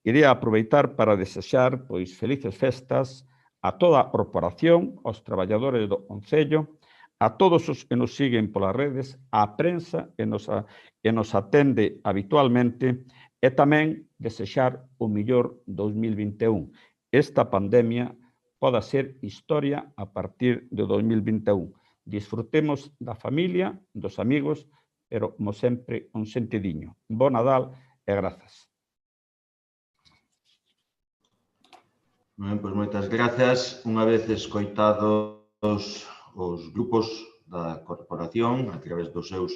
Speaker 2: iría aproveitar para desexar felices festas a toda a corporación, aos traballadores do Concello, a todos os que nos siguen polas redes, á prensa que nos atende habitualmente e tamén desexar o mellor 2021. Esta pandemia poda ser historia a partir de 2021. Disfrutemos da familia, dos amigos, pero, como sempre, un sentidiño. Bo Nadal e grazas.
Speaker 3: Ben, pois moitas grazas. Unha vez escoitados os grupos da corporación a través dos seus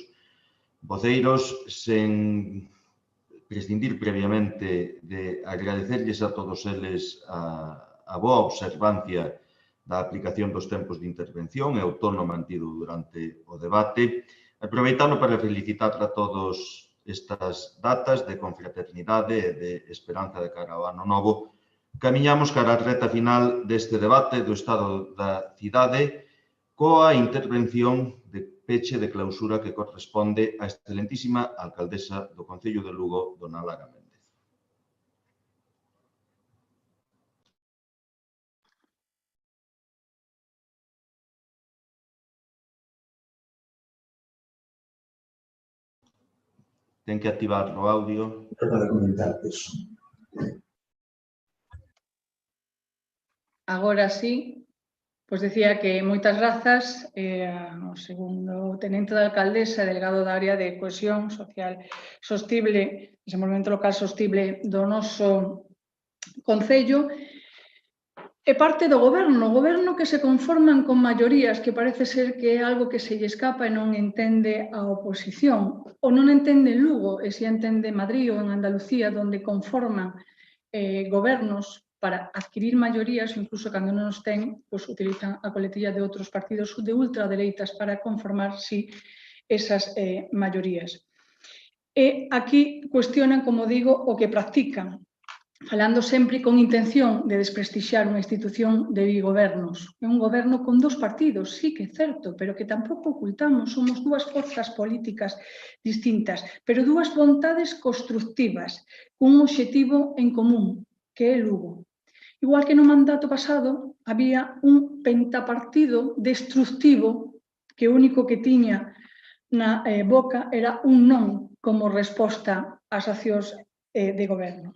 Speaker 3: voceiros, sen prescindir previamente de agradecerlles a todos eles a boa observancia da aplicación dos tempos de intervención e o tono mantido durante o debate, aproveitando para felicitar a todos estas datas de confraternidade e de esperanza de cara ao ano novo. Camiñamos cara á reta final deste debate do estado da cidade coa intervención de peche de clausura que corresponde á excelentísima alcaldesa do Concello de Lugo, dona Lara Méndez. Ten que activar o audio.
Speaker 7: Para comentar eso.
Speaker 1: Agora sí, pois decía que moitas grazas ao segundo tenente da alcaldesa, delegado da área de cohesión social sostible, desenvolvemento local sostible do noso Concello, e parte do goberno que se conforman con maiorías que parece ser que é algo que se lle escapa e non entende a oposición, ou non entende Lugo e se entende Madrid ou en Andalucía, onde conforman gobernos para adquirir maiorías, incluso cando non os ten, pues, utilizan a coletilla de outros partidos de ultradereitas para conformar, sí, esas maiorías. E aquí cuestionan, como digo, o que practican, falando sempre con intención de desprestixiar unha institución de bigobernos. É un goberno con dos partidos, sí que é certo, pero que tampouco ocultamos, somos dúas forzas políticas distintas, pero dúas vontades constructivas, cun obxectivo en común, que é Lugo. Igual que no mandato pasado había un pentapartido destructivo que o único que tiña na boca era un non como resposta ás accións de goberno.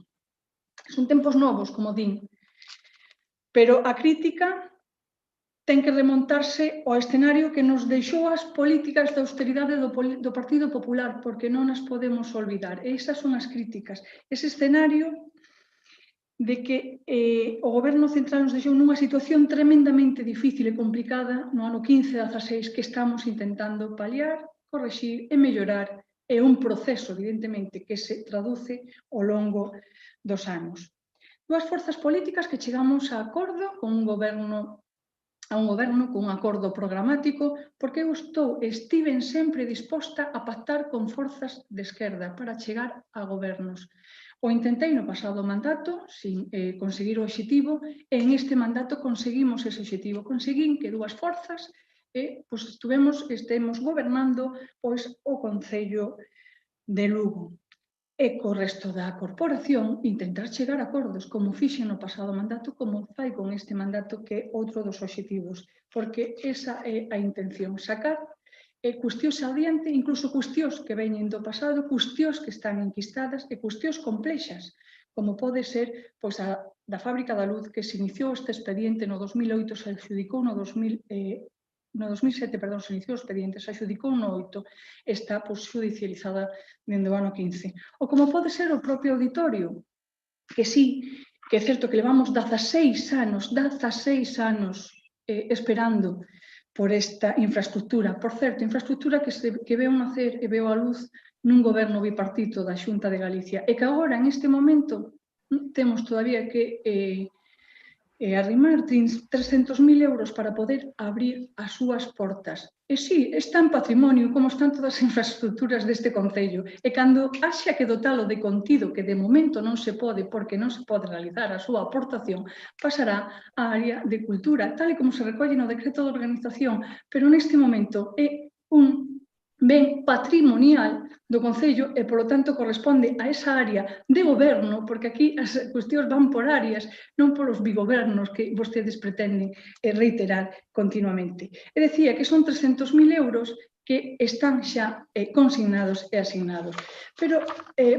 Speaker 1: Son tempos novos, como din, pero a crítica ten que remontarse ao escenario que nos deixou as políticas de austeridade do Partido Popular, porque non as podemos olvidar. E esas son as críticas. Ese escenario de que o Goberno Central nos deixou nunha situación tremendamente difícil e complicada no ano 15-16 que estamos intentando paliar, correxir e mellorar. É un proceso, evidentemente, que se traduce ao longo dos anos. Dúas forzas políticas que chegamos a acordo con un goberno con un acordo programático, porque eu estiven sempre disposta a pactar con forzas de esquerda para chegar a gobernos. O intentei no pasado mandato, sin conseguir o obxectivo, e en este mandato conseguimos ese obxectivo. Conseguín que dúas forzas estemos gobernando o Concello de Lugo. E co resto da corporación intentar chegar a acordos, como fixen no pasado mandato, como fai con este mandato, que é outro dos obxectivos, porque esa é a intención, sacar cuestións adiante, incluso cuestións que veñen do pasado, cuestións que están enquistadas e cuestións complexas, como pode ser a da Fábrica da Luz, que se iniciou este expediente no 2008, se adxudicou no 2007, se iniciou o expediente, se adxudicou no 8, está xudicializada dende o ano 15. Ou como pode ser o propio auditorio, que sí, que é certo que levamos 16 anos esperando por esta infraestructura. Por certo, infraestructura que veu nacer e veu a luz nun goberno bipartito da Xunta de Galicia e que agora, en este momento, temos todavía que arrimar 300.000 euros para poder abrir as súas portas. E sí, está en patrimonio, como están todas as infraestructuras deste Concello. E cando haxa que dotalo de contido, que de momento non se pode, porque non se pode realizar a súa aportación, pasará á área de cultura, tal e como se recolle no decreto de organización, pero neste momento é un ben patrimonial do Concello e, polo tanto, corresponde a esa área de goberno, porque aquí as cuestións van por áreas, non polos bigobernos que vostedes pretenden reiterar continuamente. E decía que son 300.000 euros que están xa consignados e asignados. Pero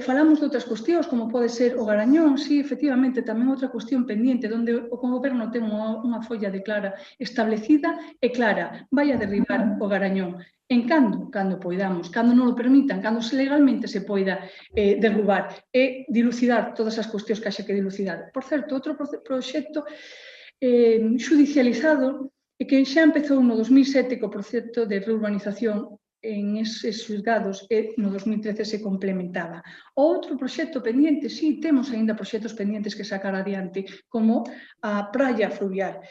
Speaker 1: falamos de outras cuestións, como pode ser o Garañón, sí, efectivamente, tamén outra cuestión pendiente, onde o goberno ten unha folla de clara establecida e clara, vai a derribar o Garañón. En cando poidamos, cando non o permitan, cando legalmente se poida derrubar e dilucidar todas as cuestións que haxa que dilucidar. Por certo, outro proxecto xudicializado e que xa empezou no 2007 co proxecto de reurbanización en eses xulgados e no 2013 se complementaba. O outro proxecto pendiente, sí, temos aínda proxectos pendientes que sacar adiante, como a praia fluvial.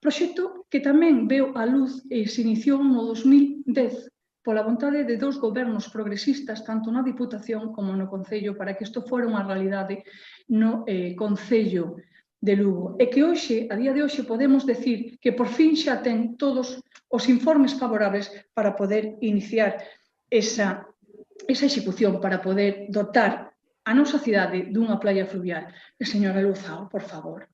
Speaker 1: Proxecto que tamén veu a luz e se iniciou no 2010 pola vontade de dous gobernos progresistas, tanto na Diputación como no Concello, para que isto fora unha realidade no Concello de Lugo. E que hoxe, a día de hoxe, podemos decir que por fin xa ten todos os informes favorables para poder iniciar esa execución, para poder dotar a nosa cidade dunha playa fluvial. E, señora Luzao, por favor,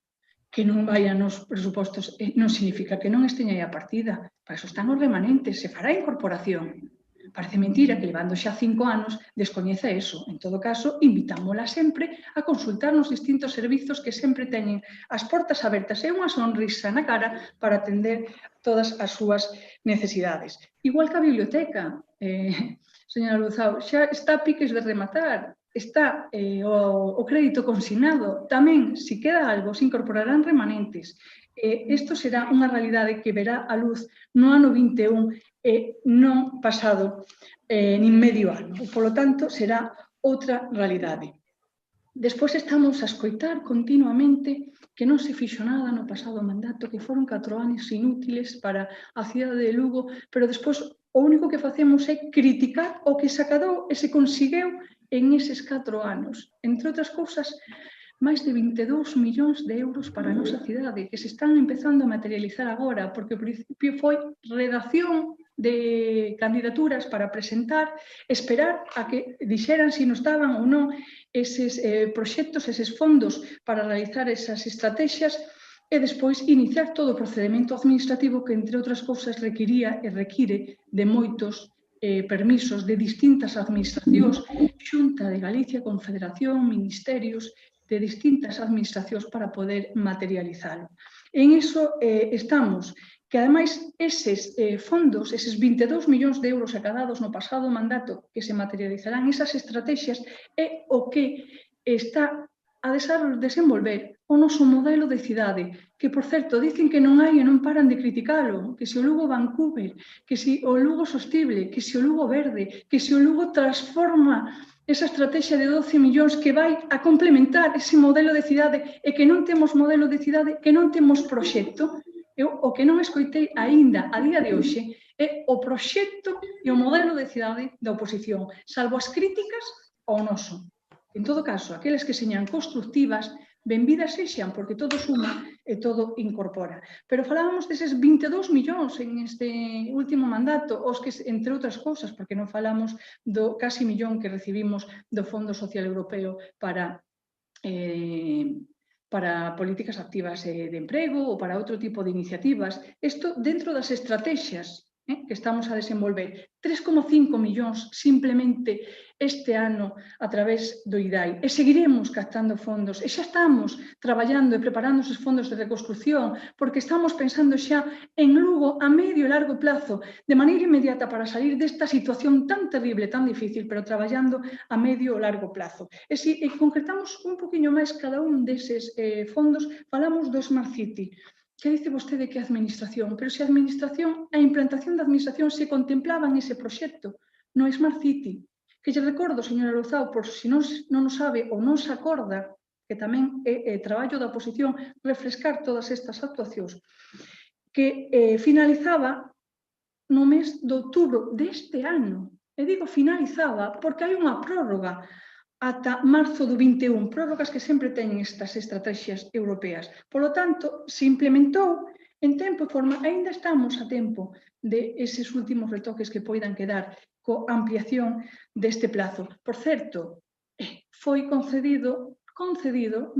Speaker 1: que non vayan nos presupostos non significa que non esteña aí a partida. Para iso están os remanentes, se fará a incorporación. Parece mentira que, levando xa 5 anos, descoñeza eso. En todo caso, invitámola sempre a consultar nos distintos servizos que sempre teñen as portas abertas e unha sonrisa na cara para atender todas as súas necesidades. Igual que a biblioteca, señora Luzao, xa está a piques de rematar. Está o crédito consignado. Tamén, se queda algo, se incorporarán remanentes. Isto será unha realidade que verá a luz no ano 21 e non pasado nin medio ano. Por lo tanto, será outra realidade. Despois estamos a escoitar continuamente que non se fixo nada no pasado mandato, que foron 4 anos inútiles para a cidade de Lugo, pero despois o único que facemos é criticar o que se acadou e se conseguiu en eses 4 anos. Entre outras cousas, máis de 22 millóns de euros para a nosa cidade, que se están empezando a materializar agora, porque ao principio foi redacción de candidaturas para presentar, esperar a que dixeran se non estaban ou non eses proxectos, eses fondos para realizar esas estrategias e despois iniciar todo o procedimento administrativo que, entre outras cousas, requiría e require de moitos permisos de distintas administracións, Xunta de Galicia, Confederación, Ministerios, de distintas administracións para poder materializalo. En iso estamos, que ademais eses fondos, eses 22 millóns de euros acadados no pasado mandato que se materializarán esas estrategias é o que está a desenvolver o noso modelo de cidade, que, por certo, dicen que non hai e non paran de criticalo, que se o Lugo Vancouver, que se o Lugo Sostible, que se o Lugo Verde, que se o Lugo transforma esa estrategia de 12 millóns que vai a complementar ese modelo de cidade e que non temos modelo de cidade, que non temos proxecto. Eu o que non escoitei aínda a día de hoxe é o proxecto e o modelo de cidade da oposición, salvo as críticas ao noso. En todo caso, aqueles que señan constructivas, benvidas sexan, porque todo suma e todo incorpora. Pero falábamos deses 22 millóns en este último mandato, os que, entre outras cousas, porque non falamos do casi millón que recibimos do Fondo Social Europeo para políticas activas de emprego ou para outro tipo de iniciativas. Isto dentro das estrategias que estamos a desenvolver. 3,5 millóns simplemente este ano a través do IDAI. E seguiremos captando fondos. E xa estamos traballando e preparando os fondos de reconstrucción porque estamos pensando xa en Lugo a medio e largo plazo de maneira inmediata para salir desta situación tan terrible, tan difícil, pero traballando a medio e largo plazo. E se concretamos un poquinho máis cada un deses fondos, falamos do Smart City. Que dice vostede que é a administración, pero se a administración, a implantación da administración se contemplaba en ese proxecto, no Smart City, que lle recordo, señora Louzao, por se non o sabe ou non se acorda, que tamén é traballo da oposición refrescar todas estas actuacións, que finalizaba no mes de outubro deste ano. E digo finalizaba porque hai unha prórroga ata marzo do 21, prórrogas que sempre teñen estas estrategias europeas. Por lo tanto, se implementou en tempo e forma, ainda estamos a tempo de eses últimos retoques que poidan quedar coa ampliación deste plazo. Por certo, foi concedido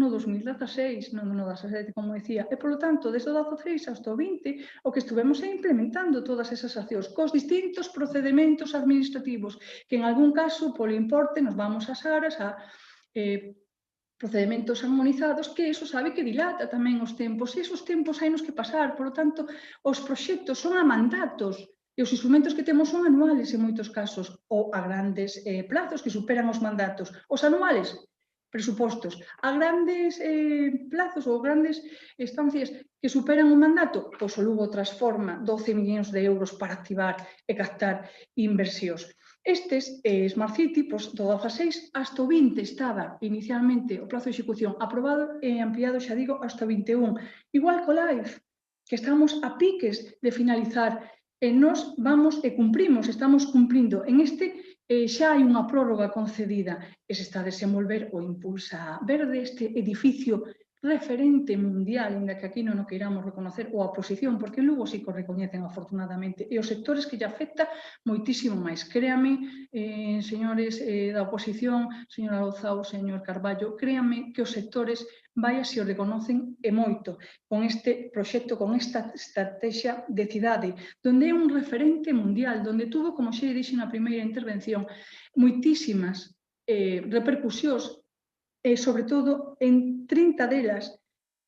Speaker 1: no 2016, non no 2017, como decía, e, polo tanto, desde o 16 hasta o 20, o que estuvemos é implementando todas esas accións cos distintos procedementos administrativos, que en algún caso, polo importe, nos vamos ás aras a procedimentos armonizados, que iso sabe que dilata tamén os tempos, e esos tempos hai nos que pasar, polo tanto, os proxectos son a mandatos, e os instrumentos que temos son anuales en moitos casos, ou a grandes plazos que superan os mandatos. Os anuales, presupostos, a grandes plazos ou grandes estancias que superan o mandato, pois o Lugo transforma 12 millóns de euros para activar e captar inversións. Estes, Smart City, pois, do 16 hasta o 20 estaba inicialmente o plazo de execución aprobado e ampliado, xa digo, hasta o 21. Igual co LIFE, que estamos a piques de finalizar e nos vamos e cumprimos, estamos cumprindo. En este xa hai unha prórroga concedida e se está a desenvolver o Impulsa Verde, este edificio referente mundial, ainda que aquí non o queiramos reconocer, ou a oposición, porque en Lugo sí que o recoñecen afortunadamente, e os sectores que lle afecta moitísimo máis. Créame, señores da oposición, señora Louzao, señor Carballo, créame que os sectores vai se o reconocen e moito con este proxecto, con esta estrategia de cidade, donde é un referente mundial, donde tuvo, como xe dixen na primeira intervención, moitísimas repercusións, e, sobre todo, en 30 delas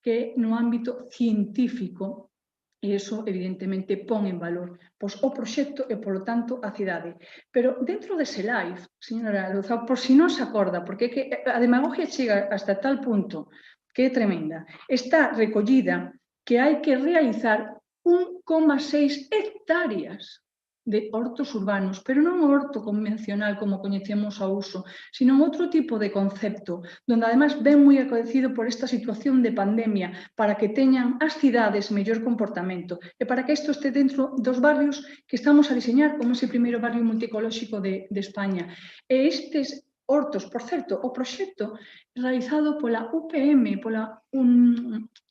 Speaker 1: que no ámbito científico, e iso, evidentemente, pon en valor pois, o proxecto e, polo tanto, a cidade. Pero dentro dese LIFE, señora Louzao, por si non se acorda, porque a demagogia chega hasta tal punto que é tremenda, está recollida que hai que realizar 1,6 hectáreas de hortos urbanos, pero non o horto convencional como coñecemos ao uso, sino outro tipo de concepto, donde ademais ven moi acontecido por esta situación de pandemia, para que teñan as cidades mellor comportamento e para que isto este dentro dos barrios que estamos a diseñar como ese primeiro barrio multicolóxico de España. E estes hortos, por certo, o proxecto realizado pola UPM, pola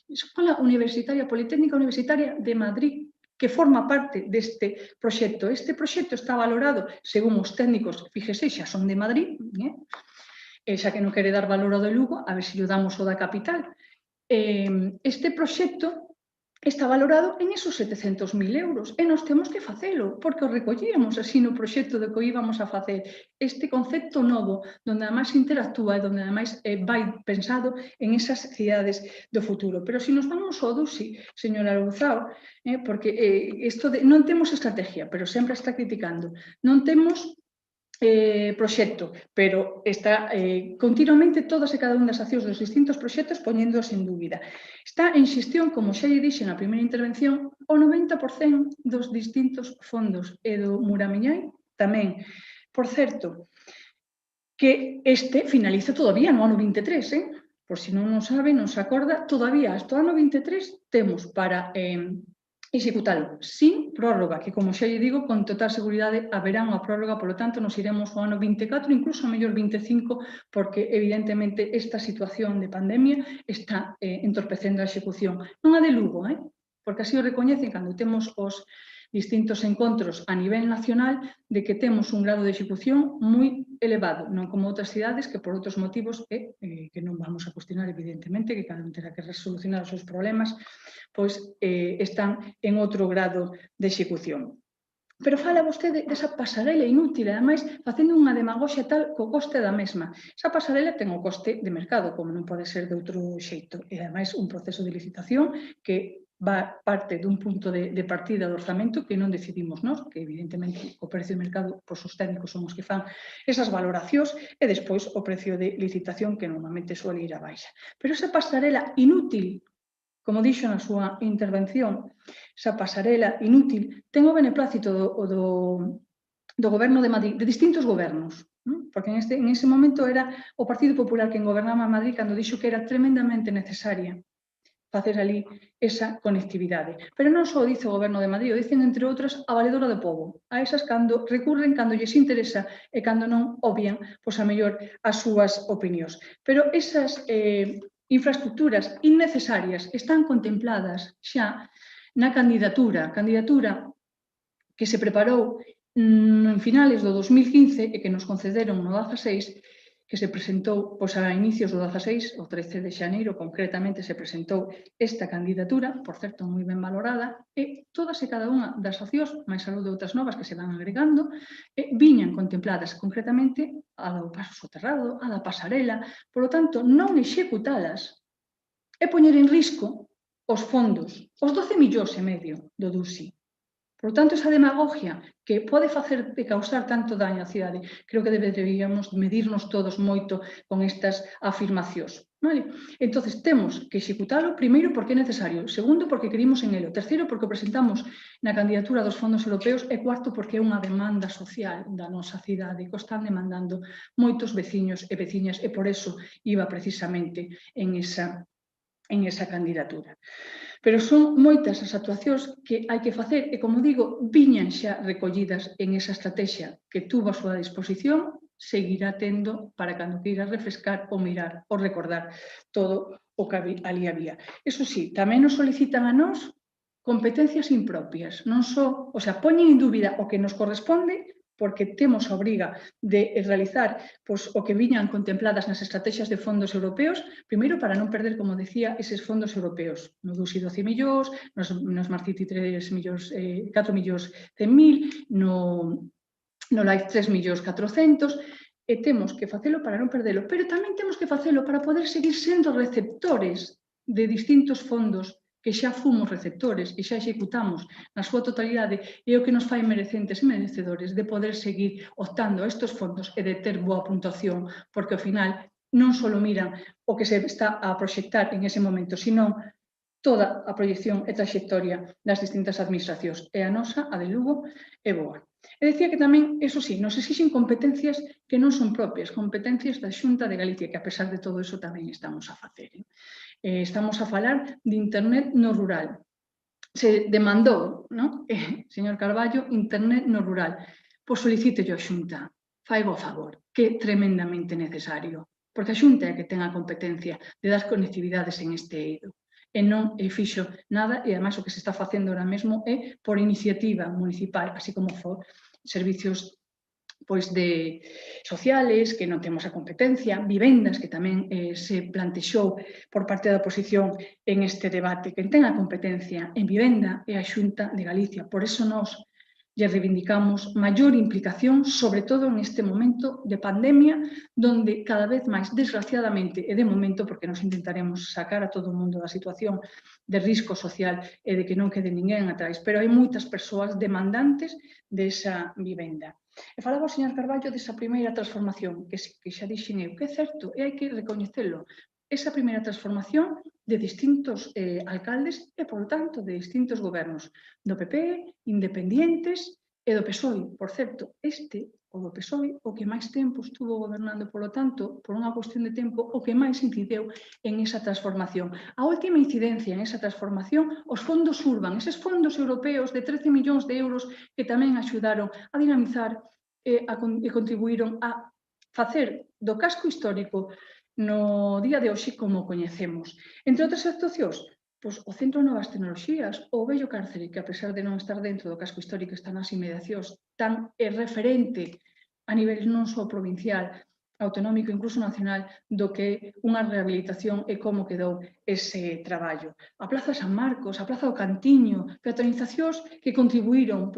Speaker 1: Escola Universitaria, Politécnica Universitaria de Madrid, que forma parte deste proxecto. Este proxecto está valorado, según os técnicos, fíjese, xa son de Madrid, xa que non quere dar valor ao de Lugo, a ver se lle damos o da capital. Este proxecto está valorado en esos 700.000 euros e nós temos que facelo, porque o recollíamos así no proxecto de que o íbamos a facer. Este concepto novo, donde ademais interactúa e donde ademais vai pensado en esas cidades do futuro. Pero se nos vamos ao DUSI, señora Louzao, porque isto non temos estrategia, pero sempre está criticando, non temos proxecto, pero está continuamente todas e cada unha das accións dos distintos proxectos poñéndoos en dúbida. Está en xestión, como xa lle dixe na primeira intervención, o 90% dos distintos fondos e do Muramiñai tamén. Por certo, que este finaliza todavía no ano 23, por se non o sabe, non se acorda, todavía hasta o ano 23 temos para executalo sin prórroga, que como xa lle digo, con total seguridade haberá unha prórroga, polo tanto nos iremos ao ano 24, incluso ao mellor 25, porque evidentemente esta situación de pandemia está entorpecendo a execución. Non a de Lugo, porque así o recoñecen cando temos os distintos encontros a nivel nacional de que temos un grado de execución moi elevado, non como outras cidades que por outros motivos que non vamos a cuestionar evidentemente, que cada un terá que resolucionar os seus problemas, pois están en outro grado de execución. Pero fala vostede desa pasarela inútil, ademais, facendo unha demagoxia tal co coste da mesma. Esa pasarela ten o coste de mercado, como non pode ser de outro xeito, e ademais un proceso de licitación que va parte dun punto de partida do orzamento que non decidimos nós, que evidentemente o precio de mercado, pois os técnicos son os que fan esas valoracións, e despois o precio de licitación que normalmente suele ir a baixa. Pero esa pasarela inútil, como dixo na súa intervención, esa pasarela inútil ten o beneplácito do goberno de Madrid, de distintos gobernos, porque en ese momento era o Partido Popular quen gobernaba a Madrid cando dixo que era tremendamente necesaria facer ali esa conectividade. Pero non só dice o Goberno de Madrid, o dicen, entre outras, a Valedora do Pobo. A esas cando recurren, cando lles interesa e cando non obvian, pois a mellor as súas opinións. Pero esas infraestructuras innecesarias están contempladas xa na candidatura que se preparou en finales do 2015 e que nos concederon no 16, que se presentou pois, a inicios do 16, o 13 de xaneiro, concretamente se presentou esta candidatura, por certo, moi ben valorada, e todas e cada unha das accións, máis aló de outras novas que se van agregando, viñan contempladas concretamente a do paso soterrado, a da pasarela, polo tanto, non executalas e poñer en risco os fondos, os 12,5 millóns do DUSI. Por tanto, esa demagogia que pode facer e causar tanto daño á cidade, creo que deberíamos medirnos todos moito con estas afirmacións. Entón, temos que executalo, primeiro, porque é necesario, segundo, porque querimos en elo, terceiro, porque o presentamos na candidatura dos fondos europeos e cuarto, porque é unha demanda social da nosa cidade, que o están demandando moitos veciños e veciñas e por eso iba precisamente en esa candidatura. Pero son moitas as actuacións que hai que facer e, como digo, viñan xa recollidas en esa estrategia que tuvo a súa disposición, seguirá tendo para cando queira refrescar ou mirar ou recordar todo o que ali había. Eso sí, tamén nos solicitan a nós competencias impropias, non só, poñen en dúbida o que nos corresponde, porque temos a obriga de realizar o que viñan contempladas nas estrategias de fondos europeos, primeiro para non perder, como decía, eses fondos europeos. No DUSI 12 millóns, no Smart City 4 millóns 100.000, no LIFE 3 millóns 400, e temos que facelo para non perdelo, pero tamén temos que facelo para poder seguir sendo receptores de distintos fondos que xa fomos receptores e xa executamos na súa totalidade e o que nos fai merecentes e merecedores de poder seguir optando a estes fondos e de ter boa puntuación, porque ao final non só miran o que se está a proxectar en ese momento, sino toda a proyección e trayectoria das distintas administracións. E a nosa, a de Lugo, é boa. E dicía que tamén, eso sí, nos exixen competencias que non son propias, competencias da Xunta de Galicia, que a pesar de todo eso tamén estamos a facer. Estamos a falar de internet no rural. Se demandou, señor Carballo, internet no rural. Pois solicítelo a Xunta, faigo o favor, que é tremendamente necesario, porque a Xunta é a que ten a competencia de dar conectividades en este eido. E non fixo nada, e ademais o que se está facendo ahora mesmo é por iniciativa municipal, así como for servicios pois de sociales, que non temos a competencia, vivendas, que tamén se plantexou por parte da oposición en este debate. Quen ten a competencia en vivenda é a Xunta de Galicia. Por eso nós lle reivindicamos maior implicación, sobre todo en este momento de pandemia, donde cada vez máis, desgraciadamente, e de momento, porque nos intentaremos sacar a todo o mundo da situación de risco social e de que non quede ninguén atrás, pero hai moitas persoas demandantes desa vivenda. E falaba o señor Carballo desa primeira transformación, que xa dixen eu, que é certo, e hai que recoñecelo, esa primeira transformación de distintos alcaldes e, por tanto, de distintos gobernos, do PP, independientes e do PSOE. Por certo, o do PSOE, o que máis tempo estuvo gobernando, polo tanto, por unha cuestión de tempo, o que máis incideu en esa transformación. A última incidencia en esa transformación, os fondos Urban, eses fondos europeos de 13 millóns de euros que tamén axudaron a dinamizar e contribuíron a facer do casco histórico no día de hoxe como coñecemos. Entre outras actuacións, pois, o Centro de Novas Tecnoloxías, o vello cárcere, que a pesar de non estar dentro do casco histórico, está nas inmediacións, tan referente a nivel non só provincial, autonómico, incluso nacional, do que unha rehabilitación e como quedou ese traballo. A Plaza San Marcos, a Plaza do Cantiño, peatonalizacións que contribuíron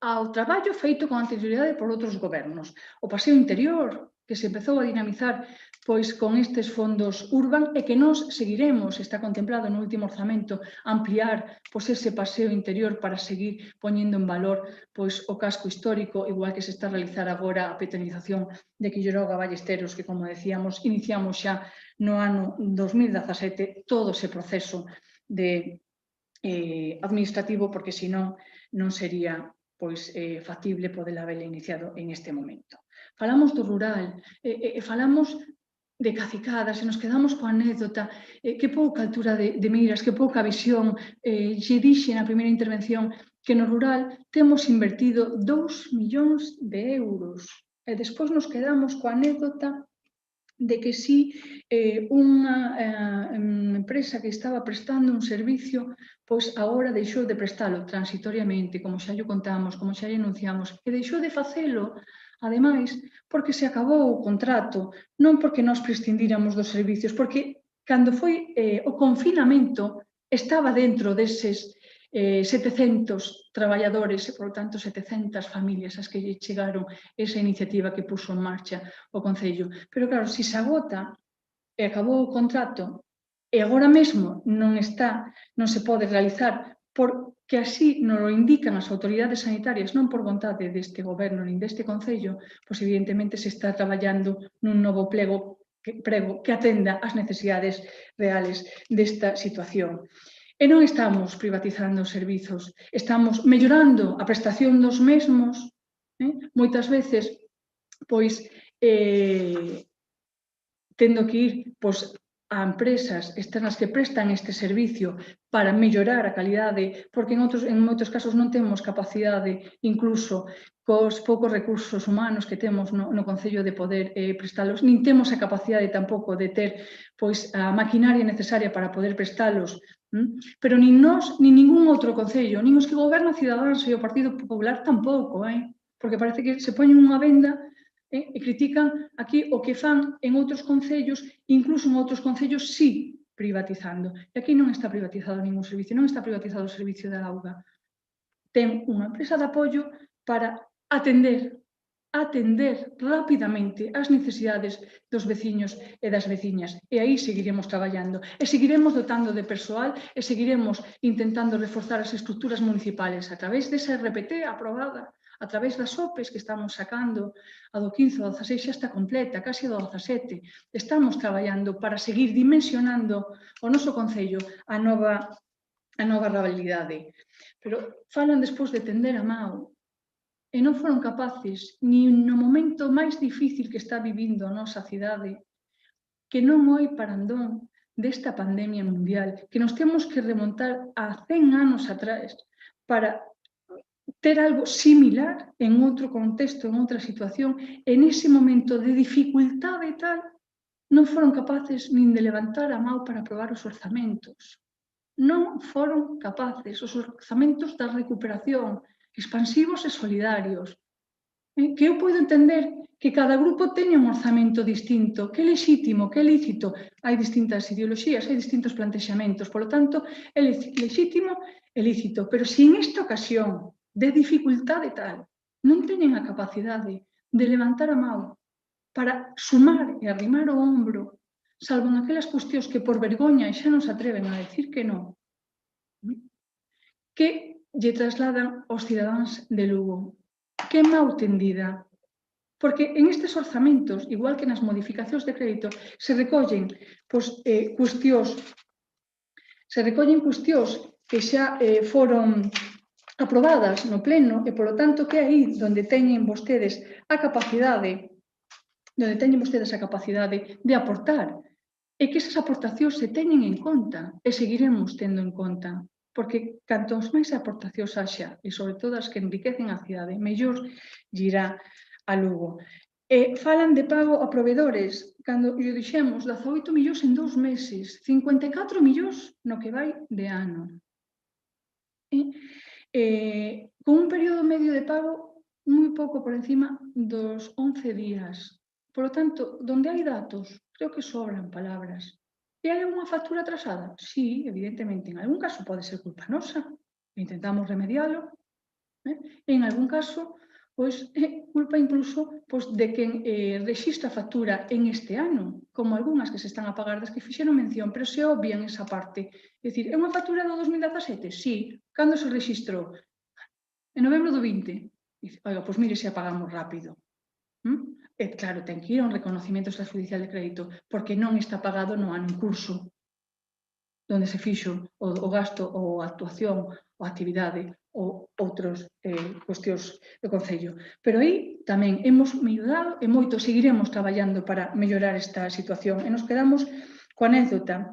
Speaker 1: ao traballo feito con anterioridade por outros gobernos. O paseo interior, que se empezou a dinamizar pois con estes fondos Urban e que nós seguiremos, está contemplado no último orzamento, ampliar pois ese paseo interior para seguir poñendo en valor pois o casco histórico, igual que se está a realizar agora a peatonalización de Quiroga Ballesteros, que, como decíamos, iniciamos xa no ano 2017 todo ese proceso de administrativo, porque senón non sería pois factible poder haberla iniciado en este momento. Falamos do rural, falamos de cacicadas, e nos quedamos coa anécdota, que pouca altura de miras, que pouca visión. Lle dixe na primeira intervención que no rural temos invertido 2 millóns de euros, e despois nos quedamos coa anécdota de que si unha empresa que estaba prestando un servicio, pois agora deixou de prestalo transitoriamente, como xa lle contamos, como xa lle anunciamos, e deixou de facelo, ademais, porque se acabou o contrato, non porque nós prescindíramos dos servicios, porque cando foi o confinamento estaba dentro deses 700 traballadores e, por tanto, 700 familias as que lle chegaron esa iniciativa que puso en marcha o Concello. Pero, claro, se se agota e acabou o contrato e agora mesmo non se pode realizar porque así nos lo indican as autoridades sanitarias, non por vontade deste goberno nin deste Concello, pois evidentemente se está traballando nun novo prego que atenda as necesidades reales desta situación. E non estamos privatizando os servizos, estamos mellorando a prestación dos mesmos, moitas veces, pois, tendo que ir a empresas externas que prestan este servicio para mellorar a calidade, porque en moitos casos non temos capacidade, incluso cos poucos recursos humanos que temos no Concello de poder prestalos, nin temos a capacidade tampouco de ter a maquinaria necesaria para poder prestalos, pero nin nós, nin ningún outro Concello, nin os que goberna Ciudadanos e o Partido Popular tampouco, porque parece que se poñen unha venda e critican aquí o que fan en outros concellos, incluso en outros concellos sí privatizando. E aquí non está privatizado ningún servicio, non está privatizado o servicio da auga. Ten unha empresa de apoio para atender rapidamente as necesidades dos veciños e das veciñas. E aí seguiremos traballando. E seguiremos dotando de persoal e seguiremos intentando reforzar as estructuras municipales a través desa RPT aprobada, a través das OPEs que estamos sacando, a do 15 ao 16 xa está completa, casi a do 17. Estamos traballando para seguir dimensionando o noso Concello a nova realidade. Pero falan despois de tender a mão e non foron capaces, nin no momento máis difícil que está vivindo a nosa cidade, que non hai parandón desta pandemia mundial, que nos temos que remontar a 100 anos atrás para ter algo similar en outro contexto, en outra situación, en ese momento de dificultade e tal, non foron capaces nin de levantar a mão para aprobar os orzamentos. Non foron capaces os orzamentos da recuperación, expansivos e solidarios. Que eu podo entender que cada grupo teña un orzamento distinto, que é lexítimo, que é lícito. Hai distintas ideoloxías, hai distintos plantexamentos, polo tanto, é lexítimo e lícito. Pero se en esta ocasión de dificultade tal non teñen a capacidade de levantar a mão para sumar e arrimar o ombro, salvo en aquelas cuestións que por vergoña xa non se atreven a decir que non, que lle trasladan aos cidadáns de Lugo. Que mau tendida. Porque en estes orzamentos, igual que nas modificacións de crédito, se recollen cuestións que xa foron aprobadas no pleno e, polo tanto, que é aí onde teñen vostedes a capacidade de aportar e que esas aportacións se teñen en conta e seguiremos tendo en conta. Porque cantos máis aportacións haxa, e sobre todo as que enriquecen a cidade, mellor lle irá a Lugo. Falan de pago a proveedores, cando lle dixemos 18 millóns en 2 meses, 54 millóns no que vai de ano. Con un período medio de pago moi pouco por encima dos 11 días. Por lo tanto, donde hai datos, creo que sobran palabras. E hai alguna factura atrasada? Sí, evidentemente. En algún caso pode ser culpa nosa. Intentamos remedialo. En algún caso, pois, é culpa incluso de quen rexistra a factura en este ano, como algunhas que se están a pagar das que fixeron mención, pero se obvian esa parte. É dicir, é unha factura do 2017? Sí. Cando se rexistrou? En novembro do 20. Dice, oiga, pois mire se a pagamos rápido. E claro, ten que ir a un reconocimiento extrajudicial de crédito, porque non está pagado no ano en curso, onde se fixo o gasto ou a actuación ou a actividade ou outras cuestións do Concello. Pero aí tamén hemos mellorado e moito seguiremos traballando para mellorar esta situación. E nos quedamos coa anécdota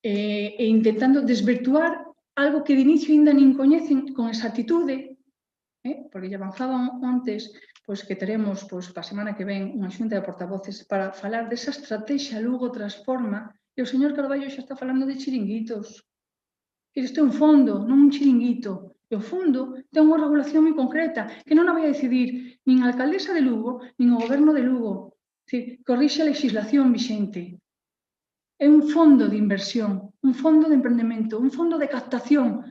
Speaker 1: e intentando desvirtuar algo que de inicio ainda nin coñecen con exactitude, porque lle avanzaban antes que teremos para a semana que ven unha xunta de portavoces para falar desa estrategia Lugo Transforma, e o señor Carballo xa está falando de chiringuitos. Isto é un fondo, non un chiringuito. E o fondo ten unha regulación moi concreta, que non a vai a decidir nin a alcaldesa de Lugo, nin o goberno de Lugo. Corrixe a legislación vixente. É un fondo de inversión, un fondo de emprendemento, un fondo de captación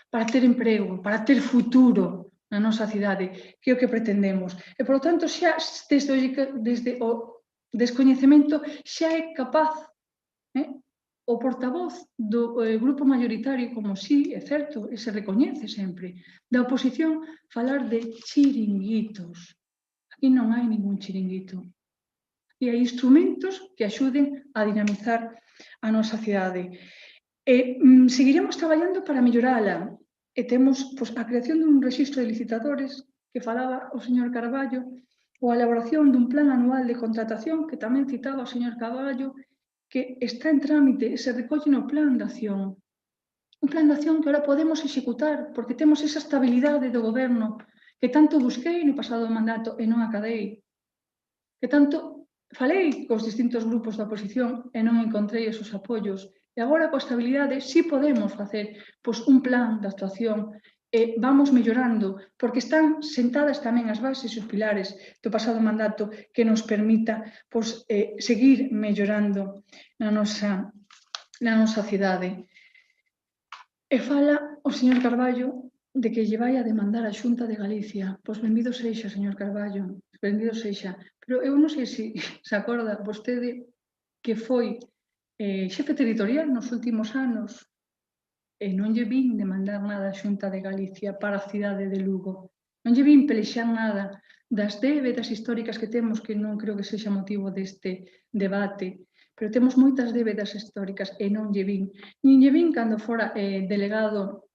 Speaker 1: para ter emprego, para ter futuro na nosa cidade, que é o que pretendemos. E, por lo tanto, xa desde o descoñecemento xa é capaz o portavoz do grupo mayoritario, como sí, é certo, e se recoñece sempre, da oposición, falar de chiringuitos. Aquí non hai ningún chiringuito. E hai instrumentos que axuden a dinamizar a nosa cidade. E seguiremos traballando para mellorala. E temos a creación dun rexistro de licitadores que falaba o señor Carballo, ou a elaboración dun plan anual de contratación que tamén citaba o señor Carballo, que está en trámite e se recolle no plan de acción. Un plan de acción que ahora podemos executar porque temos esa estabilidade do goberno que tanto busquei no pasado mandato e non acadei. Que tanto falei cos distintos grupos da oposición e non encontrei esos apoios. E agora, coa estabilidade, sí podemos facer un plan de actuación e vamos mellorando, porque están sentadas tamén as bases e os pilares do pasado mandato que nos permita seguir mellorando na nosa cidade. E fala o señor Carballo de que lle vai a demandar a Xunta de Galicia. Pois benvido sexa, señor Carballo, benvido sexa. Pero eu non sei se acorda vostede que foi xefe territorial nos últimos anos e non lle vin demandar nada a Xunta de Galicia para a cidade de Lugo. Non lle vin pelexar nada das débedas históricas que temos, que non creo que sexa motivo deste debate, pero temos moitas débedas históricas e non lle vin. Nin lle vin cando fora delegado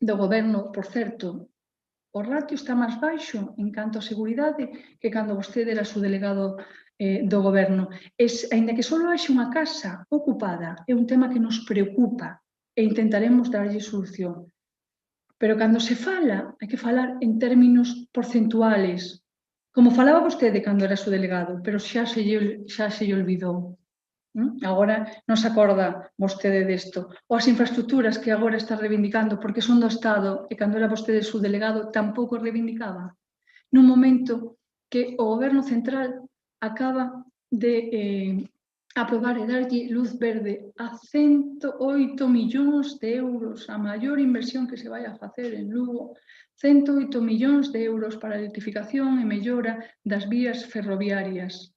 Speaker 1: do goberno, por certo, o ratio está máis baixo en canto a seguridade que cando vostede era subdelegado do goberno. Ainda que só haxe unha casa ocupada, é un tema que nos preocupa e intentaremos darlle solución. Pero cando se fala, hai que falar en términos porcentuales, como falaba vostede cando era subdelegado, pero xa se lle olvidou. Agora non se acorda vostede desto. Ou as infraestructuras que agora está reivindicando porque son do Estado e cando era vostede subdelegado tampouco reivindicaba. nun momento que o Goberno Central acaba de aprobar e darlle luz verde a 108 millóns de euros, a maior inversión que se vai a facer en Lugo, 108 millóns de euros para a electrificación e mellora das vías ferroviarias.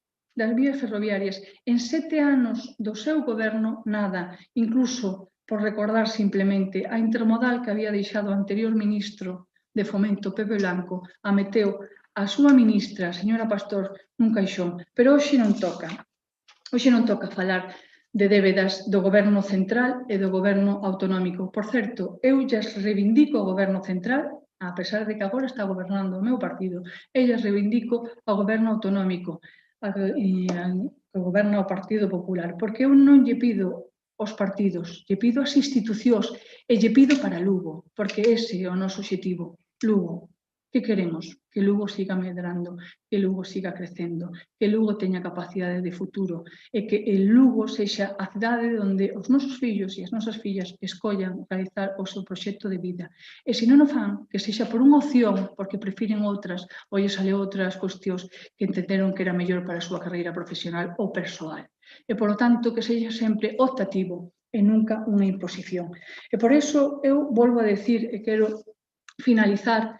Speaker 1: En 7 anos do seu goberno, nada, incluso, por recordar simplemente, a intermodal que había deixado o anterior ministro de Fomento, Pepe Blanco, a meteu a súa ministra, a señora Pastor, nun caixón. Pero hoxe non toca. Hoxe non toca falar de débedas do Goberno Central e do Goberno Autonómico. Por certo, eu lles reivindico ao Goberno Central, a pesar de que agora está gobernando o meu partido, eu lles reivindico ao Goberno Autonómico e ao Goberno ao Partido Popular, porque eu non lle pido aos partidos, lle pido ás institucións e lle pido para Lugo, porque ese é o noso obxectivo, Lugo. Que queremos? Que Lugo siga medrando, que Lugo siga crecendo, que Lugo teña capacidade de futuro e que el Lugo sexa a cidade onde os nosos fillos e as nosas fillas escollan realizar o seu proxecto de vida. E se non o fan, que sexa por unha opción, porque prefiren outras, ou lle sale outras cuestións que entenderon que era mellor para a súa carreira profesional ou persoal. E, por lo tanto, que sexa sempre optativo e nunca unha imposición. E por iso eu volvo a decir e quero finalizar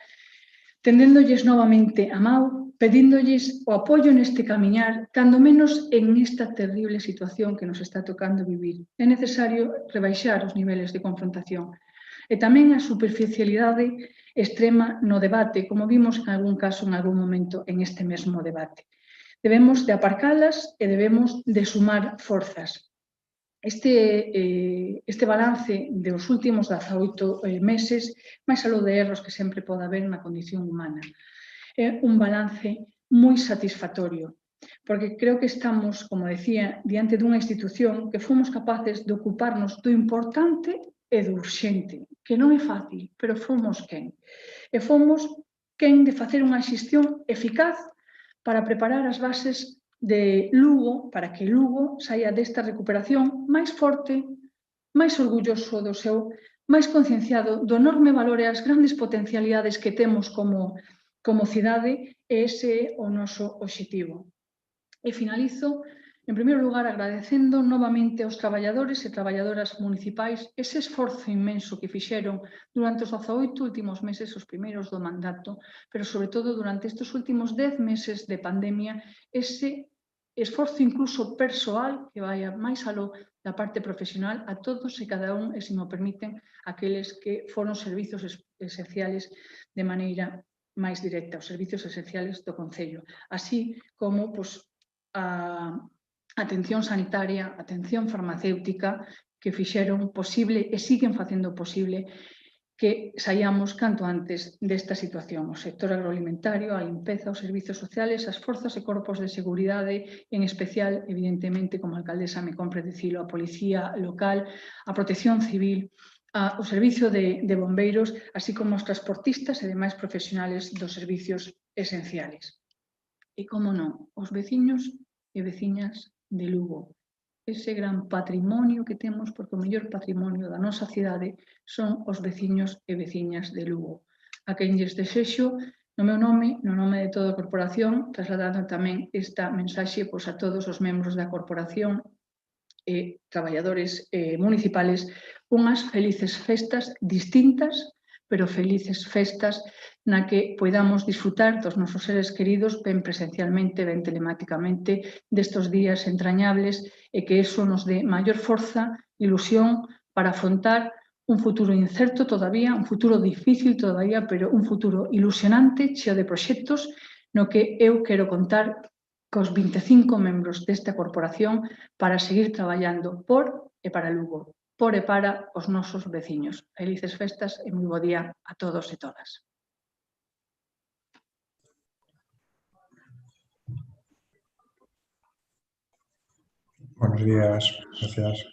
Speaker 1: tendéndolles novamente a mão, pedíndolles o apoio neste camiñar, cando menos en esta terrible situación que nos está tocando vivir. É necesario rebaixar os niveles de confrontación e tamén a superficialidade extrema no debate, como vimos en algún caso, en algún momento, en este mesmo debate. Debemos de aparcalas e debemos de sumar forzas. Este balance dos últimos 18 meses, máis aló de erros que sempre pode haber na condición humana, é un balance moi satisfactorio, porque creo que estamos, como decía, diante dunha institución que fomos capaces de ocuparnos do importante e do urxente, que non é fácil, pero fomos quen. E fomos quen de facer unha xestión eficaz para preparar as bases de Lugo, para que Lugo saia desta recuperación máis forte, máis orgulloso do seu, máis concienciado do enorme valor e as grandes potencialidades que temos como cidade, e ese é o noso obxectivo. E finalizo, en primeiro lugar, agradecendo novamente aos traballadores e traballadoras municipais ese esforzo inmenso que fixeron durante os 18 últimos meses, os primeiros do mandato, pero sobre todo durante estes últimos 10 meses de pandemia, ese esforzo incluso persoal que vai máis aló da parte profesional a todos e cada un, e se me permiten, aqueles que foron servizos esenciales de maneira máis directa, os servizos esenciales do Concello, así como a atención sanitaria, atención farmacéutica, que fixeron posible e siguen facendo posible que saiamos canto antes desta situación. O sector agroalimentario, a limpeza, os servizos sociales, as forzas e corpos de seguridade, en especial, evidentemente, como alcaldesa me compre dicilo, a policía local, a protección civil, o servicio de bombeiros, así como os transportistas e demais profesionales dos servicios esenciales. E, como non, os veciños e veciñas de Lugo, ese gran patrimonio que temos, porque o mellor patrimonio da nosa cidade son os veciños e veciñas de Lugo. A quen lles desexo, no meu nome, no nome de toda a corporación, trasladando tamén esta mensaxe a todos os membros da corporación e traballadores municipales, unhas felices festas distintas, pero felices festas na que podamos disfrutar dos nosos seres queridos ben presencialmente, ben telemáticamente, destos días entrañables e que eso nos dé maior forza, ilusión para afrontar un futuro incerto todavía, un futuro difícil todavía, pero un futuro ilusionante, cheo de proxectos, no que eu quero contar cos 25 membros desta corporación para seguir traballando por e para Lugo, por e para os nosos veciños. Felices festas e moi bo día a todos e todas.
Speaker 7: Buenos días, gracias.